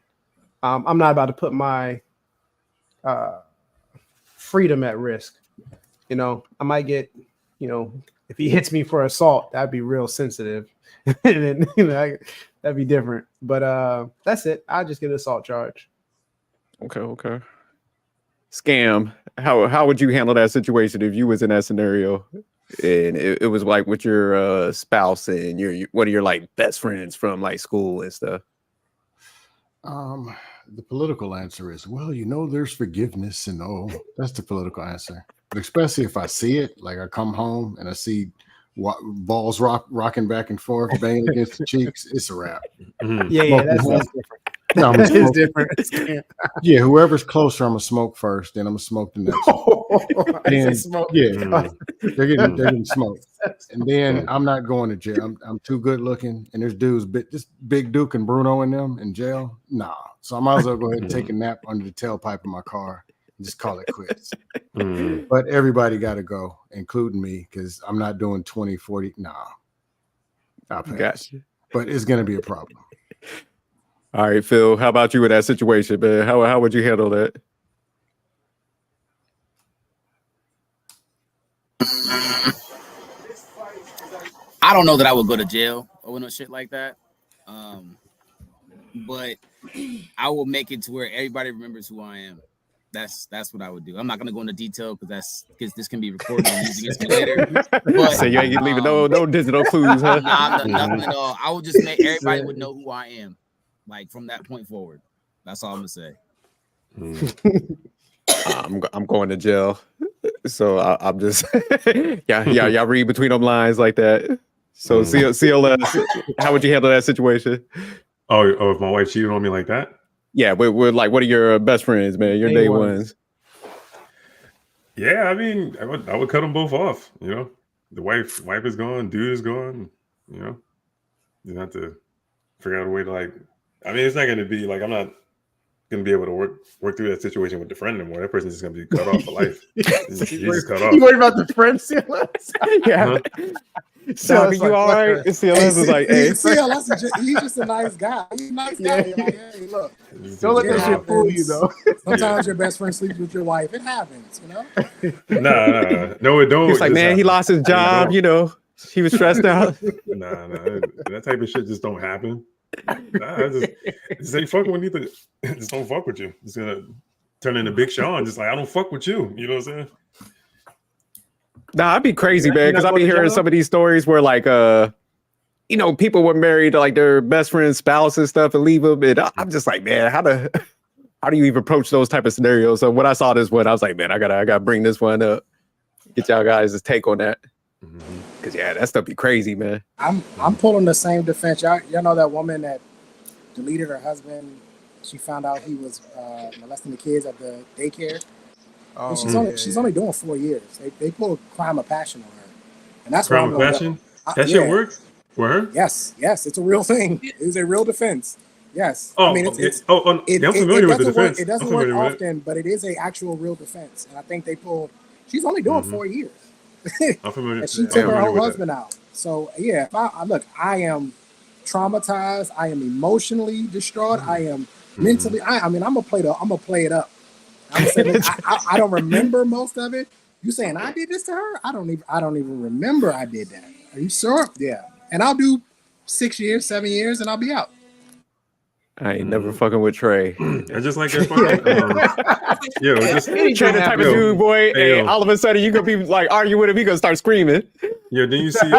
I'm not about to put my freedom at risk. I might get, if he hits me for assault, that'd be real sensitive. And then, that'd be different. But that's it. I'll just get an assault charge. Okay. Scam. How would you handle that situation if you was in that scenario and it was like with your spouse and your one of your like best friends from like school and stuff? the political answer is, well, there's forgiveness and all. That's the political answer. But especially if I see it, like I come home and I see balls rocking back and forth, banging against the cheeks, it's a wrap. Yeah, that's different. No, It's different. Yeah, whoever's closer, I'm gonna smoke first, then I'm gonna smoke the next one. And, they're getting smoked, and then I'm not going to jail. I'm too good looking, and there's dudes, this Big Duke and Bruno in them in jail. Nah, so I might as well go ahead and take a nap under the tailpipe of my car and just call it quits. But everybody got to go, including me, because I'm not doing 20, 40. Nah, I'll pass. Gotcha. But it's gonna be a problem. All right, Phil, how about you in that situation, man? How would you handle that? I don't know that I would go to jail or no shit like that. But I will make it to where everybody remembers who I am. That's what I would do. I'm not gonna go into detail because this can be recorded and used against me later. But, So you ain't leaving no digital clues, huh? Nah, nothing at all. I would just make everybody would know who I am, like from that point forward. That's all I'm gonna say. I'm going to jail, so I'm just y'all read between them lines like that. So CLS, how would you handle that situation? Oh, if my wife cheated on me like that? Yeah, we're like, what are your best friends, man? Your day ones. Yeah, I mean, I would cut them both off. The wife is gone, dude is gone. You have to figure out a way to I mean, it's not going to be I'm not going to be able to work through that situation with the friend anymore. That person's just going to be cut off for life. He's just cut off. You worried about the friends, CLS? Yeah. Huh? So you all right? CLS is like, hey, He's just a nice guy. He's a nice guy. You're like, hey, look. Don't let that shit fool you, though. Sometimes your best friend sleeps with your wife. It happens, No, it don't. He's like, man, he lost his job. He was stressed out. Nah, that type of shit just don't happen. Just ain't fucking with either. Just don't fuck with you. It's gonna turn into Big Sean. Just I don't fuck with you. You know what I'm saying? Nah, I'd be crazy, man, because I'd be hearing some of these stories where people were married to their best friend's spouse and stuff and leave them. And I'm just like, man, how do you even approach those type of scenarios? So when I saw this one, I was like, man, I gotta bring this one up. Get y'all guys' take on that. Because that stuff be crazy, man. I'm pulling the same defense. Y'all know that woman that deleted her husband. She found out he was molesting the kids at the daycare. Oh, and she's only doing 4 years. They pulled crime of passion on her, and that's crime of passion. That shit worked for her. Yes, it's a real thing. It was a real defense. Yes. Oh, I mean, I'm familiar with the defense. It doesn't work often, but it is a actual real defense, and I think they pulled. She's only doing 4 years. I'm familiar. And she took her whole husband out. So yeah, I am traumatized. I am emotionally distraught. I am mentally. I'm gonna play it up. I don't remember most of it. You saying I did this to her? I don't even remember I did that. Are you sure? Yeah. And I'll do 6 years, 7 years, and I'll be out. I ain't never fucking with Trey. I just like that fucking Trey the type of dude, boy. Hey, all of a sudden you gonna be arguing with him, he gonna start screaming. Yeah, then you see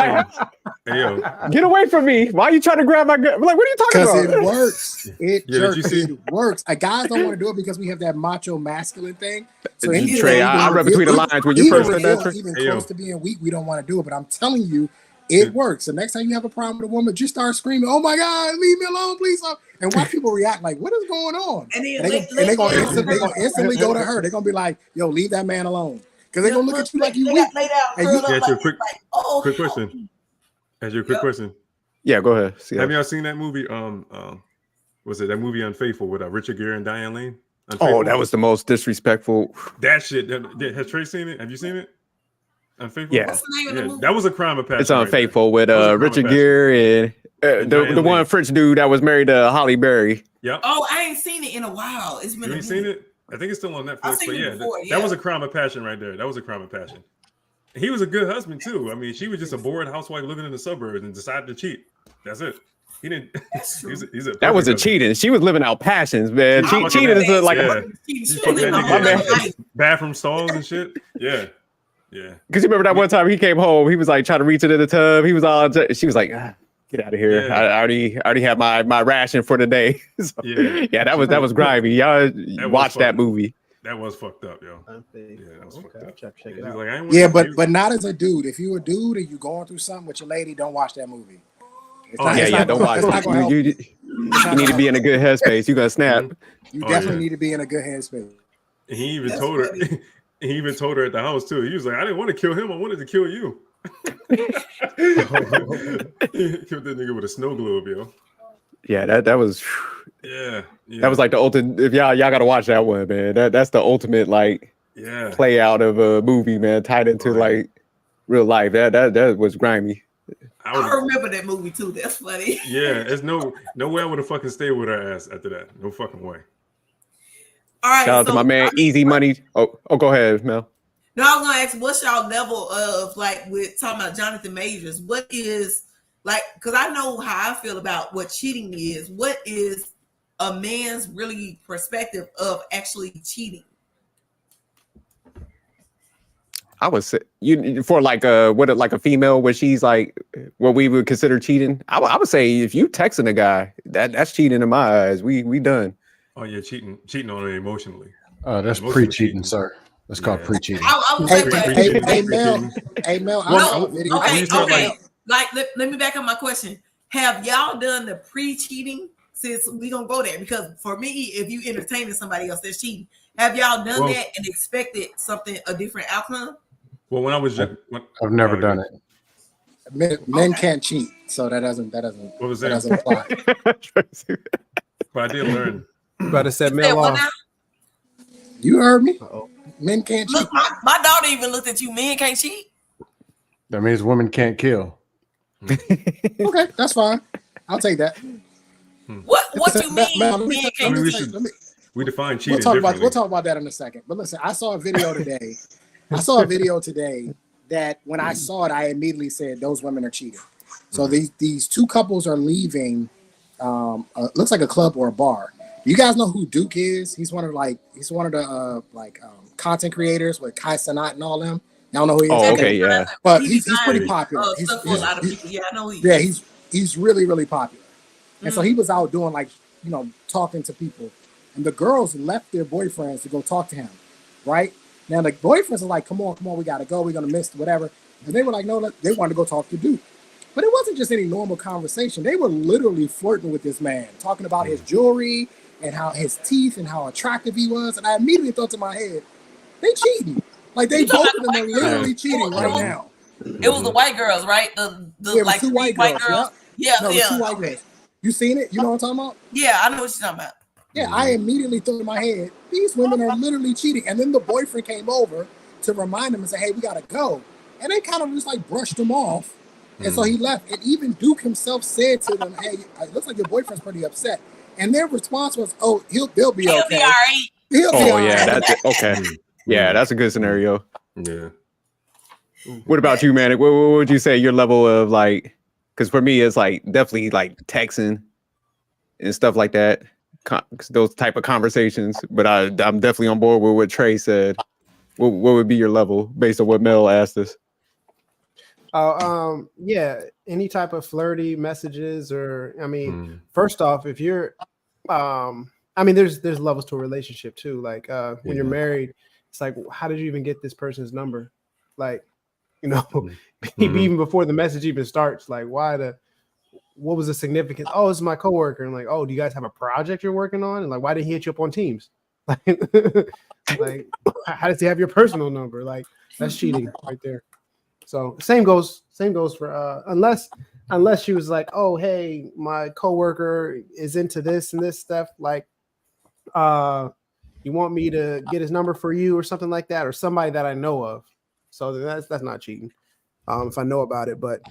get away from me. Why are you trying to grab my gun? Like, what are you talking about? Because it works. It works. Guys don't want to do it because we have that macho masculine thing. So Trey, I read between the lines when you first said that. Even close to being weak, we don't want to do it. But I'm telling you, it works. So next time you have a problem with a woman, just start screaming, "Oh my God, leave me alone, please!" And watch people react like, "What is going on?" And they're gonna instantly go to her. They're gonna be like, "Yo, leave that man alone," because they're gonna look at you like you weak. Quick question. As your quick question. Yeah, go ahead. Have y'all seen that movie? Was it that movie Unfaithful with Richard Gere and Diane Lane? Oh, that was the most disrespectful. That shit. Has Trey seen it? Have you seen it? Unfaithful. Yeah. What's the name of the movie? That was a crime of passion. It's Unfaithful with Richard Gere and the one French dude that was married to Holly Berry. Yep. Oh, I ain't seen it in a while. It's been. You ain't seen it? I think it's still on Netflix. I've seen it before, that was a crime of passion right there. That was a crime of passion. He was a good husband too. I mean, she was just a bored housewife living in the suburbs and decided to cheat. That's it. He didn't. That wasn't cheating. She was living out passions, man. Cheating is bathroom stalls and shit. Yeah. Yeah. Because you remember that one time he came home, he was like trying to reach into the tub. He was all. She was like, Get out of here. Yeah. I already have my ration for the day. So, Yeah. that was grimy. Y'all was watch that fun. movie. That was fucked up, yo. Yeah, that was fucked okay, up. check He's it out. like, I ain't wanna Yeah, kill you. but not as a dude. If you a dude and you going through something with your lady, don't watch that movie. It's Oh, not- yeah, it's Yeah, not don't gonna- watch it's not it. gonna help You It's not need to gonna be in a good headspace. You gonna snap. You Oh, definitely yeah. need to be in a good headspace. And he even That's told her. funny. He even told her at the house too. He was like, I didn't want to kill him. I wanted to kill you. He killed that nigga with a snow globe, yo. Yeah, that was Yeah. that was like the ultimate. If y'all got to watch that one, man. That's the ultimate like yeah. play out of a movie, man, tied into Right. like real life. That was grimy. I I would. remember that movie too. That's funny. Yeah. There's no way I would have fucking stayed with her ass after that. No fucking way. All right. Shout out to my man, Easy Money. Oh, go ahead, Mel. No, I was gonna ask, what's y'all level of like with talking about Jonathan Majors? What is like? Because I know how I feel about what cheating is. What is a man's really perspective of actually cheating? I would say you for like a female where she's like what we would consider cheating. I would say if you texting a guy, that's cheating in my eyes. We done. Oh yeah, cheating on her emotionally. That's Emotional pre-cheating, cheating. sir. That's called Yeah. pre-cheating. I would Hey, say, Pre- hey, pre- hey, pre- Mel. pre- Hey, Mel. I Well, saw a no, video. okay, when you start, okay. Like, let me back up my question. Have y'all done the pre-cheating? Since we gonna go there, because for me, if you entertaining somebody else that's cheating, have y'all done Well- that and expected a different outcome? Well, when I was young, I've never done it. Men can't cheat, so that doesn't What was that that? doesn't apply. But I did learn. You better set Said Mel what off. now? You heard me. Uh-oh. Men can't cheat. Look, my daughter even looked at you. Men can't cheat. That means women can't kill. Okay, that's fine. I'll take that. What you mean? Mel, let me- Men let can't me we say- should- let me- We define cheating We'll talk differently. about that in a second. But listen, I saw a video today. That when I saw it, I immediately said those women are cheating. So these two couples are leaving. Looks like a club or a bar. You guys know who Duke is? He's one of the content creators with Kai Cenat and all them. Y'all know who he is? Oh, okay, yeah. But He he's pretty designed, popular. stuff for a lot of people. Yeah, I know he. Yeah, he's really, really popular. And so Mhm. he was out doing talking to people. And the girls left their boyfriends to go talk to him. Right? Now the boyfriends are like, come on, we gotta go, we're gonna miss whatever. And they were like, no, they wanted to go talk to Duke. But it wasn't just any normal conversation. They were literally flirting with this man, talking about his jewelry and how his teeth and how attractive he was. And I immediately thought to my head, they cheating. Like they You talking both of about them are the white literally girls? cheating right Yeah. now. It was the white girls, right? The Yeah, it was like two three white girls. Yeah, No, it was yeah. two white girls. You seen it? You know what I'm talking about? Yeah, I know what you're talking about. Yeah, I immediately thought in my head, these women are literally cheating. And then the boyfriend came over to remind him and say, hey, we gotta go. And they kind of just like brushed him off. And so he left. And even Duke himself said to them, hey, it looks like your boyfriend's pretty upset. And their response was, oh, they'll be He'll okay. be all right. He'll be Oh all yeah, right. that's okay. Yeah, that's a good scenario. Yeah. What about you, man? What would you say your level of like? Because for me, it's like definitely like texting and stuff like that. Those type of conversations. But I'm definitely on board with what Trey said. What would be your level based on what Mel asked us? Yeah, any type of flirty messages, or I mean, first off, if you're there's levels to a relationship too. Like when you're married, it's like, how did you even get this person's number? Like, even before the message even starts, like what was the significance? Oh, this is my coworker. And like, oh, do you guys have a project you're working on? And like, why didn't he hit you up on Teams? Like, how does he have your personal number? Like, that's cheating right there. So same goes for unless she was like, oh, hey, my coworker is into this and this stuff. Like, you want me to get his number for you or something like that, or somebody that I know of. So that's not cheating. If I know about it, but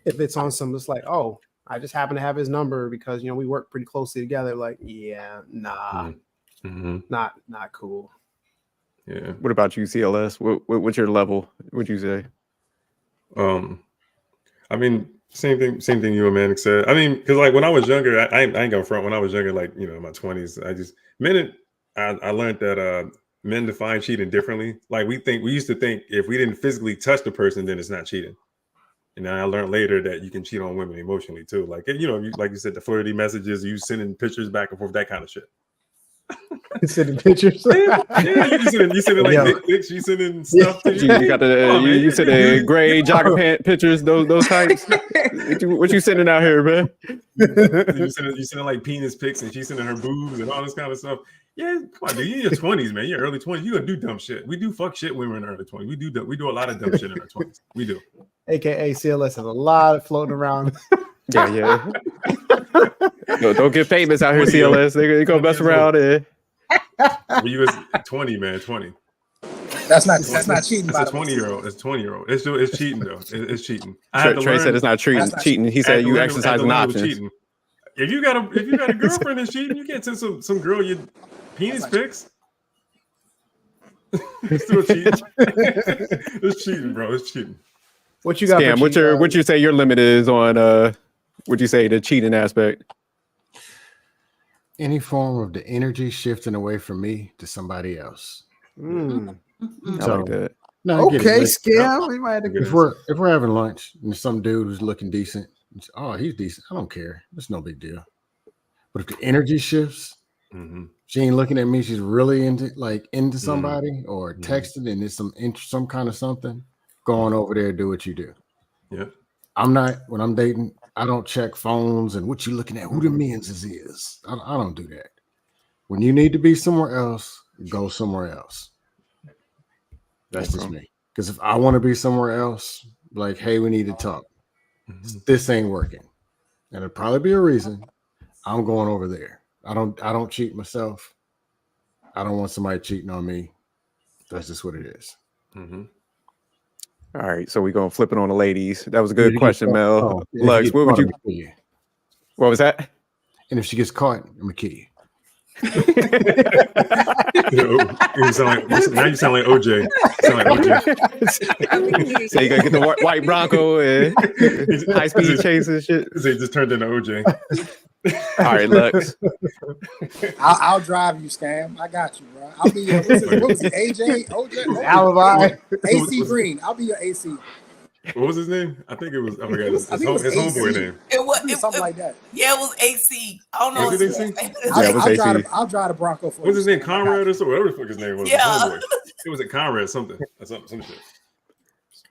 if it's on some, it's like, oh, I just happen to have his number because we work pretty closely together. Like, yeah, nah, not cool. Yeah. What about you, CLS? What's your level? What'd you say? I mean, same thing you and Manic said. I mean, because like when I was younger, I ain't gonna front. When I was younger, like in my 20s, I learned that men define cheating differently. Like we used to think if we didn't physically touch the person, then it's not cheating. And then I learned later that you can cheat on women emotionally too. Like, you know, like you said, the flirty messages, you sending pictures back and forth, that kind of shit. Sending pictures. Yeah, you sending like dick pics, you sending stuff. To You got the you said the gray jogger pant pictures, those types. What you sending out here, man? you sending like penis pics, and she's sending her boobs and all this kind of stuff. Yeah, come on, dude. You're in your 20s, man. You're early 20s. You gonna do dumb shit. We do fuck shit when we're in our early 20s. We do a lot of dumb shit in our 20s. We do. AKA CLS has a lot floating around. Yeah. No, don't get famous out here, CLS. They gonna mess around and. You was 20, man. 20. That's not cheating. It's a 20-year-old. It's 20-year-old. It's cheating though. It's cheating. Trey said it's not cheating. He said you exercising options. If you got a girlfriend that's cheating, you can't send some girl your penis pics. It's still cheating. It's cheating, bro. It's cheating. What you got? Scam, what you say your limit is on would you say the cheating aspect? Any form of the energy shifting away from me to somebody else. I like that. No, okay, Scam. We might have to if we're having lunch and there's some dude who's looking decent, oh, he's decent. I don't care. It's no big deal. But if the energy shifts, she ain't looking at me. She's really into somebody or texting, and there's some kind of something. Go on over there, do what you do. Yeah. When I'm dating, I don't check phones and what you looking at, who the men's is. I don't do that. When you need to be somewhere else, go somewhere else. That's just me. Because if I want to be somewhere else, like, hey, we need to talk. This ain't working. And it'll probably be a reason. I'm going over there. I don't cheat myself. I don't want somebody cheating on me. That's just what it is. All right, so we're gonna flip it on the ladies. That was a good question, Mel. Lux, what would you? What was that? And if she gets caught, I'm gonna kill you. You sound like OJ. So you gotta get the white Bronco and high speed chase and shit. So he just turned into OJ. All right, Lux. I'll drive you, Scam. I got you, bro. I'll be your what was it, AJ, OJ, Alibi, AC Green. I'll be your AC. What was his name? I think it was. I forgot his homeboy name. It was Something like that. Yeah, it was AC. I don't know. Was it AC? I'll drive the Bronco for you. What's his name? Conrad or something? Whatever the fuck his name was. Yeah. It was a Conrad something. Some shit.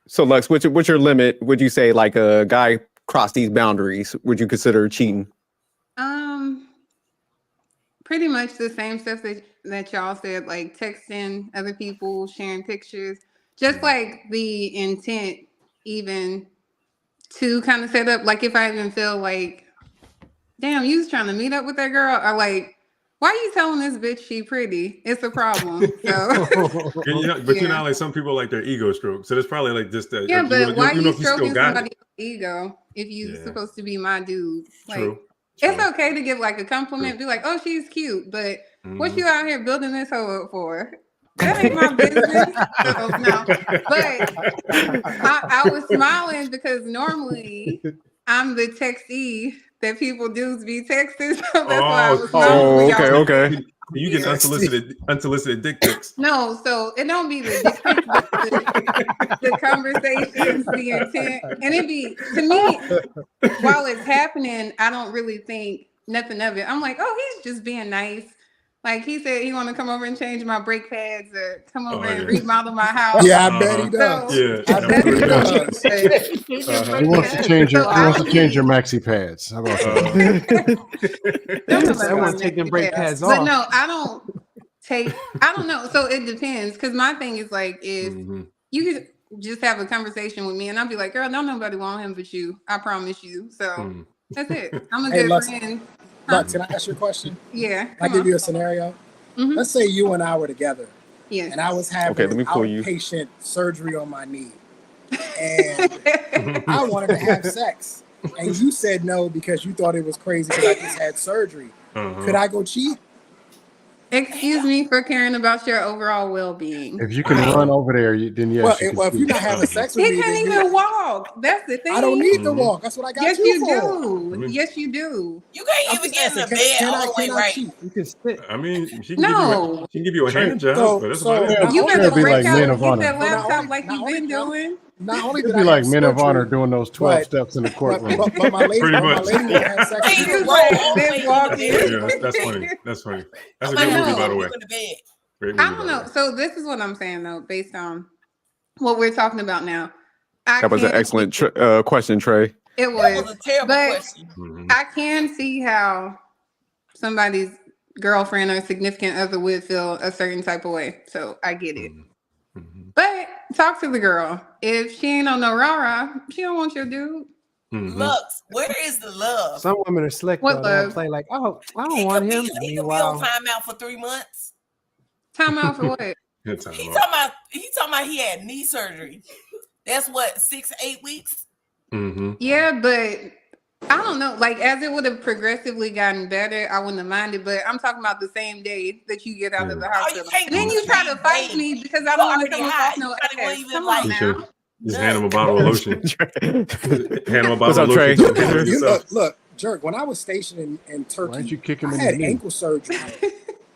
So Lux, what's your limit? Would you say like a guy cross these boundaries? Would you consider cheating? Pretty much the same stuff that y'all said, like texting other people, sharing pictures, just like the intent even to kind of set up, like if I even feel like, damn, you was trying to meet up with that girl, or like, why are you telling this bitch she pretty? It's a problem. So, you know, like some people like their ego stroke. So there's probably like just that. Yeah, but why are you stroking somebody's ego if you're supposed to be my dude? Like, True. It's okay to give like a compliment, be like, oh, she's cute, but what you out here building this hoe up for? That ain't my business. No. But I was smiling because normally I'm the textee that people do be texting. So that's why I was smiling. Okay. You get unsolicited dick pics. No, so it don't be the dick pics, but the conversations, the intent, and it be, to me, while it's happening, I don't really think nothing of it. I'm like, oh, he's just being nice. Like he said, he want to come over and change my brake pads or come over and remodel my house. Yeah, I bet he does. He wants to change your maxi pads. How about that? I want to take them brake pads off. But no, I don't know. So it depends. Because my thing is like, if you could just have a conversation with me and I'll be like, girl, don't nobody want him but you. I promise you. So that's it. I'm a good friend. Lux, can I ask you a question? Yeah. I'll give you a scenario. Let's say you and I were together. Yeah. And I was having outpatient surgery on my knee. And I wanted to have sex. And you said no because you thought it was crazy because I just had surgery. Could I go cheat? Excuse me for caring about your overall well-being. If you can run over there, then yes. Well, if you're not having sex with me, he can't even walk. That's the thing. I don't need to walk. That's what I got you for. Do. Yes, you do. You can't even get in the bed all the way right. You can sit. I mean, she can give you a hand job. But that's about it. You better be break like out Men and of get Honor. that laptop like you've been doing. not only It'd did be I like have Men of surgery, Honor doing those 12 but- steps in the courtroom. but my lady, Pretty but my much. lady won't have sex He with me. just roll all the way Just in walk the in. bed. Yeah, that's funny. That's funny. That's a Like, good movie, no. by the way. you in the bed. Great I movie, don't by the know. way. So this is what I'm saying though, based on what we're talking about now. That was an can- excellent question, Trey. It That was. was a terrible But- question. Mhm. I can see how somebody's girlfriend or significant other would feel a certain type of way. So I get it. Mhm. But talk to the girl. If she ain't on no rah-rah, she don't want your dude. Mhm. Lux, where is the love? Some women are slick What though. They'll love? play like, oh, I He don't want could him. be, he could be Meanwhile, on timeout for 3 months. Time out for what? Good time. He out. talking about he had knee surgery. That's what 6-8 weeks. Mhm. Yeah, but I don't know. Like, as it would have progressively gotten better, I wouldn't have minded. But I'm talking about the same day that you get out of the Yeah. hospital. can't And then do you the try to same fight day. me because I You don't want to already come high. across no You gotta go ass. even Come like- on Just now. hand him a bottle of lotion. Hand him a What's bottle up, of Trey? lotion. to You yourself. look, Jerk. When I was stationed in Why don't Turkey, you kick him I in had the knee? ankle surgery,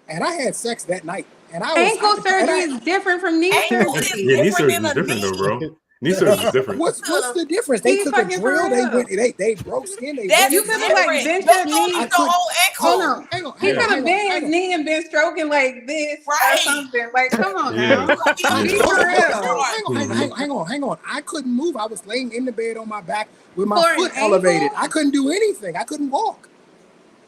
and I had sex that night. And I was Ankle and surgery I- is different from knee Ankle is surgery. Yeah, knee different surgery than is a different knee. though, bro. Knee surgery is different. What's the difference? They He took a fucking drill. for They real. went. They broke skin. They That's You went in. could have like different. bent your You don't knee. need the whole ankle. Hold on. Hang on, He hang could on, have bent his hang on. knee and been stroking like this Right. or something. Like, come on Yeah. now. Yeah. Be Hold for on, real. hang on. I couldn't move. I was laying in the bed on my back with my For an foot ankle? elevated. I couldn't do anything. I couldn't walk.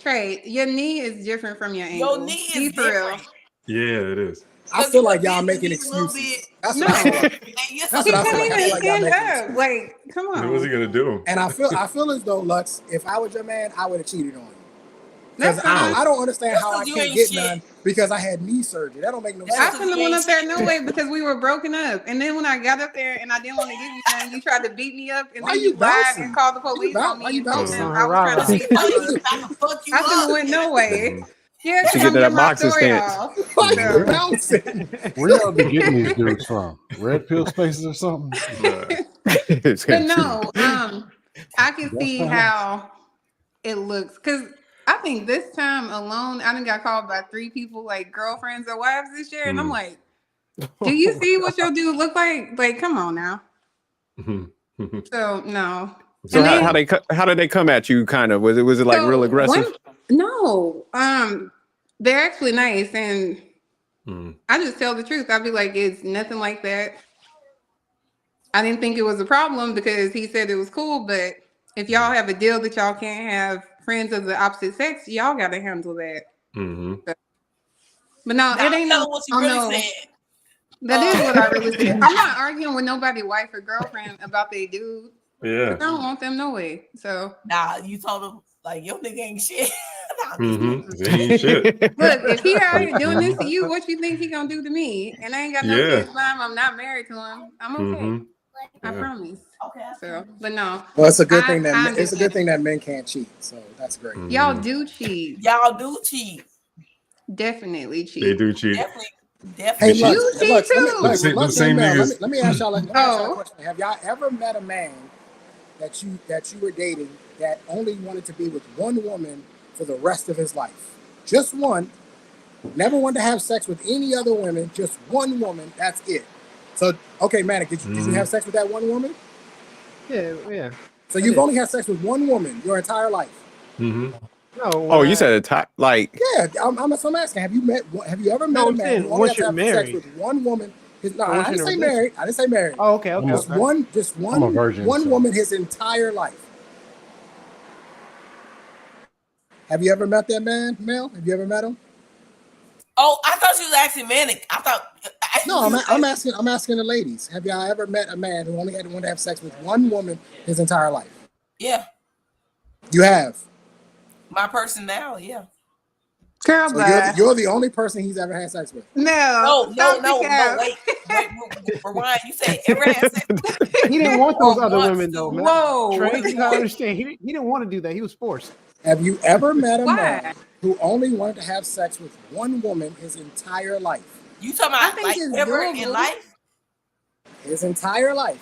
Trey, your knee is different from your ankle. Your knee Be is for real. different. Yeah, it is. I feel like y'all Because making you a little excuses. bit- That's No. what I feel like. And you're That's He what I so- feel couldn't like. I feel even like y'all stand making up. Like, come What was he on. gonna do? And I feel as though Lux, if I was your man, I would have cheated on you. That's Because fine. I don't understand That's how I 'cause you can't ain't get shit. none because I had knee surgery. That don't make no That's I sense. couldn't have went up there no way because we were broken up. And then when I got up there and I didn't want to give you none, you tried to beat me up and Why then you you lied bouncing? and called the police on Why me you and told bouncing? them I was trying to Rah-rah. beat you up. I can fuck you I couldn't have up. went no way. Yeah, Should because get I'm that getting my boxing story stance. off. Why So- you bouncing? Where y'all be getting these dudes from? Red Pill Spaces or something? But no, I can That's see fine. how it looks because I think this time alone, I done got called by 3 people, like girlfriends or wives this year, and I'm like, do you see what your dude look like? Like, come on now. So no. So And how, then- how did they come at you? Kind of was it like So real aggressive? No, they're actually nice, and Mm. I just tell the truth. I'll be like, it's nothing like that. I didn't think it was a problem because he said it was cool, but if y'all have a deal that y'all can't have friends of the opposite sex, y'all got to handle that. Mm-hmm. But no, Now, it ain't tell no. them what you Oh, really no. said. That is what I really said. I'm not arguing with nobody, wife or girlfriend, about they dude. I Yeah. don't want them no way. So Nah, you told them like your nigga ain't shit. Nah, Mm-hmm. They ain't shit. look, if he out here doing this to you, what you think he gonna do to me? And I ain't got no Yeah. kids by him. I'm not married to him. I'm okay. Mm-hmm. I Yeah. promise. Okay. So, but no, Well, it's a good thing I that it's a good understand. thing that men can't cheat. So that's great. Mm-hmm. y'all do cheat. Y'all do cheat. Definitely cheat. They do cheat. Definitely. Hey, Definitely. Lux, You cheat Lux, let me- too. Lux, Them Lux, same Mel, niggas. let me ask y'all. Let me ask y'all Oh. a question. Have y'all ever met a man that you were dating that only wanted to be with one woman for the rest of his life? Just one. Never wanted to have sex with any other women. Just one woman. That's it. So, okay, Manic, did you have sex with that one woman? yeah. So you've only had sex with one woman your entire life. Mm-hmm. No. Oh, you said a top like Yeah, I'm asking. Have you ever met No, a I'm man saying who only once had to you're have married. sex with one woman? No, Once I didn't you're say in a married. I didn't say married. Oh, okay. Just Okay. I'm a virgin, one so- woman his entire life. Have you ever met that man, Mel? Have you ever met him? Oh, I thought you was asking Manic. I thought. No, I'm asking the ladies. Have y'all ever met a man who only had to want to have sex with one woman his entire life? Yeah, You have. my person now. Yeah. Girl, So bye. you're the only person he's ever had sex with. No, Stop the cap. wait, Rewind. You said ever had sex? He didn't want those Oh, other once. women though, man. Whoa. Trey, you gotta understand. He didn't want to do that. He was forced. Have you ever met a Why? man who only wanted to have sex with one woman his entire life? You talking I about think like it's ever doable. in life? His entire life.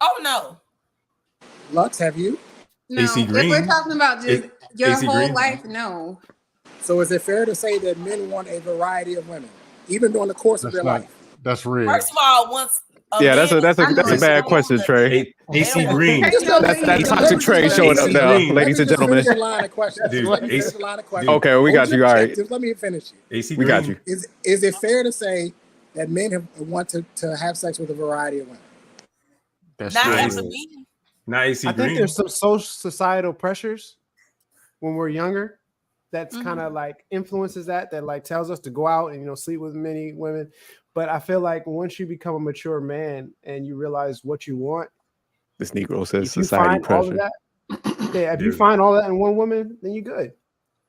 Oh no. Lux, have you? No, AC if we're Green. talking about just your AC whole Green. life, no. So is it fair to say that men want a variety of women, even during the course of That's their not. life? That's real. First of all, once Yeah, that's a I know bad it's question, wrong, Trey. AC They don't- Green. Just let That's me- that let toxic me Trey just showing up AC now, Green. ladies and Let me gentlemen. just finish the line of questions. Dude, Let me finish AC the line of dude. questions. Okay, we got Hold you. your All right, objectives. Let me finish it. AC we Green. got you. Is it fair to say that men want to have sex with a variety of women? That's Not true. Nice. have to be. Not AC I Green. think there's some social societal pressures when we're younger that's Mhm. kind of like influences that like tells us to go out and sleep with many women. But I feel like once you become a mature man and you realize what you want, This Negro says if you society find all of pressure. that, yeah, if you Dude. find all that in one woman, then you're good.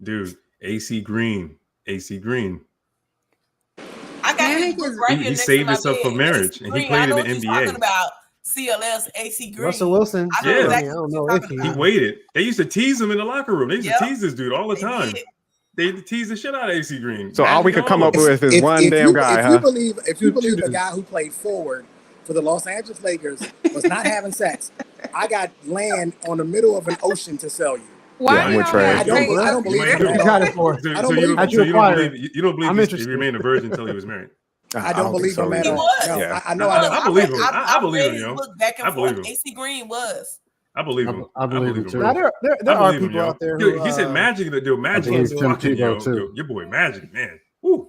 Dude, AC Green. AC Green. I got his Manic book is- right He here next saved to my himself for bed. marriage, AC and he Green. played I in know the what you're NBA. talking about. CLS, AC Green. Russell Wilson. I know Yeah. exactly I what don't you're know talking if he- He about. waited. They used to tease him in the locker room. They used Yep. to tease this dude all the They time. did. They tease the shit out of AC Green. So all we could come up with. with is one damn guy, if huh? you believe a guy who played forward for the Los Angeles Lakers was not having sex, I got land on the middle of an ocean to sell you. Why Yeah, I'm you with don't Trey. have I don't Trey believe- I don't up believe there? it. What you got it for? So, I don't so you believe don't, it. so you don't Acquire it. believe you don't believe I'm he interested. remained a virgin until he was married. I don't believe think him so at He either. all. was. No, Yeah. I know He I was. don't. I believe him. I I believe read him, his yo. book back and I believe forth. him. AC Green was. I believe him. I believe him, too. Now there I are believe him, people yo. out there Yo, who he said Magic. Dude, Magic believe is Tim fucking yo, Tebow, too. yo. Your boy Magic, man. Woo.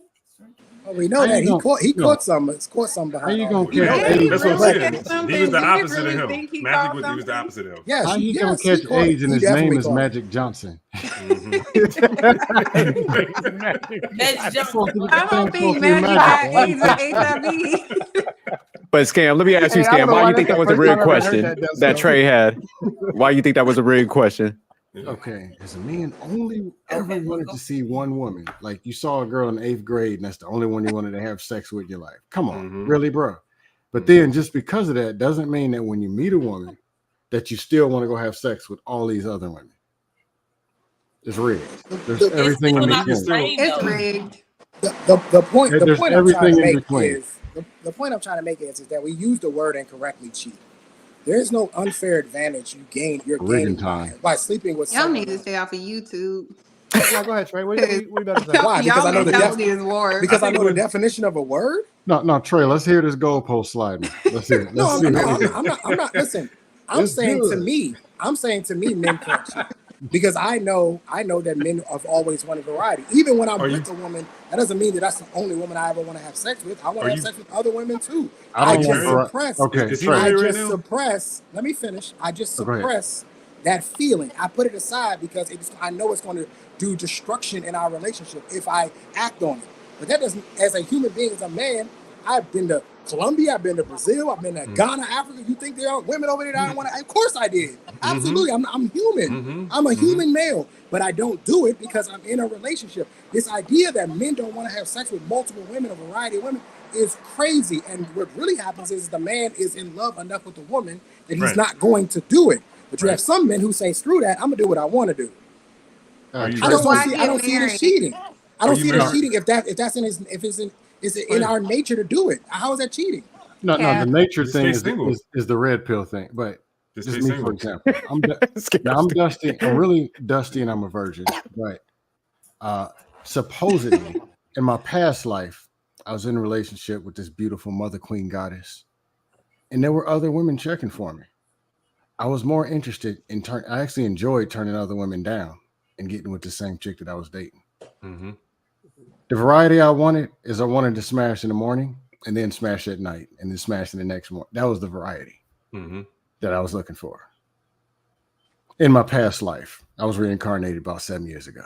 Well, we know How that you he gonna- caught some How behind. you all gonna that. catch Man, AIDS? that's what I'm Really saying. catch something? He was the You opposite really of him. think he Magic caught was, he was the something? opposite of him. Yes, How you gonna yes, he catch caught it. AIDS and He his name definitely is caught it. Magic Johnson? That's just I don't think Magic got AIDS or HIV. But Scam, let me ask you, Hey, I don't Scam, know why why you think that's that was the a first rigged time I ever heard question that, though, that so. Trey had? Why you think that was a rigged question? Okay, as a man, only ever wanted to see one woman. Like you saw a girl in 8th grade, and that's the only one you wanted to have sex with in your life. Come on, Mhm. really, bro? But then just because of that doesn't mean that when you meet a woman that you still want to go have sex with all these other women. It's rigged. There's The- everything in still not the between. same, It's though. rigged. The point There's I'm trying everything to in make between. is the point I'm trying to make is that we use the word incorrectly. Cheat. There is no unfair advantage you're Rigging gaining time. by sleeping with Y'all someone need to else. stay off of YouTube. No, go ahead, Trey. What you about to say? Why? Because I know Y'all the mentality is war. Because I think know it the was- definition of a word. No, Trey, let's hear this goalpost sliding. Let's hear it. No, Let's see I'm it. not. Listen, I'm It's saying good. to me, men can't cheat because I know that men have always wanted variety. Even when I'm Are with a woman, that doesn't mean that that's the only woman I ever want to have sex with. I want Are to have you- sex with other women too. I I don't just want suppress. Okay, Is he Trey. married I right just now? suppress. Let me finish. I just Oh, go ahead. suppress that feeling. I put it aside because I know it's going to do destruction in our relationship if I act on it. But that doesn't. As a human being, as a man, I've been to Colombia. I've been to Brazil. I've been to Ghana, Africa. You think there are women over there that I don't want to? Of course I did. Absolutely. I'm human. Mhm. I'm a Mhm. human male, but I don't do it because I'm in a relationship. This idea that men don't want to have sex with multiple women, a variety of women, is crazy. And what really happens is the man is in love enough with the woman that he's Right. not going to do it. But you Right. have some men who say, "Screw that! I'm gonna do what I want to do." Are you I just Why don't see. I get don't see it as married? cheating. I Are don't you see it as married? cheating is it in our nature to do it? How is that cheating? No, Yeah. the nature Just thing stay single. is the red pill thing. But Just just stay me, for single. example, I'm dusty. I'm really dusty, and I'm a virgin. But supposedly, in my past life, I was in a relationship with this beautiful mother queen goddess, and there were other women checking for me. I was more interested in I actually enjoyed turning other women down and getting with the same chick that I was dating. Mhm. The variety I wanted is I wanted to smash in the morning and then smash at night and then smash in the next morning. That was the variety Mhm. that I was looking for. In my past life, I was reincarnated about 7 years ago.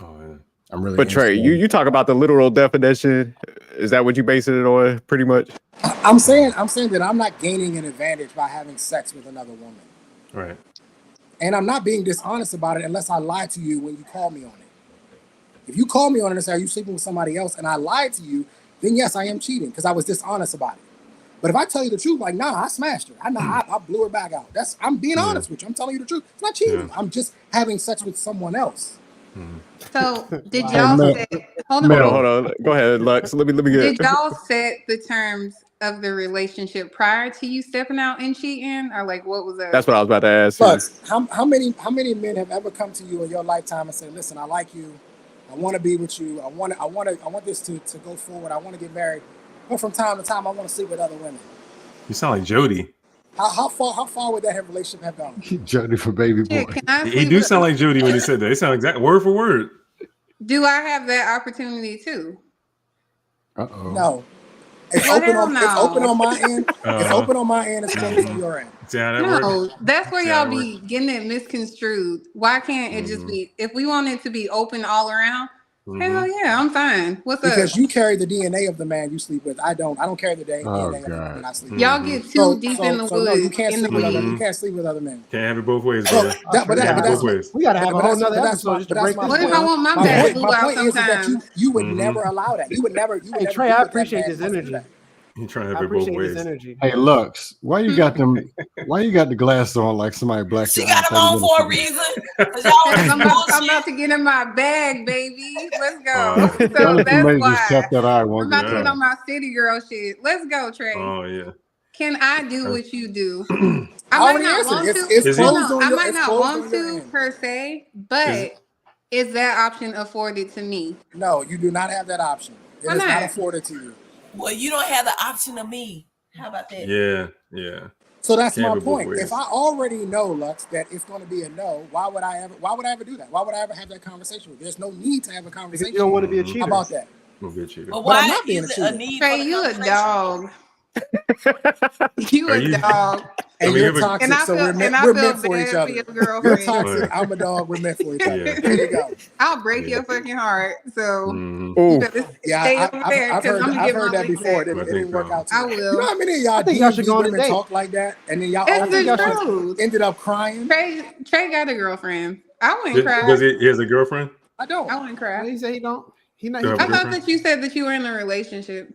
Oh yeah. I'm really. But Trey, you talk about the literal definition. Is that what you basing it on? Pretty much. I'm saying that I'm not gaining an advantage by having sex with another woman. Right. And I'm not being dishonest about it unless I lie to you when you call me on it. If you call me on it and say, "Are you sleeping with somebody else?" and I lied to you, then yes, I am cheating because I was dishonest about it. But if I tell you the truth, like, nah, I smashed her. I blew her back out. I'm being honest with you. I'm telling you the truth. It's not cheating. I'm just having sex with someone else. So did Wow. y'all Mel- set? Hold on. Hold on. Go ahead, Lux. Let me Did get. y'all set the terms of the relationship prior to you stepping out and cheating, or like what was that? That's what I was about to ask you. But how many men have ever come to you in your lifetime and said, "Listen, I like you. I want to be with you. I want this to go forward. I want to get married. But from time to time, I want to sleep with other women." You sound like Jody. How far would that relationship have gone? Jody for baby boy. Yeah, can I He sleep do with- sound like Jody when he said that. It sound exact word for word. Do I have that opportunity too? Uh-oh. No. It's Well, open hell on no. it's open on my end. It's Uh-huh. open on my end. It's closed on your end. See how that works? No, that's where Yeah, y'all be getting it misconstrued. Why can't it just be, if we want it to be open all around, hell yeah, I'm fine. What's Because up? you carry the DNA of the man you sleep with. I don't carry the DNA Oh, of the God. man I sleep with. Y'all get too deep in the woods. No, you can't in the sleep with other. weeds. You can't sleep with other men. Can't have it both ways, So, brother. but Can't have it that's both ways. We gotta have a but whole that's- nother but that's episode my- just to but break that's my What if point. I want my My bad point, blew my out point is that sometimes? you would Mhm. never allow that. You would never. Hey, Trey, I appreciate this energy. You trying to I have it both appreciate ways. this energy. Hey Lux, why you got them? Why you got the glasses on like somebody blacked She your got eye them on 30 for a minutes reason. 'Cause y'all always I'm bullshit. about to get in my bag, baby. Let's go. Wow. So ago? Jonathan that's May just why kept that eye I'm one about good to get Yeah. on my city girl shit. Let's go, Trey. Oh yeah. Can I do what you do? I I might already not answered. want It's to. Is he- closed No, on I your. might It's not closed want on your to end. per se, but is that option afforded to me? No, you do not have that option. It Why is not not? afforded to you. Well, you don't have the option of me. How about that? Yeah. Yeah. So that's Can't my have it both point. ways. If I already know, Lux, that it's going to be a no, why would I ever do that? Why would I ever have that conversation with you? There's no need to have a Because conversation. you don't want to be a Mhm. cheater. How about that? We'll get you. But But I'm why not being is a it cheater. a need Trey, for the you a conversation? dog. You Are a you- dog. And I mean, you're if it- toxic, And I so feel we're meant for each bad for other. your You're girlfriend. toxic. Right. I'm a dog. We're meant for each other. Yeah. There you go. I'll break Yeah. your fucking heart. So Mhm. you Ooh, better Yeah, stay over there I've because heard I'm gonna I've get heard my that lick before. back. It didn't work out. I Too well. will. You know how many of y'all I think y'all DMV should go on a women date. talk like that, and then y'all It's always the y'all should- truth. ended up crying? Trey got a girlfriend. I wouldn't cry. Does he has a girlfriend? I don't. I wouldn't cry. He said he don't. He not. Go He ahead, I bro. thought that you said that you were in a relationship.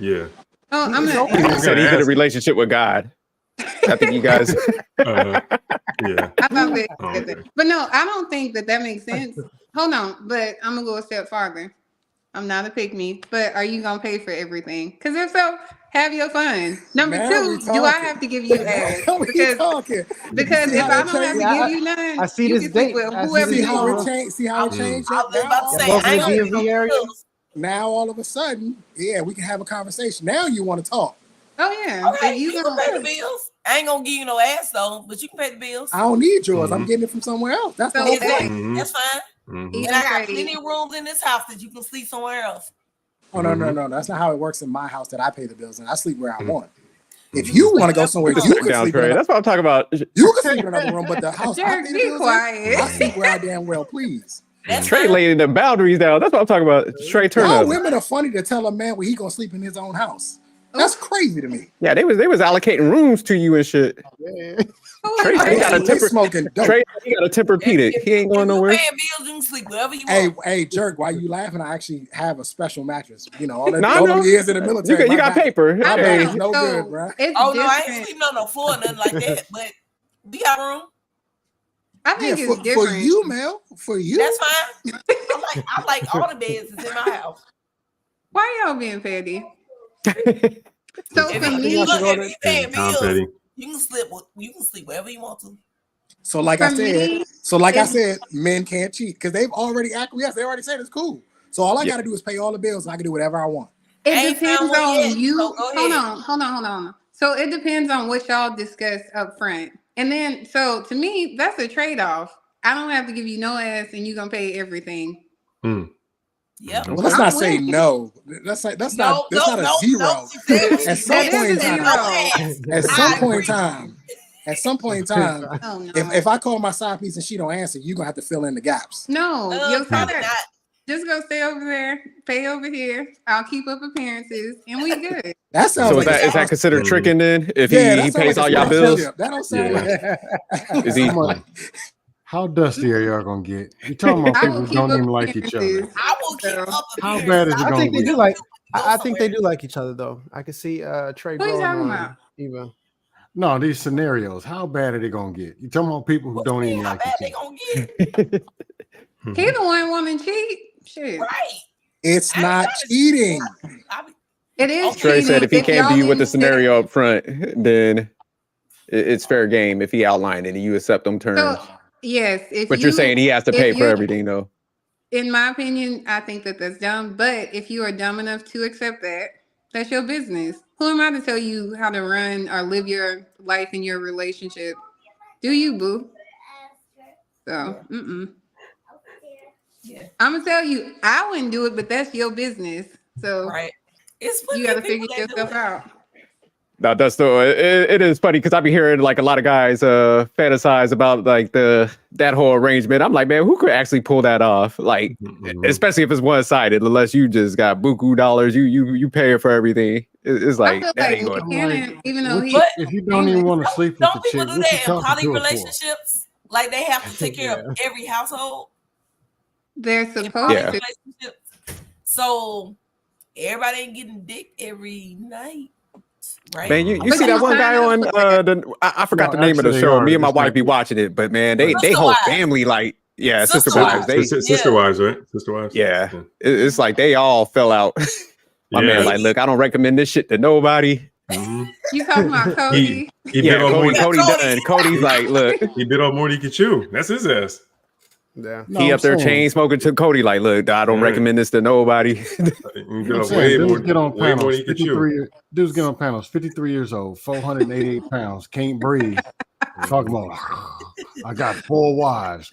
Yeah. Oh, I'm He's not. open. he was said gonna he's in a ask. relationship with God. I think you guys. Yeah. I thought that, Oh, said that. okay. But no, I don't think that makes sense. Hold on, but I'm gonna go a step farther. I'm not a pick me, but are you gonna pay for everything? Because if so, have your fun. Number Now two, we do I talking. have to give you ass? Now we Because talking. because See if how I that don't have to changed? Yeah, give you none, I see you this can sleep date. with I see whoever this See you how date. it want. changed? See how it changed? I was just about to Yeah, say, both I in ain't the gonna DMV pay area? bills. Now all of a sudden, yeah, we can have a conversation. Now you want to talk. Oh yeah, Okay, if you you can gonna pay the bills. I ain't gonna give you no ass though, but you can pay the bills. I don't need yours. I'm Mhm. getting it from somewhere else. That's the So whole is that- point. Mhm. That's fine. Mhm. Even And I got Trey- plenty of rooms in this house that you can sleep somewhere else. Oh no, no, Mhm. no. That's not how it works in my house that I pay the bills and I sleep where I Mhm. want. If you want to go somewhere, you can Down, sleep Trey. in That's what I'm talking about. you can sleep in another room, but the house I Derek, pay the be bills in, quiet. I sleep where I damn well please. That's Trey fine. laying the boundaries down. That's what I'm talking about. Trey, turn Y'all up. women are funny to tell a man where he gonna sleep in his own house. That's crazy to me. Yeah, they was allocating rooms to you and shit. Yeah. Trey, Who he is got a that? They temper. smoking dope. Trey, he got a Tempur-Pedic. He ain't going If you nowhere. paying bills, you can sleep wherever you Hey, want. hey, Jerk, why you laughing? I actually have a special mattress. You know, all, that, Nah, I all know. them years in the military. You my got back- paper. My I back Hey, is no So, good, bruh. It's Oh no, I ain't different. sleeping on no floor, nothing like that. But we got room. I Yeah, think it's for different. you, Mel. For you. That's fine. I like all the beds that's in my house. Why y'all being petty? So If for think me, y'all should go you paying Tom bills, Petty. you can sleep wherever you want to. So like I For said, me, I it's- said, men can't cheat because they've already acquiesced. They already said it's cool. So all I got to do is pay all the bills, and I can do whatever I want. it Ain't depends found one on yet, you. so go Hold ahead. on. So it depends on what y'all discuss up front. And then, so to me, that's a trade-off. I don't have to give you no ass and you gonna pay everything. Yep. Well, let's I'm not say with you. no. That's not a zero. At some That point is in a time, zero. at some point in time, Oh no. if I call my side piece and she don't answer, you're gonna have to fill in the gaps. No, your Probably side, not. just go stay over there, pay over here. I'll keep up appearances, and we good. That sounds so like is that considered tricking then? If that he sounds pays like all a y'all bills, relationship. That don't sound like is he? Come on. How dusty are y'all gonna get? You talking about I people will who keep don't up even like each other? appearances. I will keep So, up How appearances. bad is it I gonna think they get? do like. Go I think they somewhere. do like each other though. I can see Trey What are you growing talking on about? Eva. No, these scenarios. How bad are they gonna get? You talking about people who What don't you even mean, how like bad each they other? gonna get? He the one wanting to cheat. Shit, Right. it's I ain't not trying to- cheating. I be- it is. Trey said if he cheating came to you y'all with the didn't scenario up front, then it's fair game if he outlined it and you accept them terms. So yes, if But you're saying he has to if pay for you're- everything, though. In my opinion, I think that that's dumb. But if you are dumb enough to accept that, That's your business. Who am I to tell you how to run or live your life in your relationship? Do you, boo? So, Yeah. I'm gonna tell you, I wouldn't do it, but that's your business. So Right. It's you got to plenty figure of people that do yourself it. out. No, that's the it is funny because I be hearing like a lot of guys fantasize about like that whole arrangement. I'm like, man, who could actually pull that off? Like, especially if it's one sided, unless you just got buku dollars, you pay for everything. It's I like feel that like ain't going. Buchanan, even though What he, you- if you don't even want to sleep with Don't the people chick, do what you that in talking poly to her for? relationships? Like they have to take care of every household they're in supposed poly Yeah. to. relationships. So everybody ain't getting dick every night, right? Man, you But see you that one sign guy up on for that. I forgot No, the name of the actually, they show. are. Me and my It's wife like- be watching it, but man, they Sister whole Wives. family like Sister Sister Wives. Wives. They Sister Wives, right? Sister Wives. yeah, it's like they all fell out. My man, Yeah. like, look, I don't recommend this shit to nobody. Mhm. You talking about Cody? He Yeah, bit off more. Cody done. Cody's like, look, He bit off more than he could chew. That's his ass. Yeah. No, he I'm up there saying- chain smoking to Cody. Like, look, I don't Yeah. recommend this to nobody. He I'm bit off saying, way more. dudes get on Way more panels. than he could chew. 53. Dudes get on panels. 53 years old, 488 pounds, can't breathe. Talking about, I got 4 wives.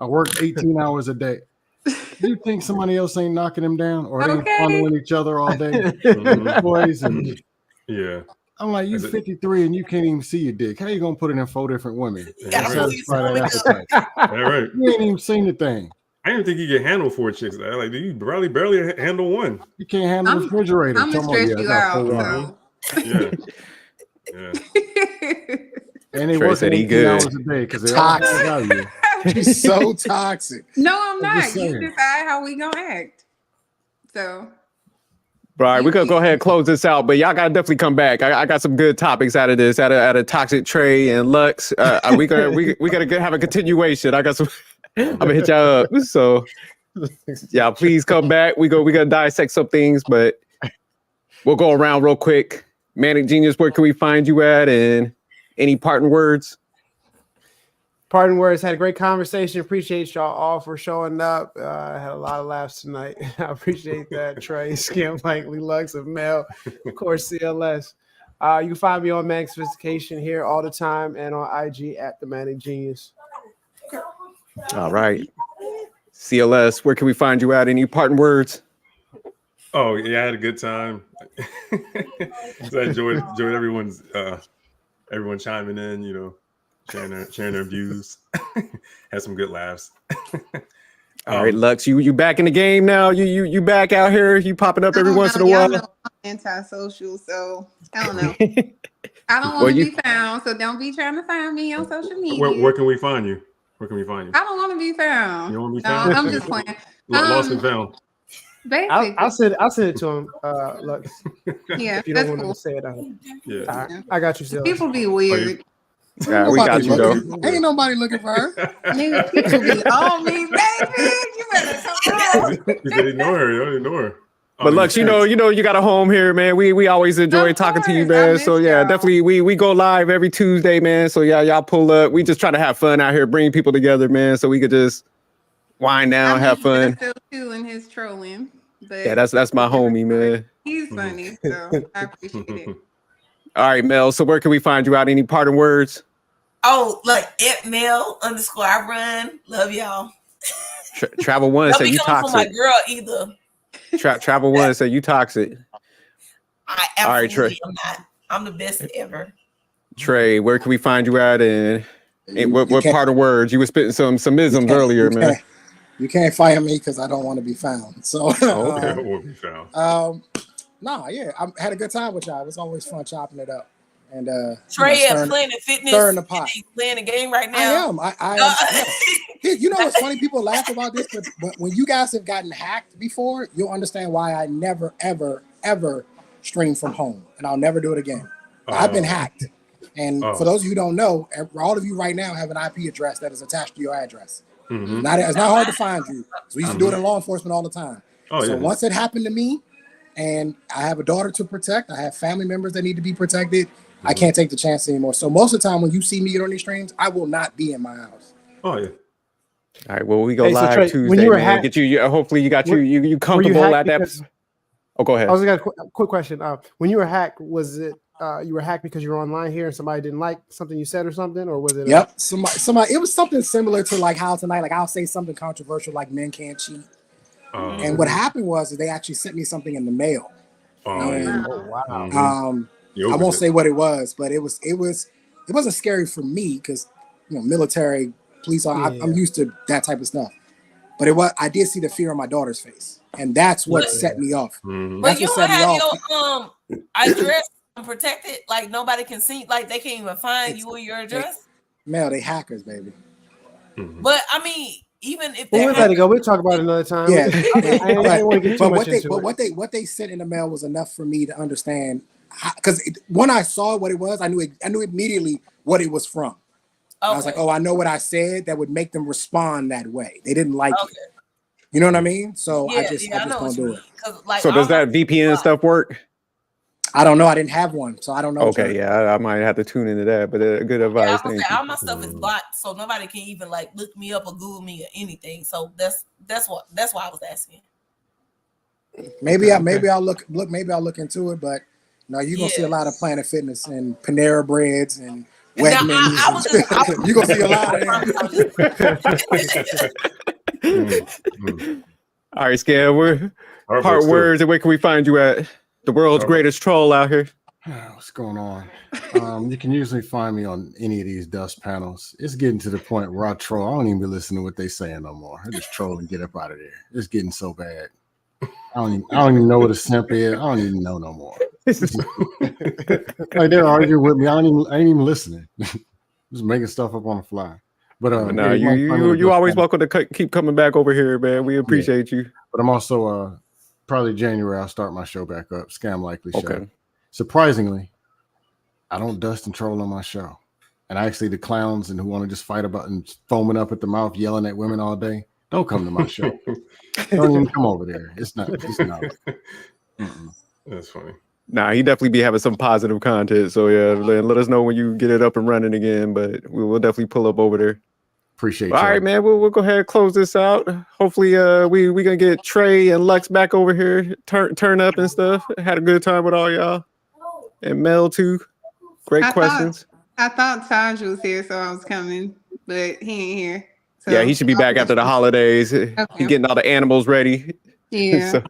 I work 18 hours a day. Do you think somebody else ain't knocking him down, or they ain't Okay. fondling each other all day? Mhm. Boys, and Yeah. I'm like, you Is it- 53 and you can't even see your dick. How you gonna put it in 4 different women? You gotta Yeah, pull right. your Satisfy that stomach up. appetite. All right. You ain't even seen the thing. I didn't think you could handle 4 chicks. Like, you barely handle one. You can't handle the refrigerator. I'm gonna Talking about, stress I you got out. 4 wives. So. Yeah. Yeah. And they Trey work said he 18 good. hours a day because they all Toxic. value. She's so toxic. No, I'm I'm not. just You saying. decide how we gonna act. So All right, we're gonna go ahead and close this out, but y'all gotta definitely come back. I got some good topics out of this, out of Toxic Trey and Lux. We gotta have a continuation. I got some. I'm gonna hit y'all up. So yeah, please come back. We gonna dissect some things, but we'll go around real quick. Manic Genius, where can we find you at? And any parting words? Parting words. Had a great conversation. Appreciate y'all all for showing up. I had a lot of laughs tonight. I appreciate that. Trey, Skim, Langley, Lux, and Mel, of course, CLS. You can find me on Manic Sophistication here all the time and on IG at the Manic Genius. All right, CLS, where can we find you at? Any parting words? Oh yeah, I had a good time. So I enjoyed everyone's everyone chiming in, you know, sharing their views. Had some good laughs. All right, Lux, you back in the game now? You back out here? You popping up every I don't once in know. a Y'all while? know I'm antisocial, so I don't know. I don't want Well, to you- be found, so don't be trying to find me on social media. Where can we find you? Where can we find you? I don't want to be found. You don't wanna be No, found? I'm just playing. Lost and found. Basically, I'll send it to him, Lux, yeah, if you that's don't want cool. to say it out. Yeah. All right, I got you, CLS. People be weird. All right, we got you though. Ain't nobody looking for her. Nigga, people be on me, baby. You better come on. You said ignore her. Don't ignore her. But Lux, you know, you got a home here, man. We always enjoy Of talking to you, course, I man. miss So yeah, y'all. definitely we go live every Tuesday, man. So yeah, y'all pull up. We just try to have fun out here, bring people together, man. So we could just wind down, have fun. Still too in his trolling, but Yeah, that's my homie, man. he's funny, so I appreciate it. All right, Mel. So where can we find you out? Any parting words? Oh, look, @Mel_. I run. Love y'all. Travel One Don't say be you coming for my toxic. girl either. Travel One say you toxic. I All right, absolutely Trey. am not. I'm the best ever. Trey, where can we find you at? And what You can't- part of words? You were spitting some isms can't- earlier, you man. can't- You can't fire me because I don't want to be found. So, Oh, okay. Won't be found. yeah, I had a good time with y'all. It was always fun chopping it up. And Trey you know, at stirring- Planet Fitness. stirring the pot. He's playing the game right I now. am. I am. Yes. You know what's funny? People laugh about this, but when you guys have gotten hacked before, you'll understand why I never, ever, ever stream from home, and I'll never do it again. I've been hacked, and for those of you who don't know, all of you right now have an IP address that is attached to your address. Mhm. It's not hard to find you. So we used to do it in law enforcement all the time. Oh, So yeah. once it happened to me, and I have a daughter to protect, I have family members that need to be protected. I can't take the chance anymore. So most of the time when you see me get on these streams, I will not be in my house. Oh yeah. All right, well, we go Hey, so live Trey, when Tuesday, you were man. hacked- Hopefully you got you Were you comfortable hacked at that. because- Oh, go ahead. I was got a quick question. When you were hacked, was it you were hacked because you were online here and somebody didn't like something you said or something, or was it? Yep. Somebody. It was something similar to like how tonight, like I'll say something controversial, like men can't cheat. And what happened was that they actually sent me something in the mail. And, wow. I won't say what it was, but it wasn't scary for me because military, police. I'm used to that type of stuff. But I did see the fear on my daughter's face, and that's what set me off. But you don't have your address protected, like nobody can see, like they can't even find you or your address. They hackers, baby. But I mean, even if we'll let it go, we'll talk about it another time. Yeah, but what they sent in the mail was enough for me to understand. Because when I saw what it was, I knew immediately what it was from. Okay. I was like, oh, I know what I said that would make them respond that way. They didn't like it. You know what I mean? So I just don't do it. Like, so does that VPN stuff work? I don't know. I didn't have one, so I don't know. Okay, yeah, I might have to tune into that, but good advice. Yeah, all my stuff is blocked, so nobody can even like look me up or Google me or anything. So that's why I was asking. Maybe I'll look into it, but no, you're gonna see a lot of Planet Fitness and Panera Breads and Wegmans. You're gonna see a lot of them. All right, Scam, we're part words, and where can we find you at? The world's greatest troll out here. What's going on? You can usually find me on any of these dust panels. It's getting to the point where I troll. I don't even be listening to what they saying no more. I just troll and get up out of there. It's getting so bad. I don't even know what a simp is. I don't even know no more. Like they're arguing with me. I ain't even listening. Just making stuff up on the fly. But no, you always welcome to keep coming back over here, man. We appreciate you. But I'm also probably January, I'll start my show back up, Scam Likely Show. Okay. Surprisingly, I don't dust and troll on my show. And actually, the clowns and who want to just fight about and foaming up at the mouth, yelling at women all day, don't come to my show. Don't even come over there. It's not. That's funny. Nah, he definitely be having some positive content. So yeah, let us know when you get it up and running again. But we will definitely pull up over there. Appreciate it. All right, man. We'll go ahead and close this out. Hopefully, we gonna get Trey and Lux back over here, turn up and stuff. Had a good time with all y'all, and Mel too. Great questions. I thought Taj was here, so I was coming, but he ain't here. So yeah, he should be back after the holidays. Okay. He's getting all the animals ready. Yeah. So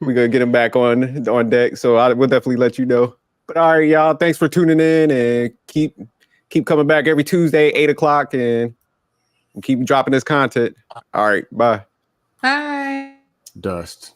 we're gonna get him back on deck. So I will definitely let you know. But all right, y'all. Thanks for tuning in and keep coming back every Tuesday, 8:00, and keep dropping this content. All right, bye. Bye. Dust.